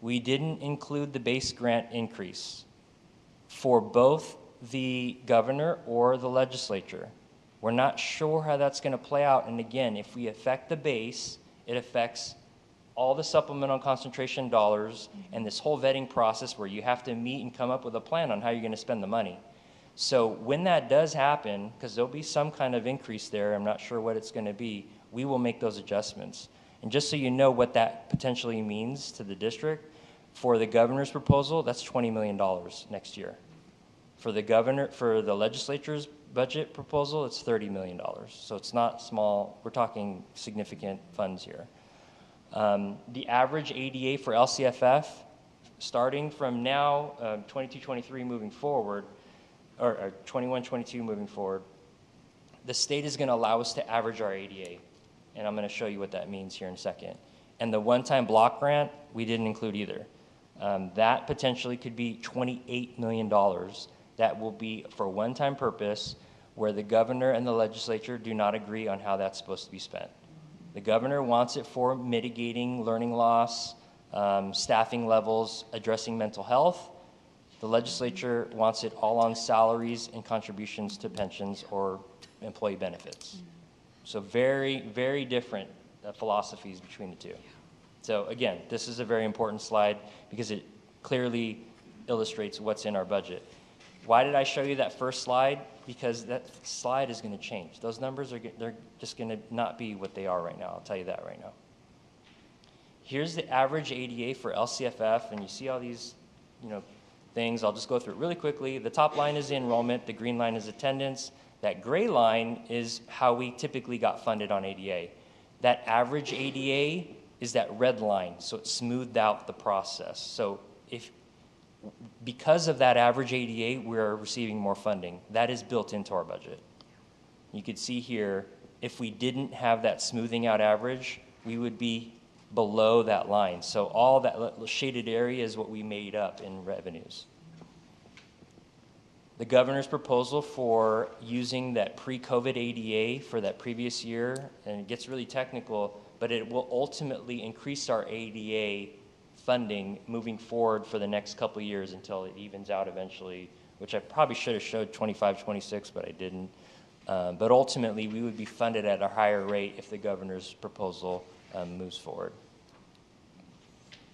We didn't include the base grant increase for both the governor or the legislature. We're not sure how that's going to play out. And again, if we affect the base, it affects all the supplemental concentration dollars and this whole vetting process where you have to meet and come up with a plan on how you're going to spend the money. So when that does happen, because there'll be some kind of increase there, I'm not sure what it's going to be, we will make those adjustments. And just so you know what that potentially means to the district, for the governor's proposal, that's $20 million next year. For the legislature's budget proposal, it's $30 million. So it's not small. We're talking significant funds here. The average ADA for LCFF, starting from now, 22-23 moving forward, or 21-22 moving forward, the state is going to allow us to average our ADA. And I'm going to show you what that means here in a second. And the one-time block grant, we didn't include either. That potentially could be $28 million. That will be for a one-time purpose where the governor and the legislature do not agree on how that's supposed to be spent. The governor wants it for mitigating learning loss, staffing levels, addressing mental health. The legislature wants it all on salaries and contributions to pensions or employee benefits. So very, very different philosophies between the two. So again, this is a very important slide because it clearly illustrates what's in our budget. Why did I show you that first slide? Because that slide is going to change. Those numbers they're just going to not be what they are right now. I'll tell you that right now. Here's the average ADA for LCFF, and you see all these, things. I'll just go through it really quickly. The top line is the enrollment. The green line is attendance. That gray line is how we typically got funded on ADA. That average ADA is that red line, so it smoothed out the process. So because of that average ADA, we're receiving more funding. That is built into our budget. You could see here, if we didn't have that smoothing out average, we would be below that line. So all that shaded area is what we made up in revenues. The governor's proposal for using that pre-COVID ADA for that previous year, and it gets really technical, but it will ultimately increase our ADA funding moving forward for the next couple of years until it evens out eventually, which I probably should have showed 25, 26, but I didn't. But ultimately, we would be funded at a higher rate if the governor's proposal moves forward.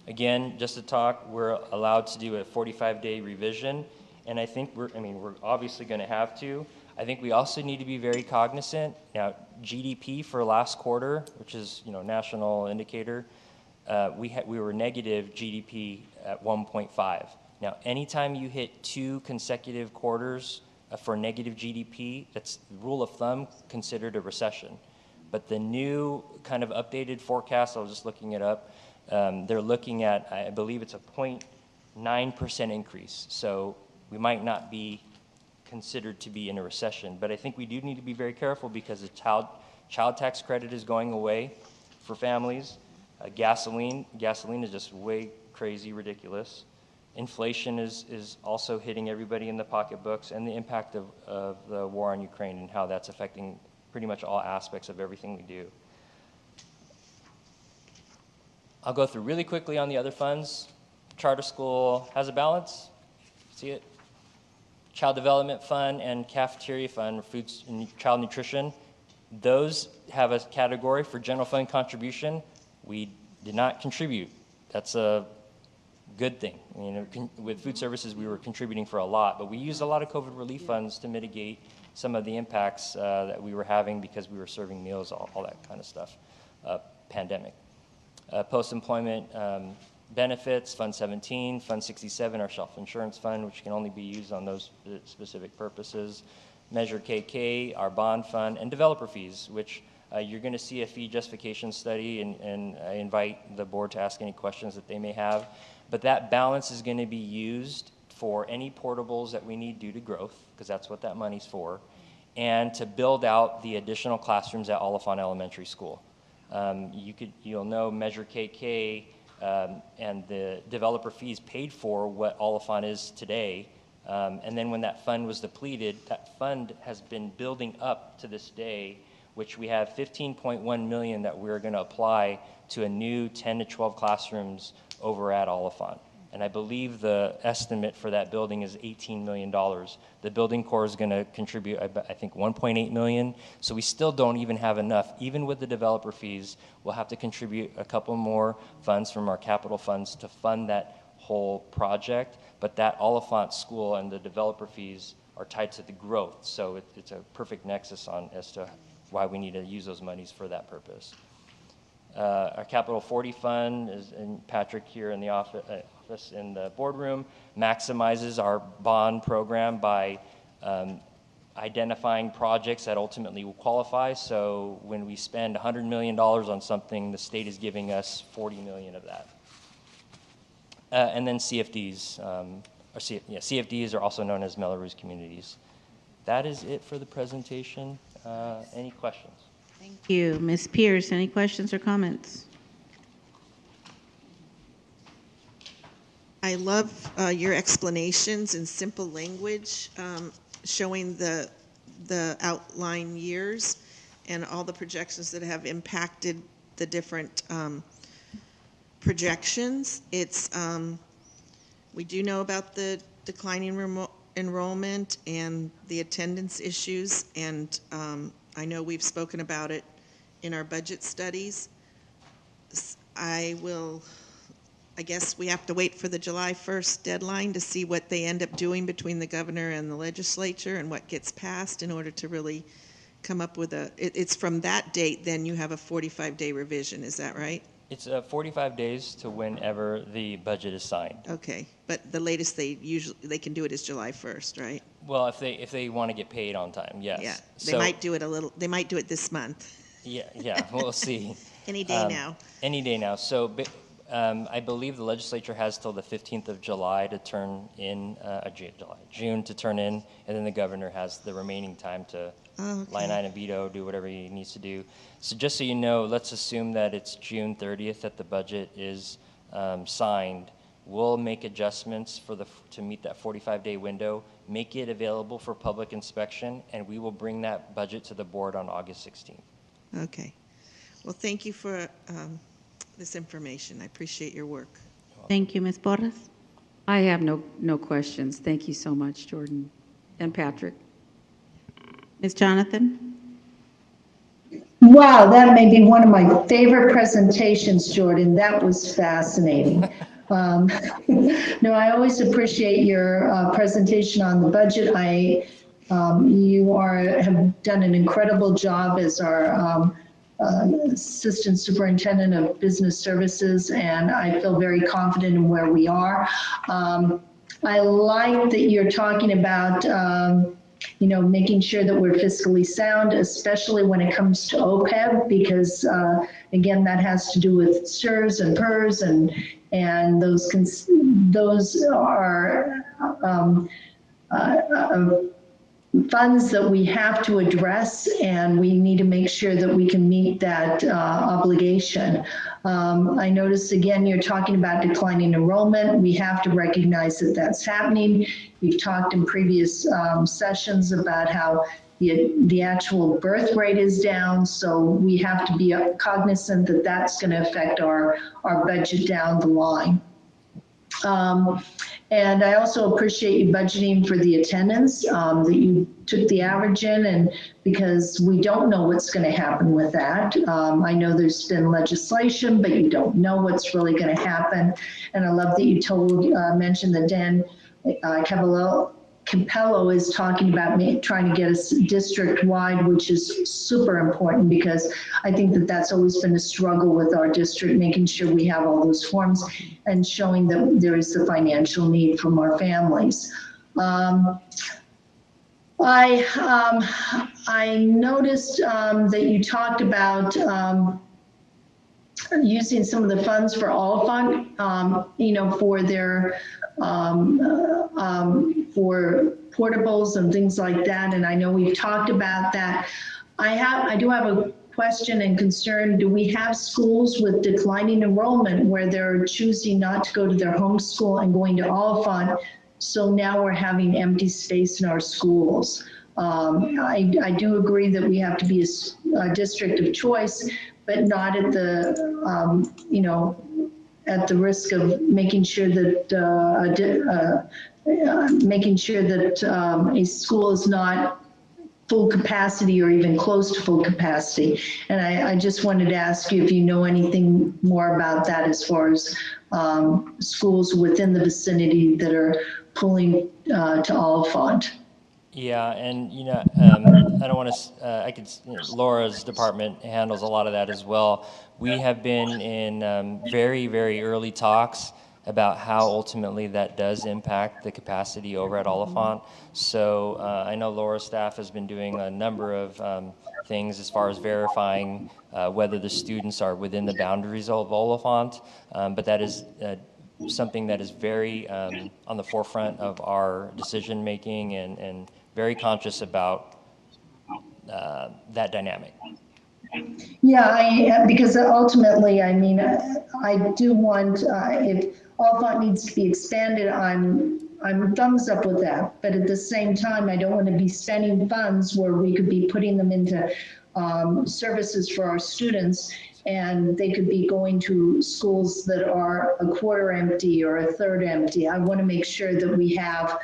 Again, just to talk, we're allowed to do a 45-day revision, and I think we're obviously going to have to. I think we also need to be very cognizant. Now, GDP for last quarter, which is national indicator, we were negative GDP at 1.5. Now, anytime you hit 2 consecutive quarters for negative GDP, that's rule of thumb considered a recession. But the new kind of updated forecast, I was just looking it up, they're looking at, I believe it's a 0.9% increase. So we might not be considered to be in a recession. But I think we do need to be very careful because the child tax credit is going away for families. Gasoline is just way crazy, ridiculous. Inflation is also hitting everybody in the pocketbooks, and the impact of the war on Ukraine and how that's affecting pretty much all aspects of everything we do. I'll go through really quickly on the other funds. Charter school has a balance. See it? Child Development Fund and Cafeteria Fund, Foods and Child Nutrition, those have a category for general fund contribution. We did not contribute. That's a good thing. With food services, we were contributing for a lot, but we used a lot of COVID relief funds to mitigate some of the impacts that we were having because we were serving meals, all that kind of stuff, pandemic. Post-employment benefits, Fund 17, Fund 67, our self-insurance fund, which can only be used on those specific purposes. Measure KK, our bond fund, and developer fees, which you're going to see a fee justification study, and I invite the board to ask any questions that they may have. But that balance is going to be used for any portables that we need due to growth, because that's what that money's for, and to build out the additional classrooms at Oliphant Elementary School. You'll know Measure KK and the developer fees paid for what Oliphant is today. And then when that fund was depleted, that fund has been building up to this day, which we have $15.1 million that we're going to apply to a new 10 to 12 classrooms over at Oliphant. And I believe the estimate for that building is $18 million. The building corps is going to contribute, I think, $1.8 million. So we still don't even have enough. Even with the developer fees, we'll have to contribute a couple more funds from our capital funds to fund that whole project. But that Oliphant school and the developer fees are tied to the growth. So it's a perfect nexus as to why we need to use those monies for that purpose. Our Capital 40 Fund, and Patrick here in the office in the boardroom, maximizes our bond program by identifying projects that ultimately will qualify. So when we spend $100 million on something, the state is giving us $40 million of that. And then CFDs, CFDs are also known as Melrose Communities. That is it for the presentation. Any questions? Thank you. Ms. Pierce, any questions or comments? I love your explanations in simple language, showing the outline years and all the projections that have impacted the different projections. We do know about the declining enrollment and the attendance issues, and I know we've spoken about it in our budget studies. I guess we have to wait for the July 1st deadline to see what they end up doing between the governor and the legislature and what gets passed in order to really come up with it's from that date, then you have a 45-day revision, is that right? It's 45 days to whenever the budget is signed. Okay, but the latest they can do it is July 1st, right? Well, if they want to get paid on time, yes. Yeah, they might do it they might do it this month. Yeah, we'll see. Any day now. Any day now. So I believe the legislature has till the 15th of July to turn in, June to turn in, and then the governor has the remaining time to line item veto, do whatever he needs to do. So just so you know, let's assume that it's June 30th that the budget is signed. We'll make adjustments to meet that 45-day window, make it available for public inspection, and we will bring that budget to the board on August 16th. Okay. Well, thank you for this information. I appreciate your work. Thank you, Ms. Porras. I have no questions. Thank you so much, Jordan and Patrick. Ms. Jonathan? Wow, that may be one of my favorite presentations, Jordan. That was fascinating. No, I always appreciate your presentation on the budget. You have done an incredible job as our Assistant Superintendent of Business Services, and I feel very confident in where we are. I like that you're talking about making sure that we're fiscally sound, especially when it comes to OPEB, because again, that has to do with STRS and PERS, and those are funds that we have to address, and we need to make sure that we can meet that obligation. I notice again, you're talking about declining enrollment. We have to recognize that that's happening. We've talked in previous sessions about how the actual birth rate is down, so we have to be cognizant that that's going to affect our budget down the line. And I also appreciate you budgeting for the attendance, that you took the average in, and because we don't know what's going to happen with that. I know there's been legislation, but you don't know what's really going to happen. And I love that you mentioned that Dan Capello is talking about trying to get us district-wide, which is super important, because I think that that's always been a struggle with our district, making sure we have all those forms and showing that there is the financial need from our families. I noticed that you talked about using some of the funds for Oliphant, for their for portables and things like that, and I know we've talked about that. I do have a question and concern. Do we have schools with declining enrollment where they're choosing not to go to their home school and going to Oliphant? So now we're having empty space in our schools. I do agree that we have to be a district of choice, but not at the at the risk of making sure that a school is not full capacity or even close to full capacity. And I just wanted to ask you if you know anything more about that as far as schools within the vicinity that are pulling to Oliphant. Yeah, and I don't want to. Laura's department handles a lot of that as well. We have been in very, very early talks about how ultimately that does impact the capacity over at Oliphant. So I know Laura's staff has been doing a number of things as far as verifying whether the students are within the boundaries of Oliphant, but that is something that is very on the forefront of our decision making and very conscious about that dynamic. Yeah, because ultimately, I mean, I do want, if Oliphant needs to be expanded, I'm thumbs up with that. But at the same time, I don't want to be spending funds where we could be putting them into services for our students, and they could be going to schools that are a quarter empty or a third empty. I want to make sure that we have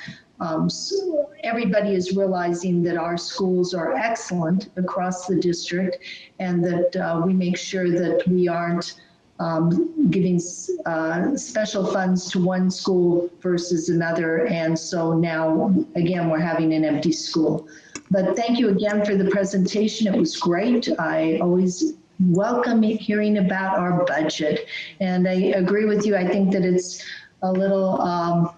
everybody is realizing that our schools are excellent across the district, and that we make sure that we aren't giving special funds to one school versus another. And so now, again, we're having an empty school. But thank you again for the presentation. It was great. I always welcome hearing about our budget. And I agree with you. I think that it's a little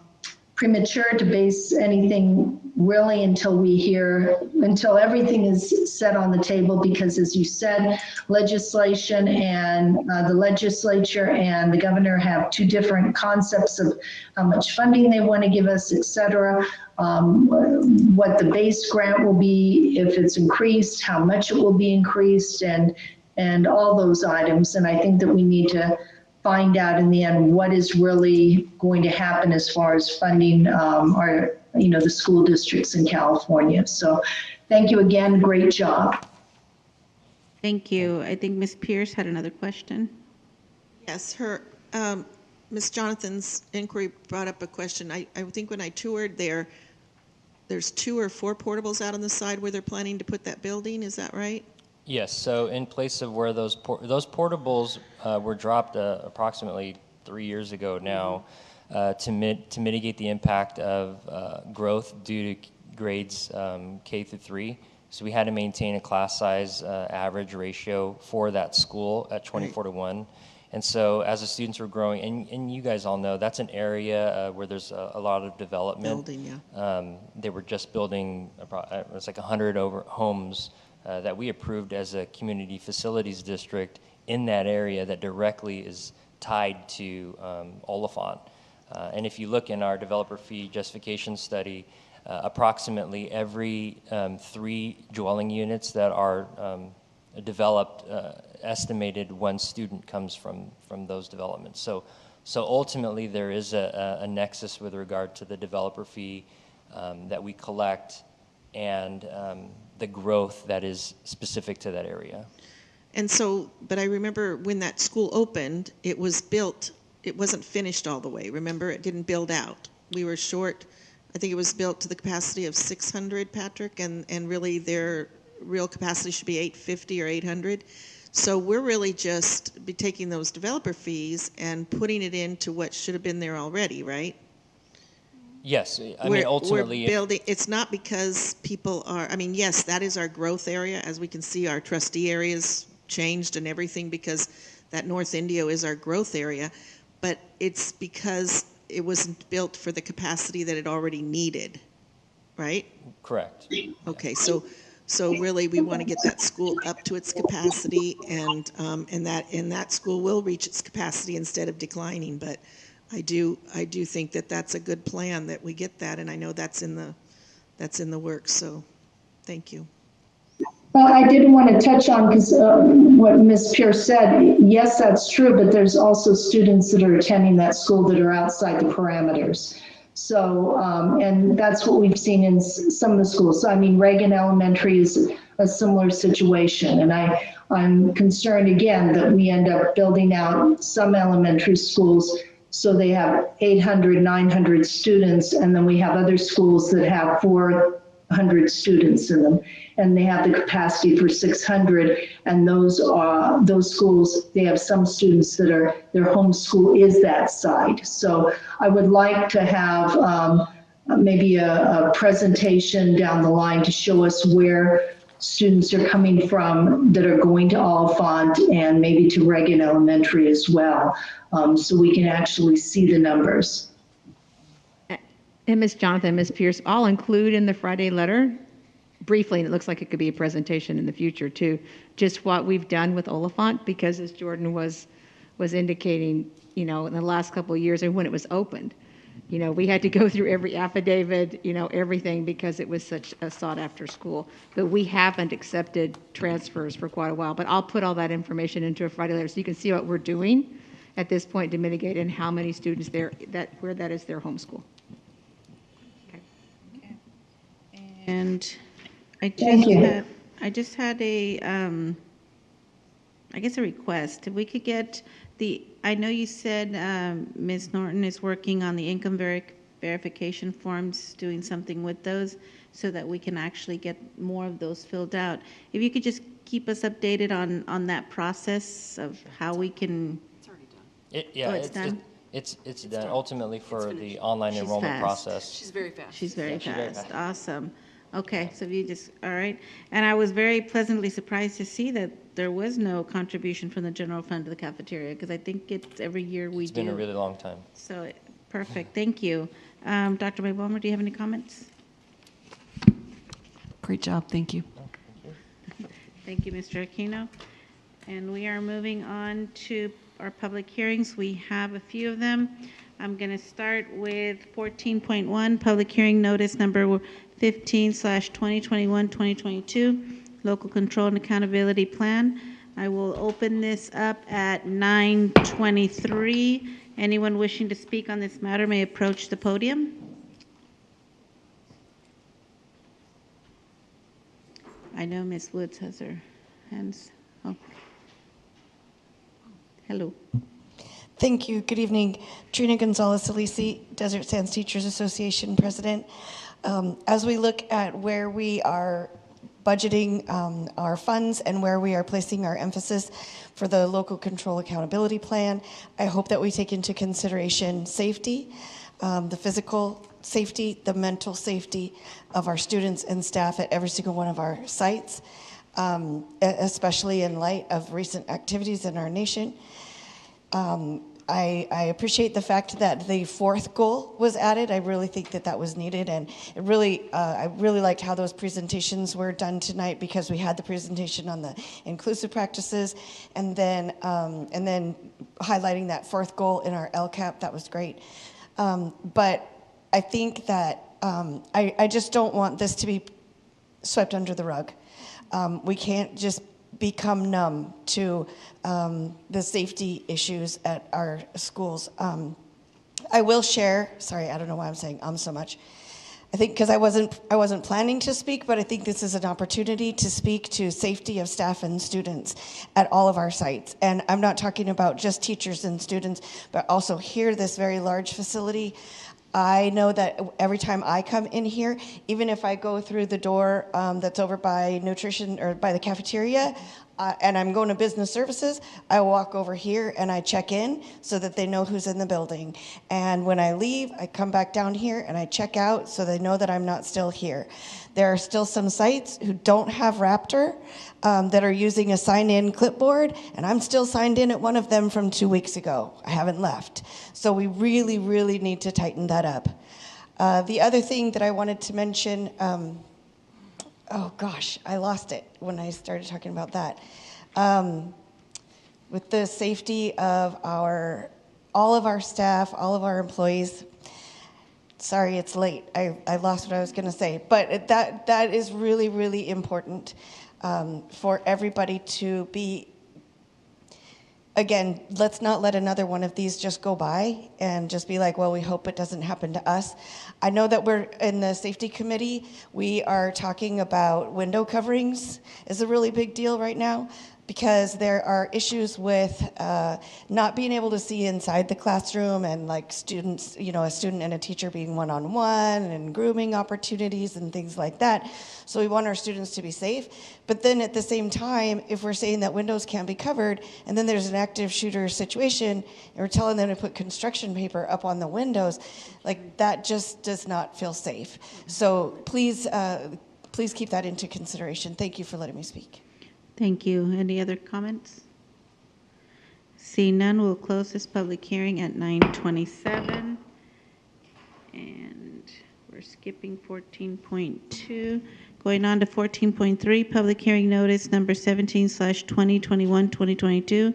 premature to base anything really until everything is set on the table, because as you said, legislation and the legislature and the governor have two different concepts of how much funding they want to give us, et cetera. What the base grant will be, if it's increased, how much it will be increased, and all those items. And I think that we need to find out in the end what is really going to happen as far as funding the school districts in California. So thank you again. Great job. Thank you. I think Ms. Pierce had another question. Yes, Ms. Jonathan's inquiry brought up a question. I think when I toured there's 2 or 4 portables out on the side where they're planning to put that building. Is that right? Yes, so in place of where those portables were dropped approximately 3 years ago now, to mitigate the impact of growth due to grades K through 3. So we had to maintain a class size average ratio for that school at 24:1. And so as the students were growing, and you guys all know, that's an area where there's a lot of development. Building, yeah. They were just building, it's like 100 homes that we approved as a community facilities district in that area that directly is tied to Oliphant. And if you look in our developer fee justification study, approximately every 3 dwelling units that are developed, estimated 1 student comes from those developments. So ultimately there is a nexus with regard to the developer fee that we collect and the growth that is specific to that area. And so, but I remember when that school opened, it was built, it wasn't finished all the way. Remember, it didn't build out. We were short, I think it was built to the capacity of 600, Patrick, and really their real capacity should be 850 or 800. So we're really just be taking those developer fees and putting it into what should have been there already, right? Yes, I mean, ultimately, we're building. It's not because people are. I mean, yes, that is our growth area. As we can see, our trustee areas changed and everything because that North Indio is our growth area. But it's because it wasn't built for the capacity that it already needed, right? Correct. Okay, so really, we want to get that school up to its capacity, and that school will reach its capacity instead of declining. But I do think that that's a good plan, that we get that, and I know that's in the works. So, thank you. Well, I did want to touch on, because what Ms. Pierce said, yes, that's true, but there's also students that are attending that school that are outside the parameters. So, and that's what we've seen in some of the schools. So, I mean, Reagan Elementary is a similar situation, and I'm concerned again that we end up building out some elementary schools so they have 800, 900 students, and then we have other schools that have 400 students in them, and they have the capacity for 600, and those schools, they have some students that are, their home school is that side. So I would like to have maybe a presentation down the line to show us where students are coming from that are going to Oliphant and maybe to Reagan Elementary as well, so we can actually see the numbers. And Ms. Jonathan, Ms. Pierce, I'll include in the Friday letter briefly, and it looks like it could be a presentation in the future too, just what we've done with Oliphant, because as Jordan was indicating, you know, in the last couple of years and when it was opened, you know, we had to go through every affidavit, you know, everything, because it was such a sought after school. But we haven't accepted transfers for quite a while. But I'll put all that information into a Friday letter so you can see what we're doing at this point to mitigate and how many students there, where that is their homeschool. Okay. And I just had a, I guess a request. If we could get I know you said Ms. Norton is working on the income verification forms, doing something with those so that we can actually get more of those filled out. If you could just keep us updated on that process of how we can. It's already done. It's done? It's done ultimately for the online enrollment process. She's very fast. She's very fast. Awesome. Okay, so you just, all right. And I was very pleasantly surprised to see that there was no contribution from the general fund to the cafeteria, because I think it's every year we do. It's been a really long time. So, perfect, thank you. Dr. Maybalmer, do you have any comments? Great job, thank you. Thank you, Mr. Aquino. And we are moving on to our public hearings. We have a few of them. I'm going to start with 14.1, public hearing notice number 15/2021-2022, local control and accountability plan. I will open this up at 9:23. Anyone wishing to speak on this matter may approach the podium. I know Ms. Woods has her hands up. Hello. Thank you. Good evening. Trina Gonzalez-Alisi, Desert Sands Teachers Association President. As we look at where we are budgeting our funds and where we are placing our emphasis for the local control accountability plan, I hope that we take into consideration safety, the physical safety, the mental safety of our students and staff at every single one of our sites, especially in light of recent activities in our nation. I appreciate the fact that the fourth goal was added. I really think that that was needed, and it really, I really liked how those presentations were done tonight, because we had the presentation on the inclusive practices, and then highlighting that fourth goal in our Lcap. That was great. But I think that I just don't want this to be swept under the rug. We can't just become numb to the safety issues at our schools. I will share, sorry, I don't know why I'm saying so much. I think because I wasn't planning to speak, but I think this is an opportunity to speak to safety of staff and students at all of our sites. And I'm not talking about just teachers and students, but also here, this very large facility. I know that every time I come in here, even if I go through the door that's over by nutrition or by the cafeteria, and I'm going to business services, I walk over here and I check in so that they know who's in the building. And when I leave, I come back down here and I check out so they know that I'm not still here. There are still some sites who don't have Raptor that are using a sign-in clipboard, and I'm still signed in at one of them from 2 weeks ago. I haven't left. So we really, really need to tighten that up. The other thing that I wanted to mention, oh gosh, I lost it when I started talking about that. With the safety of all of our staff, all of our employees. Sorry, it's late. I lost what I was going to say. But that is really, really important for everybody to be. Again, let's not let another one of these just go by and just be like, well, we hope it doesn't happen to us. I know that we're in the safety committee. We are talking about window coverings is a really big deal right now, because there are issues with not being able to see inside the classroom, and like students, a student and a teacher being one-on-one, and grooming opportunities and things like that. So we want our students to be safe. But then at the same time, if we're saying that windows can't be covered, and then there's an active shooter situation, and we're telling them to put construction paper up on the windows, like that just does not feel safe. So please keep that into consideration. Thank you for letting me speak. Thank you. Any other comments? Seeing none, we'll close this public hearing at 9:27. And we're skipping 14.2. Going on to 14.3, public hearing notice number 17/2021-2022,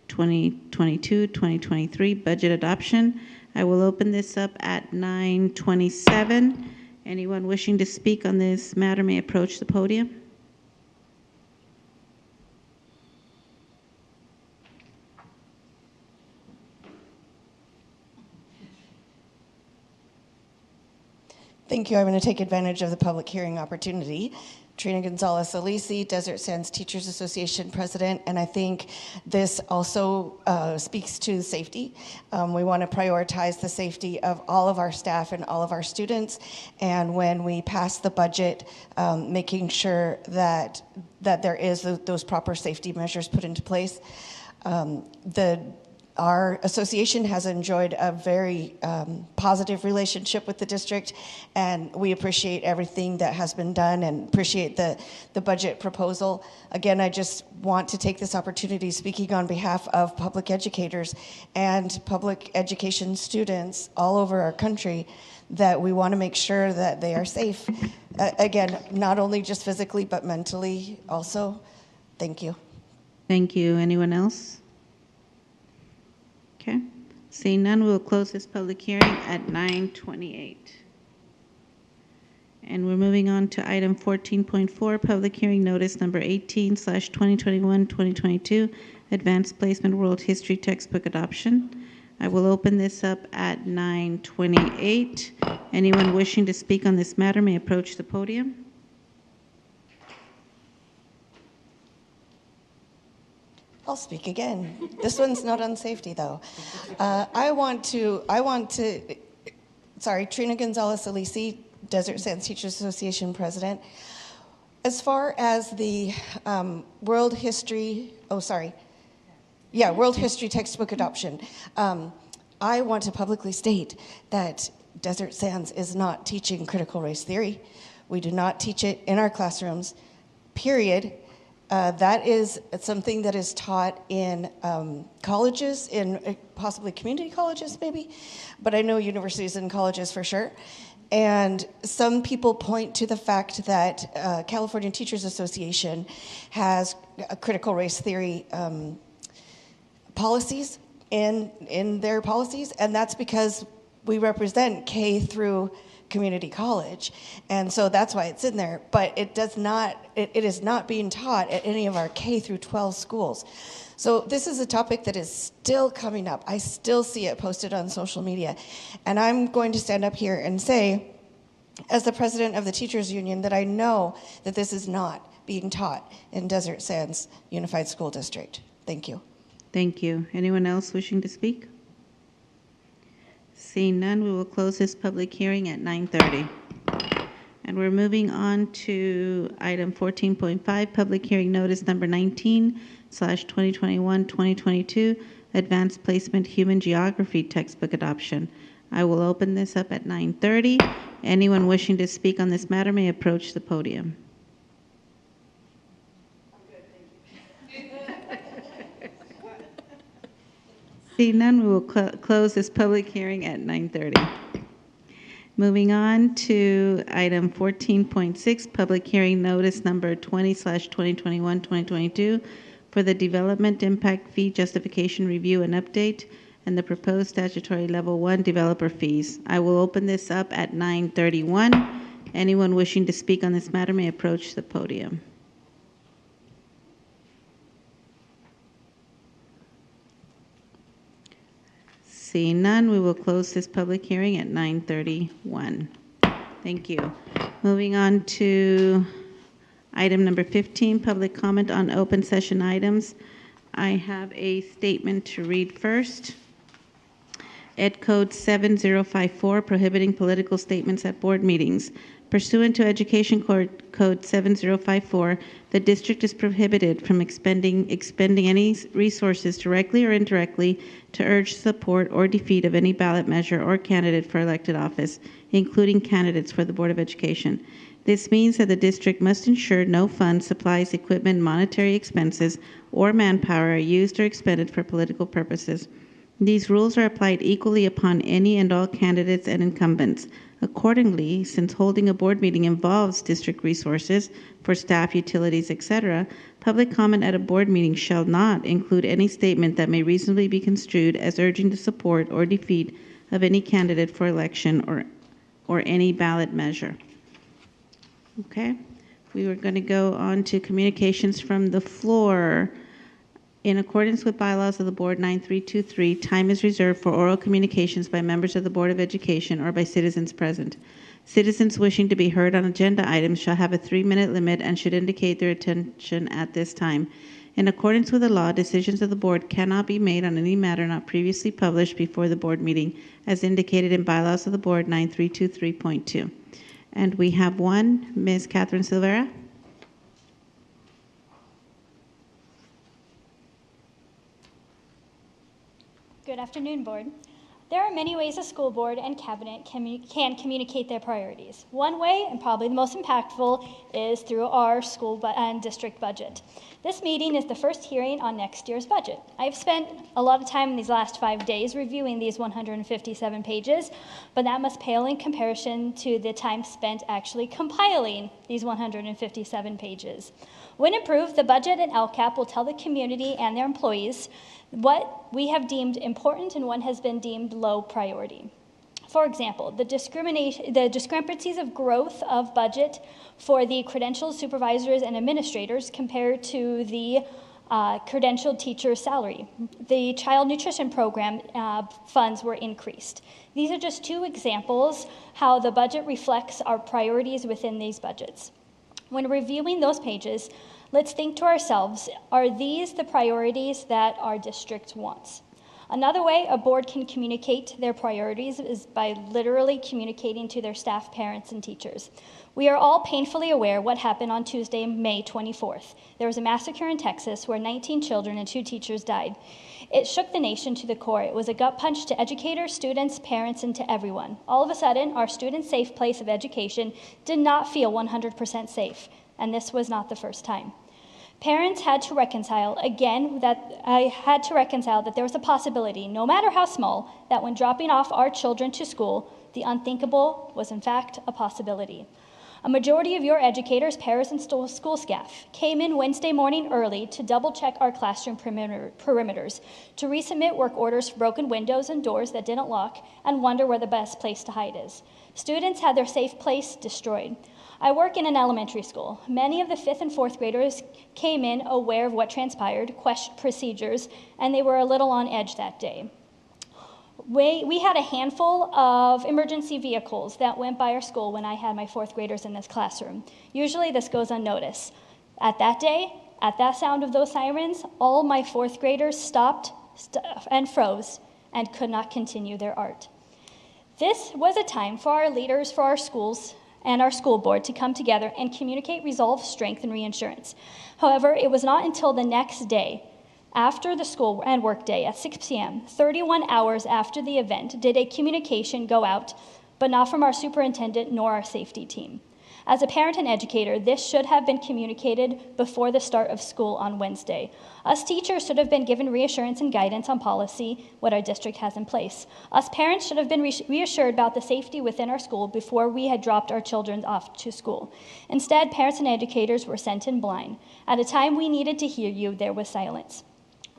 2022-2023 budget adoption. I will open this up at 9:27. Anyone wishing to speak on this matter may approach the podium. Thank you. I'm going to take advantage of the public hearing opportunity. Trina Gonzalez-Alisi, Desert Sands Teachers Association President, and I think this also speaks to safety. We want to prioritize the safety of all of our staff and all of our students, and when we pass the budget, making sure that there is those proper safety measures put into place. Our association has enjoyed a very positive relationship with the district, and we appreciate everything that has been done and appreciate the budget proposal. Again, I just want to take this opportunity, speaking on behalf of public educators and public education students all over our country, that we want to make sure that they are safe. Again, not only just physically, but mentally also. Thank you. Thank you. Anyone else? Okay. Seeing none, we'll close this public hearing at 9:28. And we're moving on to item 14.4, public hearing notice number 18/2021-2022, Advanced Placement World History Textbook Adoption. I will open this up at 9:28. Anyone wishing to speak on this matter may approach the podium. I'll speak again. This one's not on safety, though. Trina Gonzalez-Alisi, Desert Sands Teachers Association President. As far as the World History textbook adoption, I want to publicly state that Desert Sands is not teaching critical race theory. We do not teach it in our classrooms, period. That is something that is taught in colleges, in possibly community colleges maybe, but I know universities and colleges for sure. And some people point to the fact that California Teachers Association has a critical race theory policies in their policies, and that's because we represent K through community college, and so that's why it's in there. But it is not being taught at any of our K through 12 schools. So this is a topic that is still coming up. I still see it posted on social media, and I'm going to stand up here and say, as the president of the Teachers Union, that I know that this is not being taught in Desert Sands Unified School District. Thank you. Thank you. Anyone else wishing to speak? Seeing none, we will close this public hearing at 9:30. And we're moving on to item 14.5, public hearing notice number 19/2021-2022, Advanced Placement Human Geography Textbook Adoption. I will open this up at 9:30. Anyone wishing to speak on this matter may approach the podium. Seeing none, we will close this public hearing at 9:30. Moving on to item 14.6, public hearing notice number 20/2021-2022 for the Development Impact Fee Justification Review and Update and the proposed statutory level 1 developer fees. I will open this up at 9:31. Anyone wishing to speak on this matter may approach the podium. Seeing none, we will close this public hearing at 9:31. Thank you. Moving on to item number 15, public comment on open session items. I have a statement to read first. Ed Code 7054, prohibiting political statements at board meetings. Pursuant to Education Code 7054, the district is prohibited from expending any resources directly or indirectly to urge support or defeat of any ballot measure or candidate for elected office, including candidates for the Board of Education. This means that the district must ensure no funds, supplies, equipment, monetary expenses, or manpower are used or expended for political purposes. These rules are applied equally upon any and all candidates and incumbents. Accordingly, since holding a board meeting involves district resources for staff, utilities, etc., public comment at a board meeting shall not include any statement that may reasonably be construed as urging the support or defeat of any candidate for election or any ballot measure. Okay, we are going to go on to communications from the floor. In accordance with bylaws of the board 9323, time is reserved for oral communications by members of the Board of Education or by citizens present. Citizens wishing to be heard on agenda items shall have a 3-minute limit and should indicate their attention at this time. In accordance with the law, decisions of the board cannot be made on any matter not previously published before the board meeting, as indicated in bylaws of the board 9323.2. And we have one, Ms. Catherine Silvera. Good afternoon, Board. There are many ways a school board and cabinet can communicate their priorities. One way, and probably the most impactful, is through our school and district budget. This meeting is the first hearing on next year's budget. I've spent a lot of time in these last 5 days reviewing these 157 pages, but that must pale in comparison to the time spent actually compiling these 157 pages. When approved, the budget and Lcap will tell the community and their employees what we have deemed important and what has been deemed low priority. For example, the discrepancies of growth of budget for the credentialed supervisors and administrators compared to the credentialed teacher's salary. The child nutrition program funds were increased. These are just 2 examples how the budget reflects our priorities within these budgets. When reviewing those pages, let's think to ourselves, are these the priorities that our district wants? Another way a board can communicate their priorities is by literally communicating to their staff, parents, and teachers. We are all painfully aware what happened on Tuesday, May 24th. There was a massacre in Texas where 19 children and 2 teachers died. It shook the nation to the core. It was a gut punch to educators, students, parents, and to everyone. All of a sudden, our students' safe place of education did not feel 100% safe, and this was not the first time. Parents had to reconcile, that there was a possibility, no matter how small, that when dropping off our children to school, the unthinkable was in fact a possibility. A majority of your educators, parents, and school staff came in Wednesday morning early to double-check our classroom perimeters, to resubmit work orders for broken windows and doors that didn't lock, and wonder where the best place to hide is. Students had their safe place destroyed. I work in an elementary school. Many of the 5th and 4th graders came in aware of what transpired, questioned procedures, and they were a little on edge that day. We had a handful of emergency vehicles that went by our school when I had my 4th graders in this classroom. Usually this goes unnoticed. At that day, at that sound of those sirens, all my 4th graders stopped and froze and could not continue their art. This was a time for our leaders, for our schools, and our school board to come together and communicate resolve, strength, and reassurance. However, it was not until the next day, after the school and work day at 6 p.m., 31 hours after the event, did a communication go out, but not from our superintendent nor our safety team. As a parent and educator, this should have been communicated before the start of school on Wednesday. Us teachers should have been given reassurance and guidance on policy, what our district has in place. Us parents should have been reassured about the safety within our school before we had dropped our children off to school. Instead, parents and educators were sent in blind. At a time we needed to hear you, there was silence.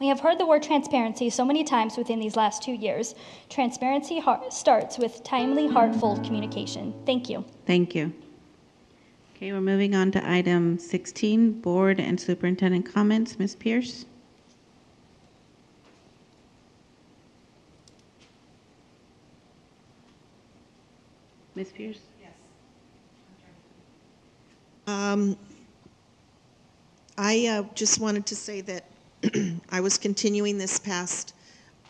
We have heard the word transparency so many times within these last 2 years. Transparency starts with timely, heartful communication. Thank you. Thank you. Okay, we're moving on to item 16, board and superintendent comments. Ms. Pierce? Ms. Pierce? Yes. I just wanted to say that I was continuing this past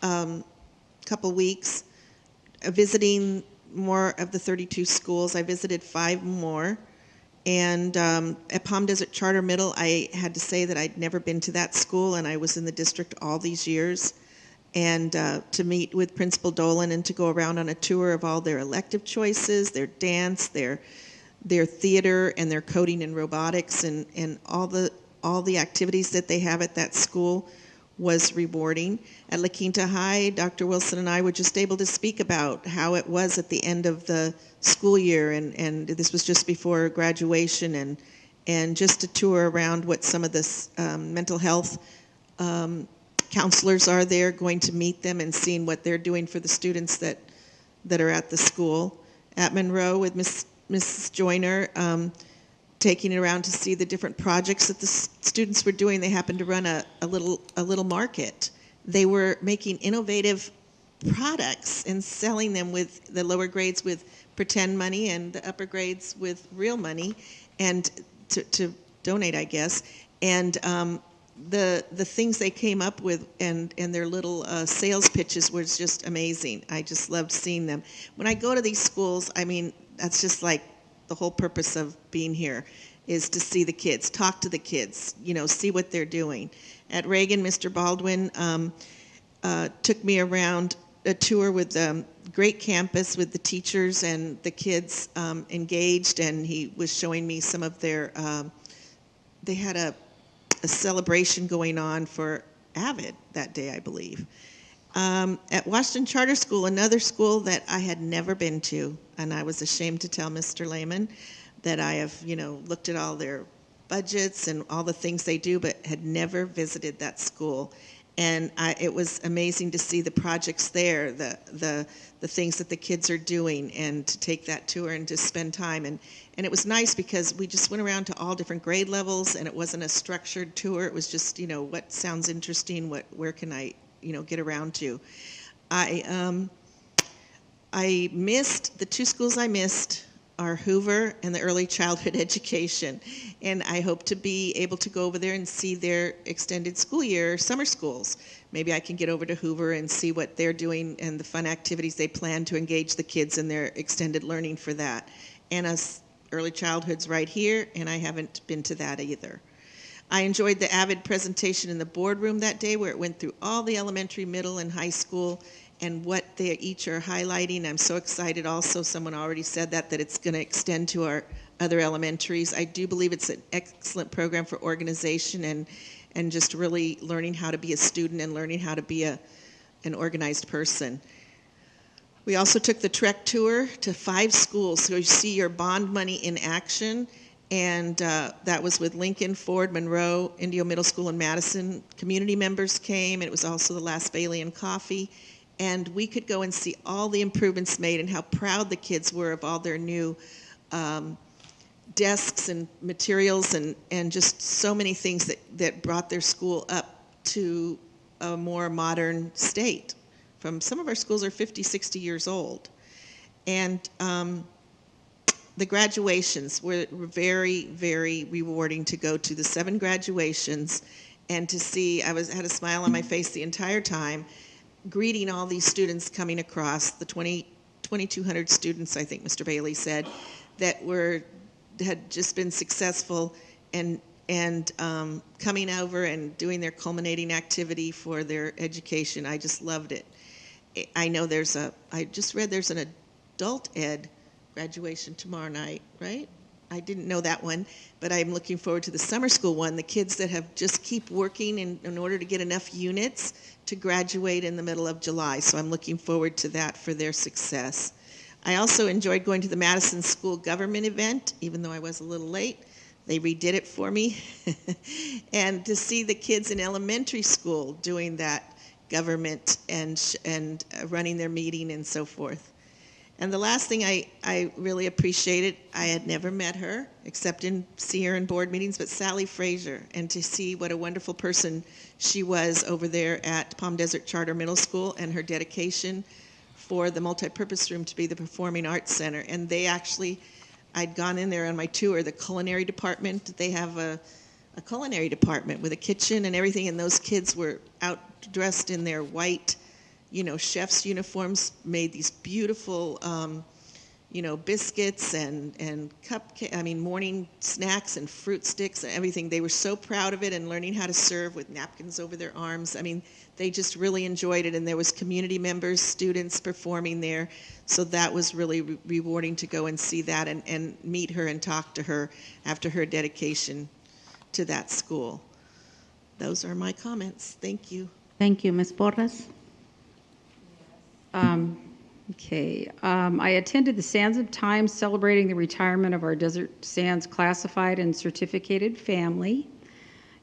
couple weeks, visiting more of the 32 schools. I visited 5 more. And at Palm Desert Charter Middle, I had to say that I'd never been to that school, and I was in the district all these years. And to meet with Principal Dolan and to go around on a tour of all their elective choices, their dance, their theater, and their coding and robotics, and all the activities that they have at that school was rewarding. At La Quinta High, Dr. Wilson and I were just able to speak about how it was at the end of the school year, and this was just before graduation, and just a tour around what some of the mental health counselors are there, going to meet them and seeing what they're doing for the students that are at the school. At Monroe with Mrs. Joyner, taking it around to see the different projects that the students were doing. They happened to run a little market. They were making innovative products and selling them with the lower grades with pretend money and the upper grades with real money, and to donate, I guess. And the things they came up with and their little sales pitches was just amazing. I just loved seeing them. When I go to these schools, I mean, that's just like the whole purpose of being here, is to see the kids, talk to the kids, see what they're doing. At Reagan, Mr. Baldwin took me around a tour with great campus with the teachers and the kids engaged, and he was showing me some of their, they had a celebration going on for AVID that day, I believe. At Washington Charter School, another school that I had never been to, and I was ashamed to tell Mr. Lehman that I have, looked at all their budgets and all the things they do, but had never visited that school. And it was amazing to see the projects there, the things that the kids are doing, and to take that tour and to spend time. And it was nice because we just went around to all different grade levels, and it wasn't a structured tour. It was just, what sounds interesting, where can I, get around to. I missed, the two schools I missed are Hoover and the early childhood education. And I hope to be able to go over there and see their extended school year, summer schools. Maybe I can get over to Hoover and see what they're doing and the fun activities they plan to engage the kids in their extended learning for that. And us early childhood's right here, and I haven't been to that either. I enjoyed the AVID presentation in the boardroom that day, where it went through all the elementary, middle, and high school and what they each are highlighting. I'm so excited also, someone already said that it's going to extend to our other elementaries. I do believe it's an excellent program for organization and just really learning how to be a student and learning how to be an organized person. We also took the Trek tour to 5 schools, so you see your bond money in action. And that was with Lincoln, Ford, Monroe, Indio Middle School, and Madison. Community members came, and it was also the last Bailey and Coffee. And we could go and see all the improvements made and how proud the kids were of all their new desks and materials and just so many things that brought their school up to a more modern state. Some of our schools are 50, 60 years old. And the graduations were very, very rewarding to go to, the 7 graduations, and to see, I had a smile on my face the entire time, greeting all these students coming across, the 2,200 students, I think Mr. Bailey said, that had just been successful and coming over and doing their culminating activity for their education. I just loved it. I know I just read there's an adult ed graduation tomorrow night, right? I didn't know that one, but I'm looking forward to the summer school one, the kids that have just keep working in order to get enough units to graduate in the middle of July. So I'm looking forward to that for their success. I also enjoyed going to the Madison School Government event, even though I was a little late. They redid it for me. And to see the kids in elementary school doing that government and running their meeting and so forth. And the last thing I really appreciated, I had never met her except see her in board meetings, but Sally Frazier, and to see what a wonderful person she was over there at Palm Desert Charter Middle School and her dedication for the multipurpose room to be the Performing Arts Center. And they actually, I'd gone in there on my tour, the culinary department, they have a culinary department with a kitchen and everything, and those kids were out dressed in their white chef's uniforms, made these beautiful, biscuits and morning snacks and fruit sticks and everything. They were so proud of it and learning how to serve with napkins over their arms. They just really enjoyed it, and there was community members, students performing there. So that was really rewarding to go and see that and meet her and talk to her after her dedication to that school. Those are my comments. Thank you. Thank you. Ms. Porras? I attended the Sands of Time celebrating the retirement of our Desert Sands classified and certificated family.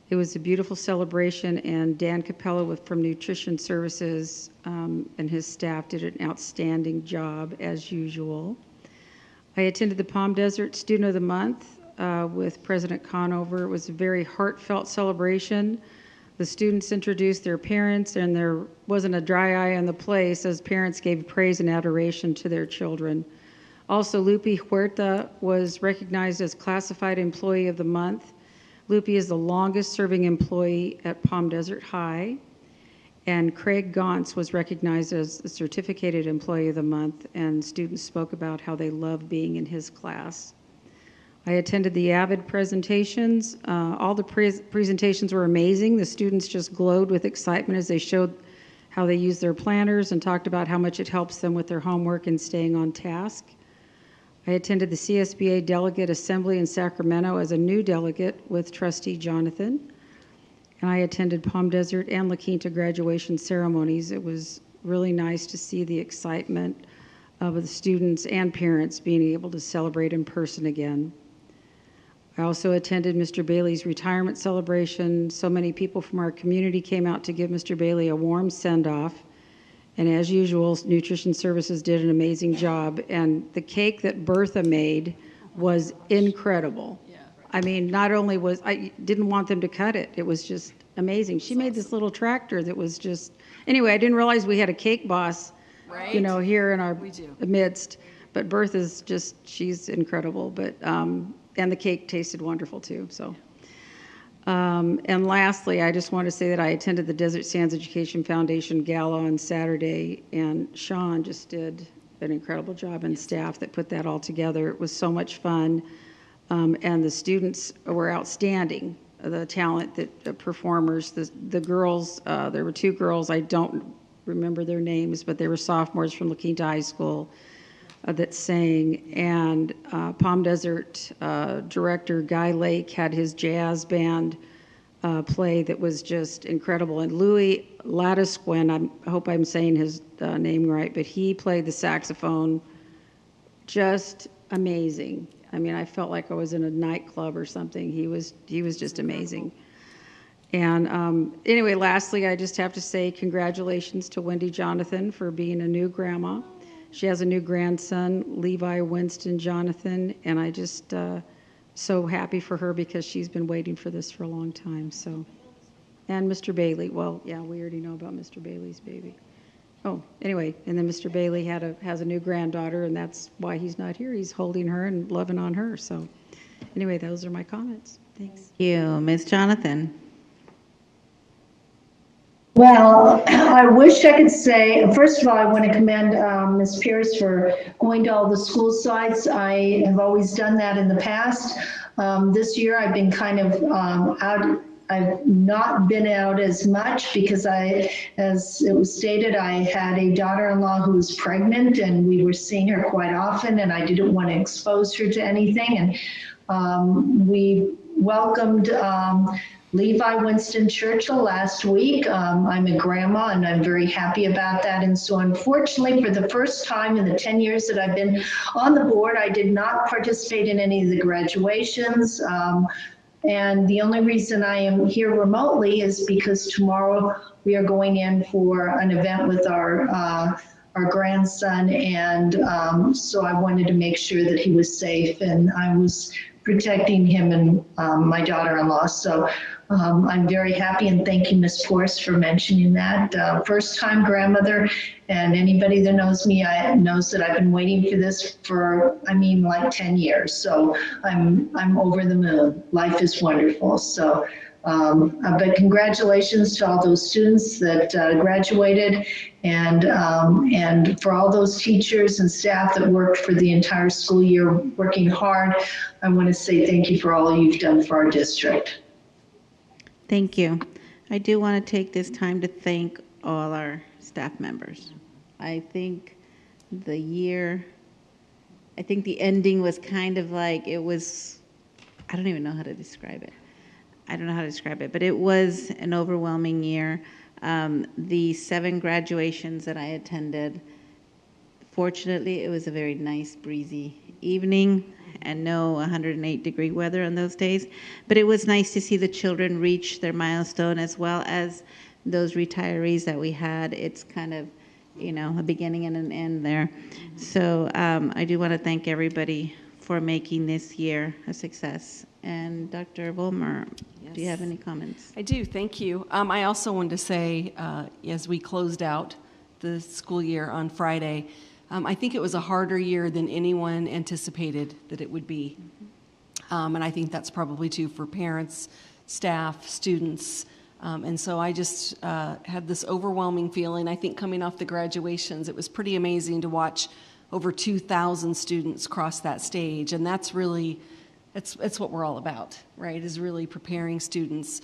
It was a beautiful celebration, and Dan Capella from Nutrition Services and his staff did an outstanding job as usual. I attended the Palm Desert Student of the Month with President Conover. It was a very heartfelt celebration. The students introduced their parents, and there wasn't a dry eye in the place as parents gave praise and adoration to their children. Also, Lupe Huerta was recognized as Classified Employee of the Month. Lupe is the longest serving employee at Palm Desert High. And Craig Gauntz was recognized as the Certificated Employee of the Month, and students spoke about how they love being in his class. I attended the AVID presentations. All the presentations were amazing. The students just glowed with excitement as they showed how they use their planners and talked about how much it helps them with their homework and staying on task. I attended the CSBA Delegate Assembly in Sacramento as a new delegate with Trustee Jonathan. And I attended Palm Desert and La Quinta graduation ceremonies. It was really nice to see the excitement of the students and parents being able to celebrate in person again. I also attended Mr. Bailey's retirement celebration. So many people from our community came out to give Mr. Bailey a warm send-off. And as usual, Nutrition Services did an amazing job. And the cake that Bertha made was incredible. I mean, not only was, I didn't want them to cut it. It was just amazing. She made this little tractor that was just, anyway, I didn't realize we had a cake boss, you know, here in our midst. But Bertha's just, she's incredible. But, and the cake tasted wonderful too, so. And lastly, I just want to say that I attended the Desert Sands Education Foundation Gala on Saturday, and Sean just did an incredible job, and staff that put that all together. It was so much fun, and the students were outstanding. The talent that performers, the girls, there were two girls, I don't remember their names, but they were sophomores from La Quinta High School that sang, and Palm Desert director Guy Lake had his jazz band play that was just incredible. And Louis Ladisquin, I hope I'm saying his name right, but he played the saxophone, just amazing. I mean, I felt like I was in a nightclub or something. He was just amazing. And anyway, lastly, I just have to say congratulations to Wendy Jonathan for being a new grandma. She has a new grandson, Levi Winston Jonathan, and I just so happy for her because she's been waiting for this for a long time. So, and Mr. Bailey. Well, yeah, we already know about Mr. Bailey's baby. Oh, anyway, and then Mr. Bailey has a new granddaughter, and that's why he's not here. He's holding her and loving on her. So, anyway, those are my comments. Thanks. Thank you, Ms. Jonathan. Well, I wish I could say, first of all, I want to commend Ms. Pierce for going to all the school sites. I have always done that in the past. This year I've been kind of out. I've not been out as much because as it was stated, I had a daughter-in-law who was pregnant and we were seeing her quite often and I didn't want to expose her to anything. And we welcomed Levi Winston Churchill last week. I'm a grandma and I'm very happy about that. And so unfortunately, for the first time in the 10 years that I've been on the board, I did not participate in any of the graduations. And the only reason I am here remotely is because tomorrow we are going in for an event with our grandson. And so I wanted to make sure that he was safe and I was protecting him and my daughter-in-law. So I'm very happy and thank you, Ms. Forrest, for mentioning that. First-time grandmother, and anybody that knows me knows that I've been waiting for this for, like 10 years. So I'm over the moon. Life is wonderful. So, but congratulations to all those students that graduated, and for all those teachers and staff that worked for the entire school year, working hard. I want to say thank you for all you've done for our district. Thank you. I do want to take this time to thank all our staff members. I think the ending was kind of like, it was, I don't even know how to describe it. I don't know how to describe it, but it was an overwhelming year. The 7 graduations that I attended, fortunately, it was a very nice, breezy evening and no 108-degree weather on those days. But it was nice to see the children reach their milestone as well as those retirees that we had. It's kind of, a beginning and an end there. So I do want to thank everybody for making this year a success. And Dr. Vollmer, do you have any comments? I do, thank you. I also wanted to say, as we closed out the school year on Friday, I think it was a harder year than anyone anticipated that it would be. And I think that's probably true for parents, staff, students. And so I just had this overwhelming feeling. I think coming off the graduations, it was pretty amazing to watch over 2,000 students cross that stage. And that's really, it's what we're all about, right, is really preparing students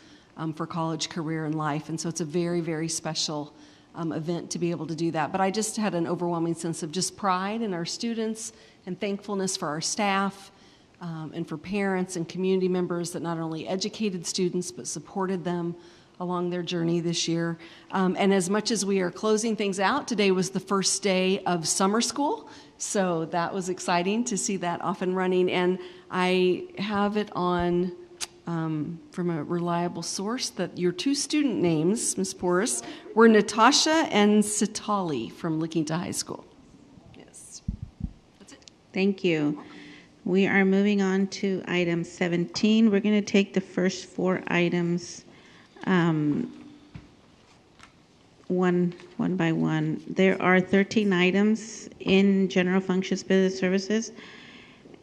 for college, career, and life. And so it's a very, very special event to be able to do that. But I just had an overwhelming sense of just pride in our students and thankfulness for our staff and for parents and community members that not only educated students but supported them along their journey this year. And as much as we are closing things out, today was the first day of summer school, so that was exciting to see that off and running. And I have it on from a reliable source that your two student names, Ms. Porras, were Natasha and Sitali from La Quinta High School. Yes, that's it. Thank you. We are moving on to item 17. We're going to take the first 4 items one by one. There are 13 items in general functions business services,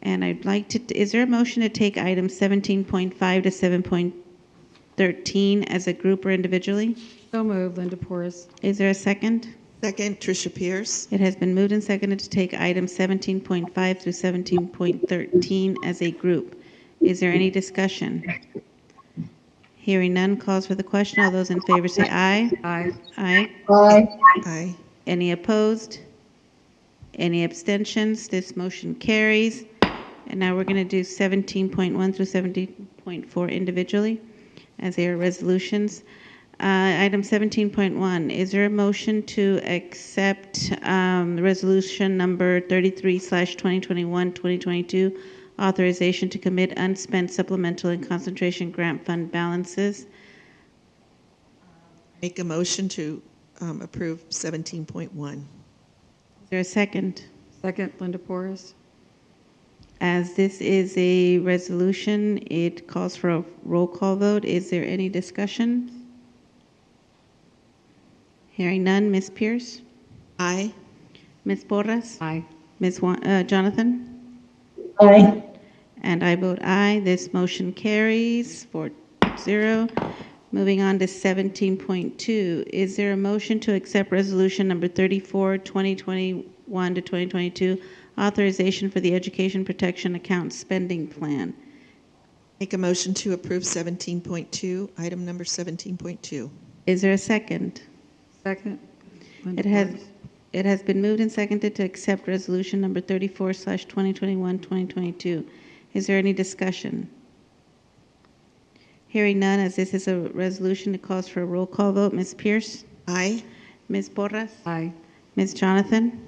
and I'd like to, is there a motion to take items 17.5 to 7.13 as a group or individually? So moved, Linda Porras. Is there a second? Second, Tricia Pierce. It has been moved and seconded to take items 17.5 through 17.13 as a group. Is there any discussion? Hearing none, calls for the question. All those in favor say aye. Aye. Aye. Aye. Aye. Any opposed? Any abstentions? This motion carries. And now we're going to do 17.1 through 17.4 individually as they are resolutions. Item 17.1, is there a motion to accept resolution number 33/2021-2022, authorization to commit unspent supplemental and concentration grant fund balances? Make a motion to approve 17.1. Is there a second? Second, Linda Porras. As this is a resolution, it calls for a roll call vote. Is there any discussion? Hearing none, Ms. Pierce? Aye. Ms. Porras? Aye. Ms. Jonathan? Aye. And I vote aye. This motion carries 4-0. Moving on to 17.2. Is there a motion to accept resolution number 34, 2021 to 2022, authorization for the Education Protection Account spending plan? Make a motion to approve 17.2, item number 17.2. Is there a second? Second, It has been moved and seconded to accept resolution number 34/2021-2022. Is there any discussion? Hearing none, as this is a resolution, it calls for a roll call vote. Ms. Pierce? Aye. Ms. Porras? Aye. Ms. Jonathan?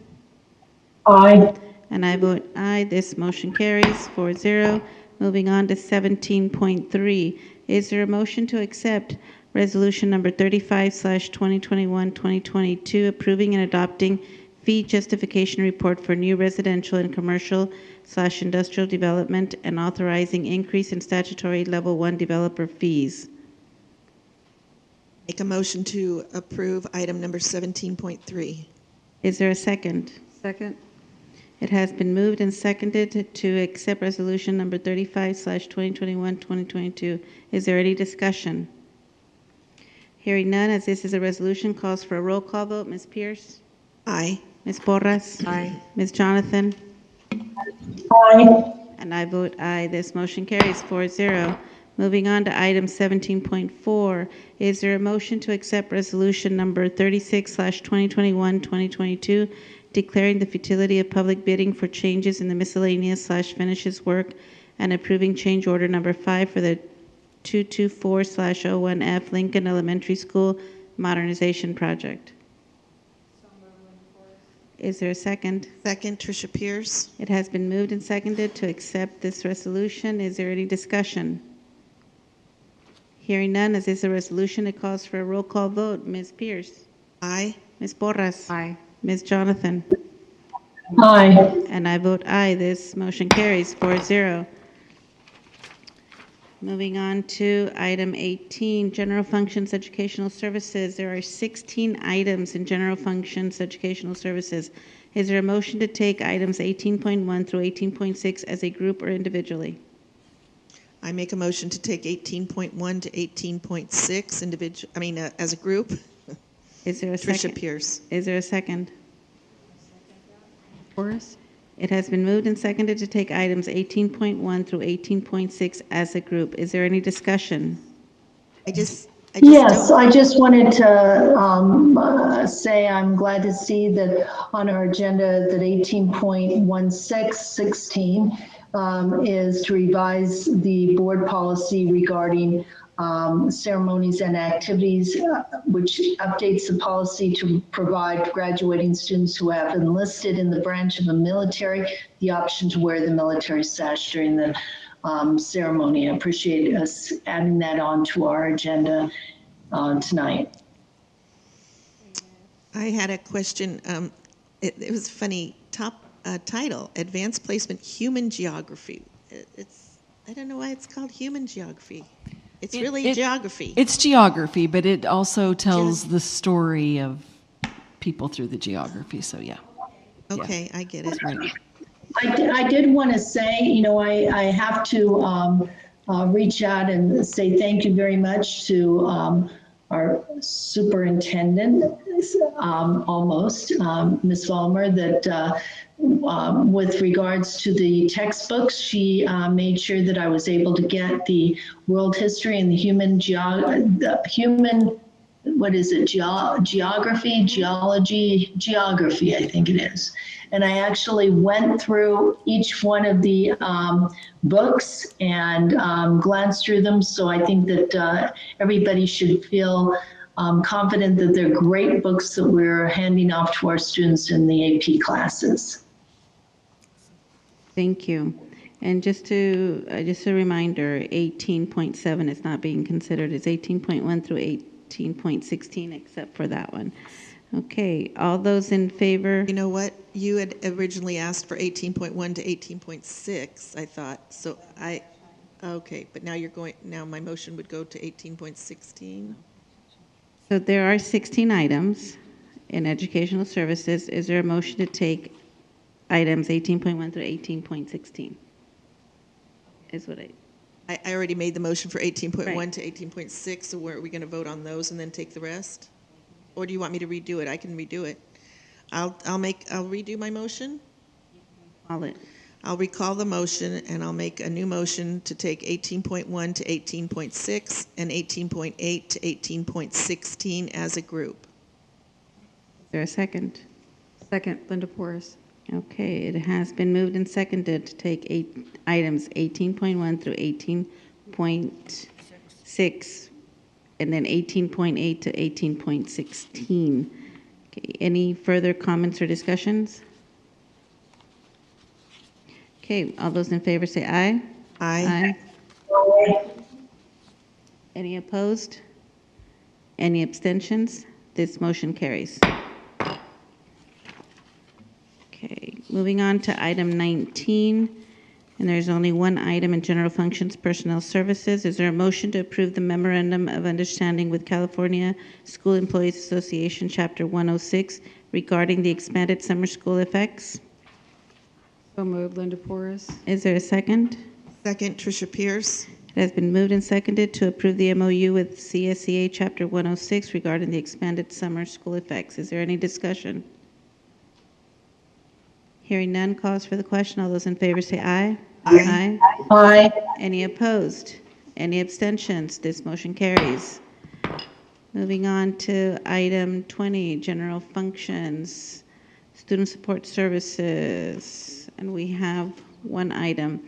Aye. And I vote aye. This motion carries 4-0. Moving on to 17.3. Is there a motion to accept resolution number 35/2021-2022, approving and adopting fee justification report for new residential and commercial/industrial development and authorizing increase in statutory level 1 developer fees? Make a motion to approve item number 17.3. Is there a second? Second. It has been moved and seconded to accept resolution number 35/2021-2022. Is there any discussion? Hearing none, as this is a resolution, calls for a roll call vote. Ms. Pierce? Aye. Ms. Porras? Aye. Ms. Jonathan? Aye. And I vote aye. This motion carries 4-0. Moving on to item 17.4. Is there a motion to accept resolution number 36/2021-2022, declaring the futility of public bidding for changes in the miscellaneous/finishes work and approving change order number 5 for the 224/01F Lincoln Elementary School Modernization Project? Is there a second? Second, Tricia Pierce. It has been moved and seconded to accept this resolution. Is there any discussion? Hearing none, as this is a resolution, it calls for a roll call vote. Ms. Pierce? Aye. Ms. Porras? Aye. Ms. Jonathan? Aye. And I vote aye. This motion carries 4-0. Moving on to item 18, General Functions Educational Services. There are 16 items in General Functions Educational Services. Is there a motion to take items 18.1 through 18.6 as a group or individually? I make a motion to take 18.1 to 18.6 as a group. Is there a Tricia second? Pierce. Is there a second? Porras. It has been moved and seconded to take items 18.1 through 18.6 as a group. Is there any discussion? I just Yes, I just wanted to say I'm glad to see that on our agenda that 18.1616 is to revise the board policy regarding ceremonies and activities, which updates the policy to provide graduating students who have enlisted in the branch of the military the option to wear the military sash during the ceremony. I appreciate us adding that on to our agenda tonight. I had a question. It was a funny title, Advanced Placement Human Geography. I don't know why it's called Human Geography. It's really geography. It's geography, but it also tells the story of people through the geography, so yeah. Okay, I get it. Right. I did want to say, I have to reach out and say thank you very much to our superintendent, almost, Ms. Vollmer, that with regards to the textbooks, she made sure that I was able to get the world history and the human, geography, I think it is. And I actually went through each one of the books and glanced through them. So I think that everybody should feel confident that they're great books that we're handing off to our students in the AP classes. Thank you. And just a reminder, 18.7 is not being considered. It's 18.1 through 18.16, except for that one. Okay, all those in favor? You know what? You had originally asked for 18.1 to 18.6, I thought. So okay, but now now my motion would go to 18.16. So there are 16 items in educational services. Is there a motion to take items 18.1 through 18.16? Is what I already made the motion for 18.1 to 18.6, so are we going to vote on those and then take the rest? Or do you want me to redo it? I can redo it. I'll redo my motion. I'll recall the motion and I'll make a new motion to take 18.1 to 18.6 and 18.8 to 18.16 as a group. Is there a second? Second, Linda Porras. Okay, it has been moved and seconded to take items 18.1 through 18.6 and then 18.8 to 18.16. Okay, any further comments or discussions? Okay, all those in favor say aye. Aye. Aye. Any opposed? Any abstentions? This motion carries. Okay, moving on to item 19, and there's only one item in general functions, personnel services. Is there a motion to approve the memorandum of understanding with California School Employees Association, Chapter 106, regarding the expanded summer school effects? So moved, Linda Porras. Is there a second? Second, Tricia Pierce. It has been moved and seconded to approve the MOU with CSEA, Chapter 106, regarding the expanded summer school effects. Is there any discussion? Hearing none, calls for the question. All those in favor say aye. Aye. Aye. Any opposed? Any abstentions? This motion carries. Moving on to item 20, general functions, student support services. And we have one item.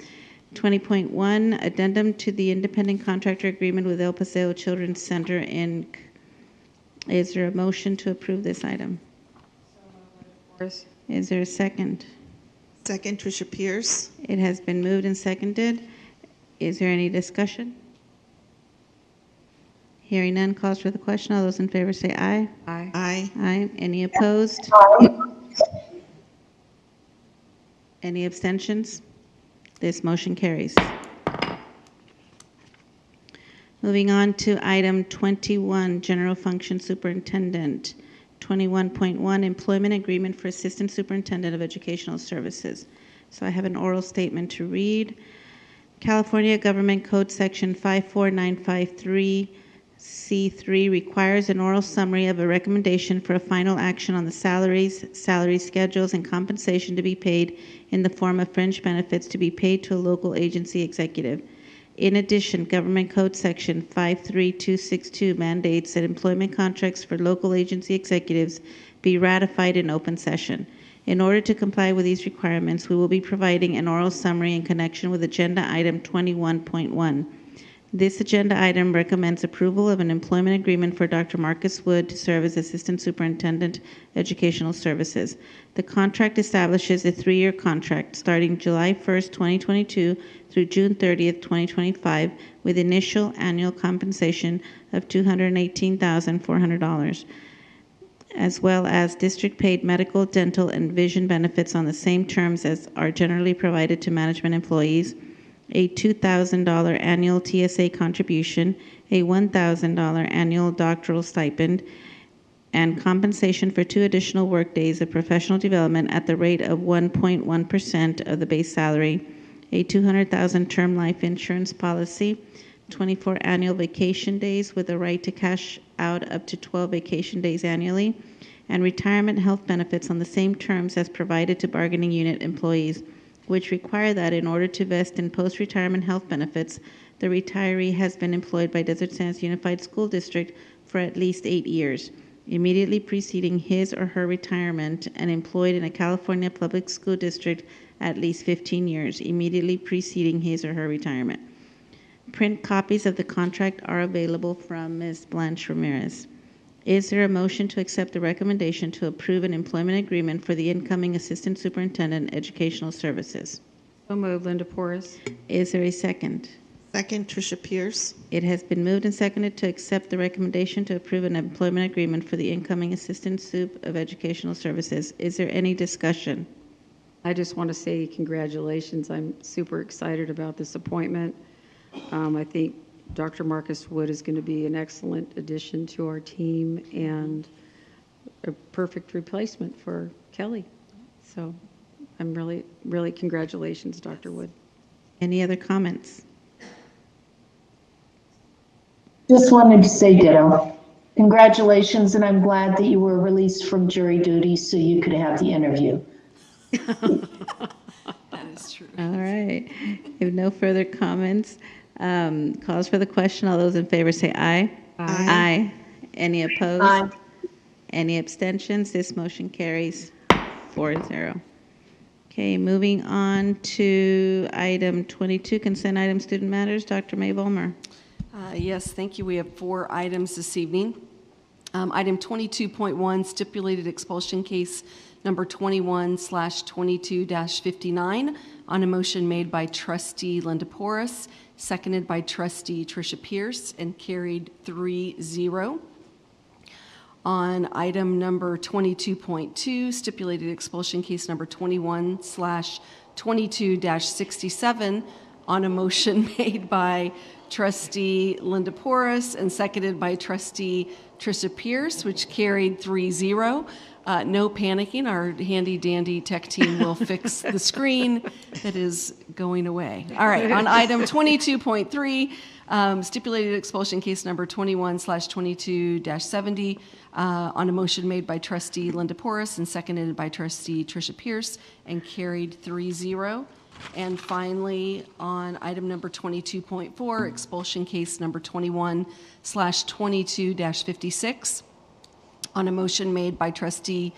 20.1, addendum to the independent contractor agreement with El Paseo Children's Center, Inc. Is there a motion to approve this item? Is there a second? Second, Tricia Pierce. It has been moved and seconded. Is there any discussion? Hearing none, calls for the question. All those in favor say aye. Aye. Aye. Aye. Any opposed? Any abstentions? This motion carries. Moving on to item 21, general function superintendent. 21.1, employment agreement for assistant superintendent of educational services. So I have an oral statement to read. California Government Code Section 54953C3 requires an oral summary of a recommendation for a final action on the salaries, salary schedules, and compensation to be paid in the form of fringe benefits to be paid to a local agency executive. In addition, Government Code Section 53262 mandates that employment contracts for local agency executives be ratified in open session. In order to comply with these requirements, we will be providing an oral summary in connection with Agenda Item 21.1. This agenda item recommends approval of an employment agreement for Dr. Marcus Wood to serve as Assistant Superintendent, Educational Services. The contract establishes a 3-year contract starting July 1st, 2022 through June 30th, 2025, with initial annual compensation of $218,400, as well as district-paid medical, dental, and vision benefits on the same terms as are generally provided to management employees, a $2,000 annual TSA contribution, a $1,000 annual doctoral stipend, and compensation for 2 additional workdays of professional development at the rate of 1.1% of the base salary, a $200,000 term life insurance policy, 24 annual vacation days with a right to cash out up to 12 vacation days annually, and retirement health benefits on the same terms as provided to bargaining unit employees, which require that in order to vest in post-retirement health benefits, the retiree has been employed by Desert Sands Unified School District for at least 8 years, immediately preceding his or her retirement, and employed in a California public school district at least 15 years, immediately preceding his or her retirement. Print copies of the contract are available from Ms. Blanche Ramirez. Is there a motion to accept the recommendation to approve an employment agreement for the incoming Assistant Superintendent, Educational Services? So moved, Linda Porras. Is there a second? Second, Tricia Pierce. It has been moved and seconded to accept the recommendation to approve an employment agreement for the incoming Assistant Sup of Educational Services. Is there any discussion? I just want to say congratulations. I'm super excited about this appointment. I think Dr. Marcus Wood is going to be an excellent addition to our team and a perfect replacement for Kelly. So I'm really congratulations, Dr. Wood. Any other comments? Just wanted to say ditto. Congratulations, and I'm glad that you were released from jury duty so you could have the interview. That is true. All right. If no further comments, calls for the question. All those in favor say aye. Aye. Aye. Any opposed? Aye. Any abstentions? This motion carries 4-0. Okay, moving on to item 22, consent item, student matters. Dr. May Vollmer. Yes, thank you. We have 4 items this evening. Item 22.1, stipulated expulsion case number 21/22-59 on a motion made by Trustee Linda Porras, seconded by Trustee Tricia Pierce, and carried 3-0. On item number 22.2, stipulated expulsion case number 21/22-67 on a motion made by Trustee Linda Porras and seconded by Trustee Tricia Pierce, which carried 3-0. No panicking. Our handy-dandy tech team will fix the screen that is going away. All right, on item 22.3, stipulated expulsion case number 21/22-70 on a motion made by Trustee Linda Porras and seconded by Trustee Tricia Pierce and carried 3-0. And finally, on item number 22.4, expulsion case number 21/22-56 on a motion made by Trustee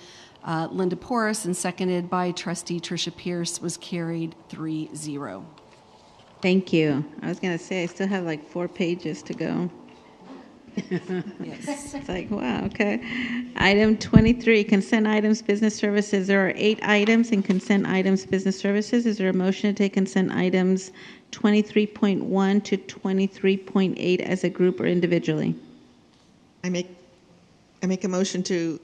Linda Porras and seconded by Trustee Tricia Pierce was carried 3-0. Thank you. I was going to say, I still have like 4 pages to go. Yes. It's like, wow, okay. Item 23, consent items, business services. There are 8 items in consent items, business services. Is there a motion to take consent items 23.1 to 23.8 as a group or individually? I make a motion to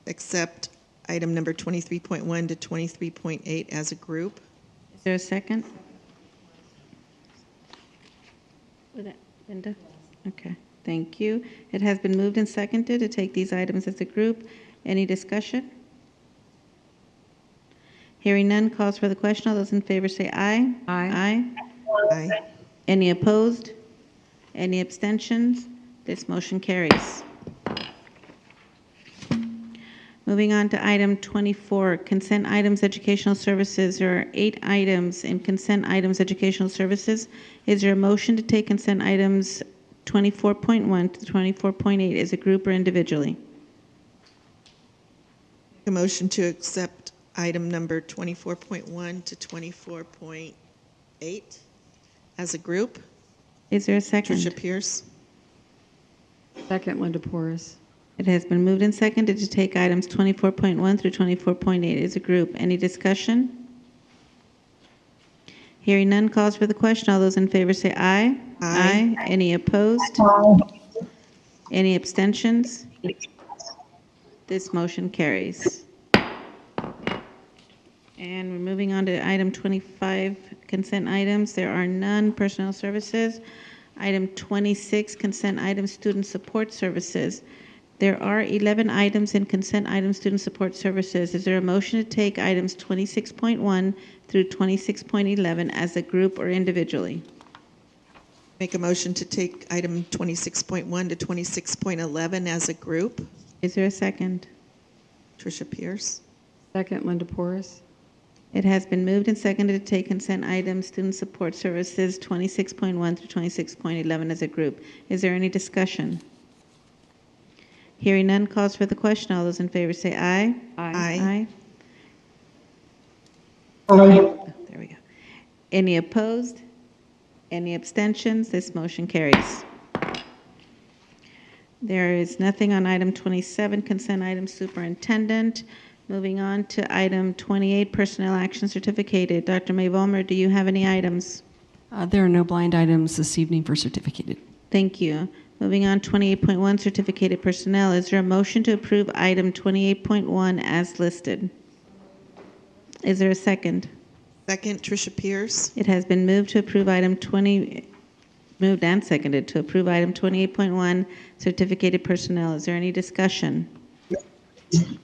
accept item number 23.1 to 23.8 as a group. Is there a second? Linda? Okay, thank you. It has been moved and seconded to take these items as a group. Any discussion? Hearing none, calls for the question. All those in favor say aye. Aye. Aye. Any opposed? Any abstentions? This motion carries. Moving on to item 24, consent items, educational services. There are 8 items in consent items, educational services. Is there a motion to take consent items 24.1 to 24.8 as a group or individually? A motion to accept item number 24.1 to 24.8 as a group. Is there a second? Tricia Pierce. Second, Linda Porras. It has been moved and seconded to take items 24.1 through 24.8 as a group. Any discussion? Hearing none, calls for the question. All those in favor say aye. Aye. Any opposed? Any abstentions? This motion carries. And we're moving on to item 25, consent items. There are none. Personnel services. Item 26, consent items, student support services. There are 11 items in consent items, student support services. Is there a motion to take items 26.1 through 26.11 as a group or individually? Make a motion to take item 26.1 to 26.11 as a group. Is there a second? Tricia Pierce. Second, Linda Porras. It has been moved and seconded to take consent items, student support services 26.1 through 26.11 as a group. Is there any discussion? Hearing none, calls for the question. All those in favor say aye. Aye. Oh, there we go. Any opposed? Any abstentions? This motion carries. There is nothing on item 27, consent item, superintendent. Moving on to item 28, personnel action certificated. Dr. May Vollmer, do you have any items? There are no blind items this evening for certificated. Thank you. Moving on, 28.1, certificated personnel. Is there a motion to approve item 28.1 as listed? Is there a second? Second, Tricia Pierce. It has been moved to approve item 20, moved and seconded to approve item 28.1, certificated personnel. Is there any discussion?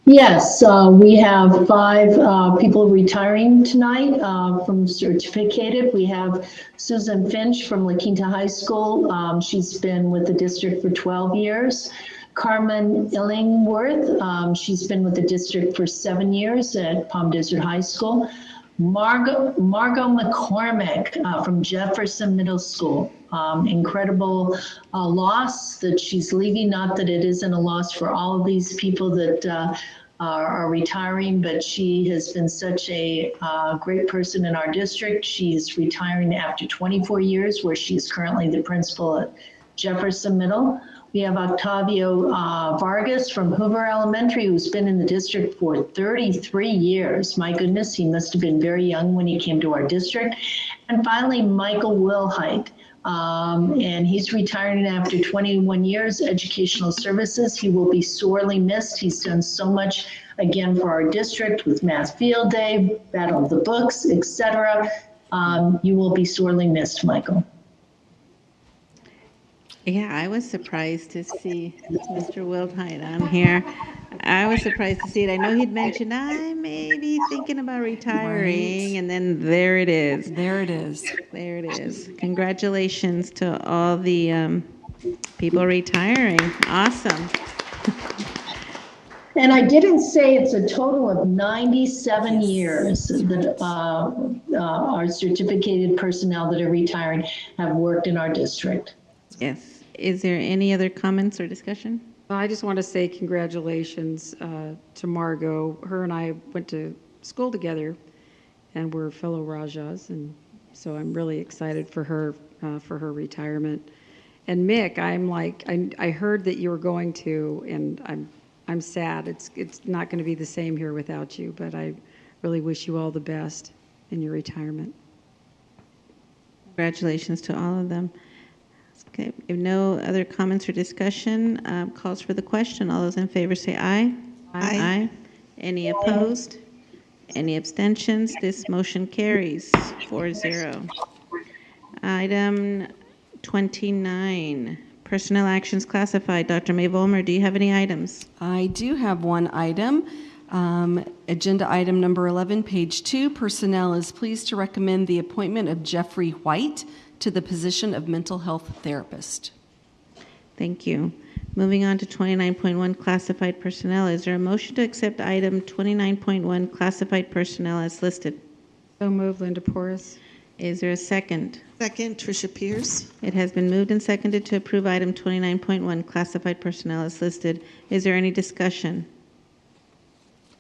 Yes, we have 5 people retiring tonight from certificated. We have Susan Finch from La Quinta High School. She's been with the district for 12 years. Carmen Illingworth, she's been with the district for 7 years at Palm Desert High School. Margot McCormick from Jefferson Middle School. Incredible loss that she's leaving. Not that it isn't a loss for all of these people that are retiring, but she has been such a great person in our district. She's retiring after 24 years, where she is currently the principal at Jefferson Middle. We have Octavio Vargas from Hoover Elementary, who's been in the district for 33 years. My goodness, he must have been very young when he came to our district. And finally, Michael Wilhite. And he's retiring after 21 years, educational services. He will be sorely missed. He's done so much, again, for our district with Math Field Day, Battle of the Books, etc. You will be sorely missed, Michael. Yeah, I was surprised to see Mr. Wildheit on here. I was surprised to see it. I know he'd mentioned, I may be thinking about retiring, and then there it is. There it is. There it is. Congratulations to all the people retiring. Awesome. And I didn't say it's a total of 97 years that our certificated personnel that are retiring have worked in our district. Yes. Is there any other comments or discussion? I just want to say congratulations to Margot. Her and I went to school together, and we're fellow Rajas, and so I'm really excited for her retirement. And Mick, I'm like, I heard that you were going to, and I'm sad. It's not going to be the same here without you, but I really wish you all the best in your retirement. Congratulations to all of them. Okay, if no other comments or discussion, calls for the question. All those in favor say aye. Aye. Any opposed? Any abstentions? This motion carries 4-0. Item 29, personnel actions classified. Dr. May Vollmer, do you have any items? I do have one item. Agenda item number 11, page 2. Personnel is pleased to recommend the appointment of Jeffrey White to the position of mental health therapist. Thank you. Moving on to 29.1, classified personnel. Is there a motion to accept item 29.1, classified personnel as listed? So moved, Linda Porras. Is there a second? Second, Tricia Pierce. It has been moved and seconded to approve item 29.1, classified personnel as listed. Is there any discussion?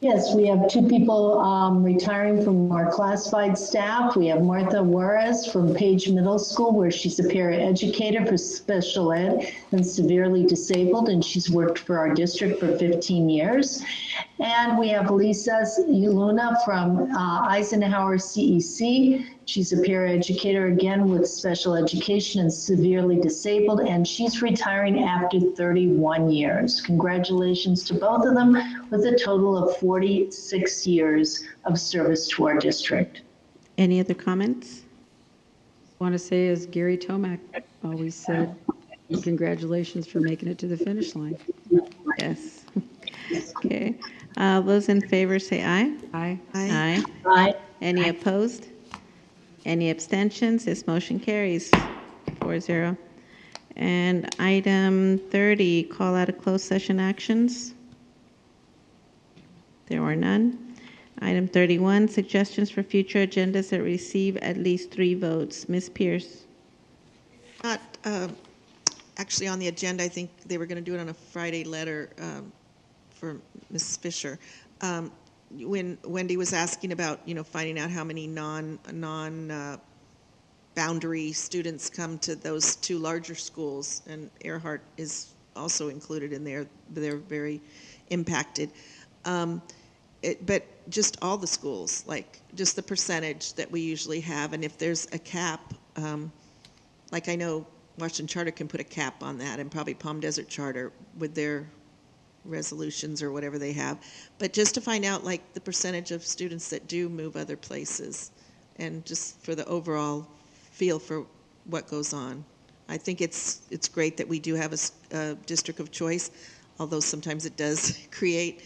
Yes, we have two people retiring from our classified staff. We have Martha Juarez from Page Middle School, where she's a paraeducator for special ed and severely disabled, and she's worked for our district for 15 years. And we have Lisa Luna from Eisenhower CEC. She's a paraeducator, again, with special education and severely disabled, and she's retiring after 31 years. Congratulations to both of them, with a total of 46 years of service to our district. Any other comments? I want to say, as Gary Tomac always said, congratulations for making it to the finish line. Yes. Okay. Those in favor say aye. Aye. Aye. Aye. Any opposed? Any abstentions? This motion carries 4-0. And item 30, call out of closed session actions. There were none. Item 31, suggestions for future agendas that receive at least 3 votes. Ms. Pierce. Not actually on the agenda. I think they were going to do it on a Friday letter for Ms. Fisher. When Wendy was asking about, finding out how many non-boundary students come to those 2 larger schools, and Earhart is also included in there. They're very impacted. But just all the schools, like just the percentage that we usually have, and if there's a cap, like I know Washington Charter can put a cap on that, and probably Palm Desert Charter with their resolutions or whatever they have, but just to find out like the percentage of students that do move other places, and just for the overall feel for what goes on. I think it's great that we do have a district of choice, although sometimes it does create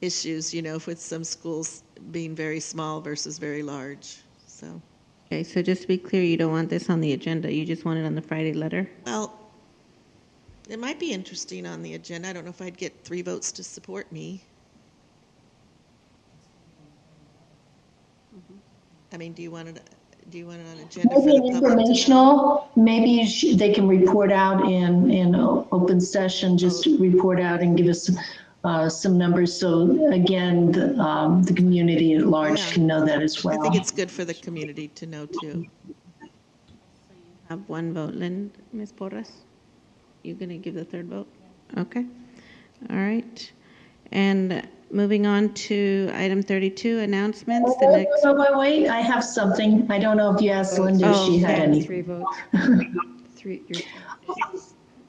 issues, with some schools being very small versus very large. So. Okay, so just to be clear, you don't want this on the agenda. You just want it on the Friday letter? Well, it might be interesting on the agenda. I don't know if I'd get 3 votes to support me. I mean, do you want it on agenda for Maybe the public? informational. Maybe they can report out in open session. Just report out and give us some numbers. So again, the community at large can know that as well. I think it's good for the community to know too. Have 1 vote. Ms. Porras? You going to give the 3rd vote? Okay. All right. And moving on to item 32, announcements. Wait. I have something. I don't know if you asked Linda if she had any. 3 votes. 3.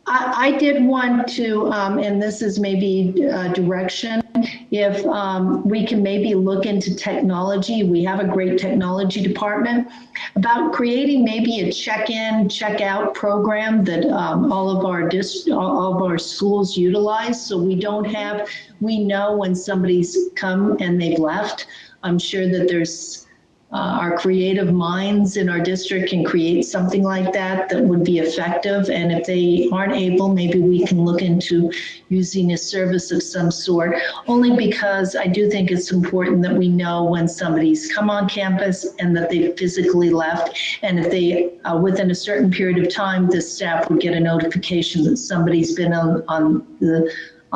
I did want to, and this is maybe direction, if we can maybe look into technology. We have a great technology department, about creating maybe a check-in, check-out program that all of our schools utilize, so we know when somebody's come and they've left. I'm sure that there's our creative minds in our district can create something like that would be effective. And if they aren't able, maybe we can look into using a service of some sort, only because I do think it's important that we know when somebody's come on campus and that they physically left. And if they, within a certain period of time, the staff would get a notification that somebody's been on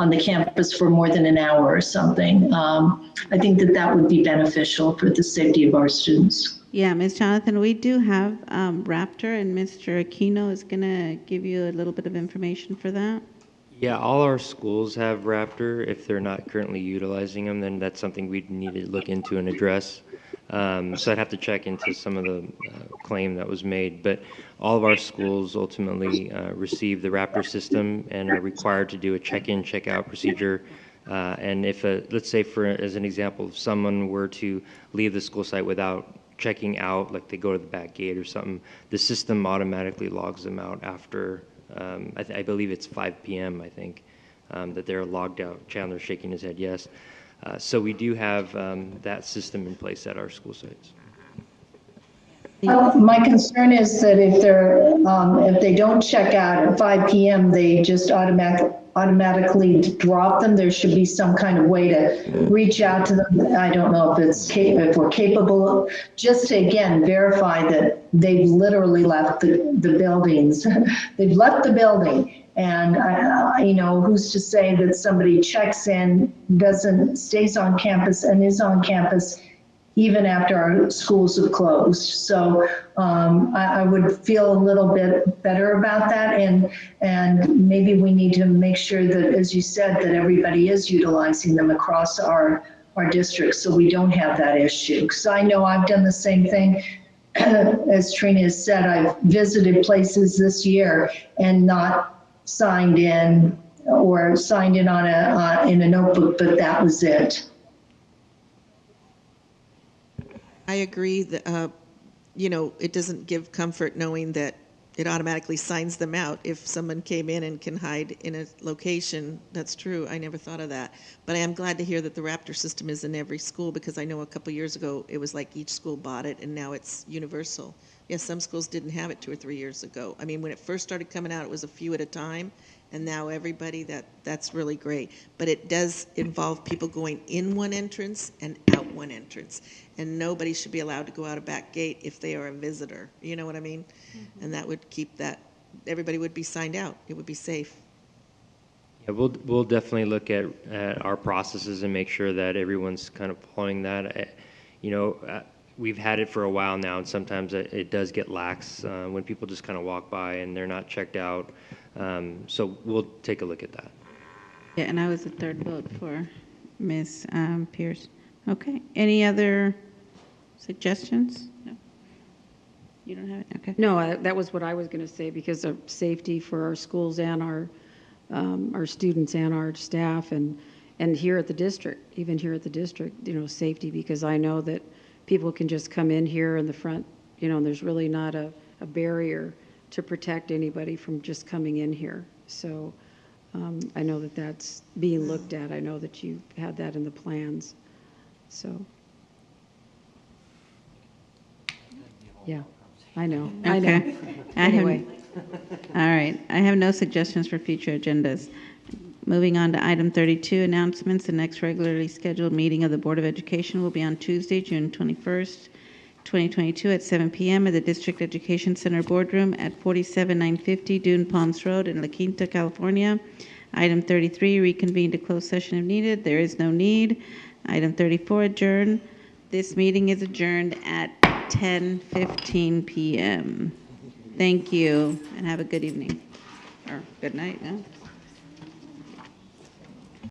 the campus for more than an hour or something. I think that would be beneficial for the safety of our students. Yeah, Ms. Jonathan, we do have Raptor, and Mr. Aquino is going to give you a little bit of information for that. Yeah, all our schools have Raptor. If they're not currently utilizing them, then that's something we'd need to look into and address. So I'd have to check into some of the claim that was made. But all of our schools ultimately receive the Raptor system and are required to do a check-in, check-out procedure. And if, let's say, as an example, if someone were to leave the school site without checking out, like they go to the back gate or something, the system automatically logs them out after, I believe it's 5 p.m., I think, that they're logged out. Chandler's shaking his head, yes. So we do have that system in place at our school sites. My concern is that if they don't check out at 5 p.m., they just automatically drop them. There should be some kind of way to reach out to them. I don't know if we're capable, just to, again, verify that they've literally left the buildings. They've left the building. And, who's to say that somebody checks in, stays on campus and is on campus even after our schools have closed. So I would feel a little bit better about that. And maybe we need to make sure that, as you said, that everybody is utilizing them across our districts so we don't have that issue. Because I know I've done the same thing. As Trina has said, I've visited places this year and not signed in or signed in in a notebook, but that was it. I agree that, it doesn't give comfort knowing that it automatically signs them out if someone came in and can hide in a location. That's true. I never thought of that. But I am glad to hear that the Raptor system is in every school, because I know a couple years ago it was like each school bought it and now it's universal. Yes, some schools didn't have it 2 or 3 years ago. I mean, when it first started coming out, it was a few at a time. And now everybody, that's really great. But it does involve people going in one entrance and out one entrance. And nobody should be allowed to go out a back gate if they are a visitor. You know what I mean? Mm-hmm. And that would keep that, everybody would be signed out. It would be safe. Yeah, we'll definitely look at our processes and make sure that everyone's kind of following that. We've had it for a while now, and sometimes it does get lax when people just kind of walk by and they're not checked out. So we'll take a look at that. Yeah, and I was the third vote for Ms. Pierce. Okay. Any other suggestions? No. You don't have it? Okay. No, that was what I was going to say, because of safety for our schools and our students and our staff, and here at the district, even here at the district, safety, because I know that people can just come in here in the front, and there's really not a barrier to protect anybody from just coming in here. So I know that that's being looked at. I know that you had that in the plans. So, yeah, I know. Okay. I know. Anyway. All right. I have no suggestions for future agendas. Moving on to item 32, announcements. The next regularly scheduled meeting of the Board of Education will be on Tuesday, June 21st, 2022 at 7 p.m. at the District Education Center Boardroom at 47950 Dune Palms Road in La Quinta, California. Item 33, reconvene to closed session if needed. There is no need. Item 34, adjourn. This meeting is adjourned at 10:15 p.m. Thank you, and have a good evening. Or good night, no?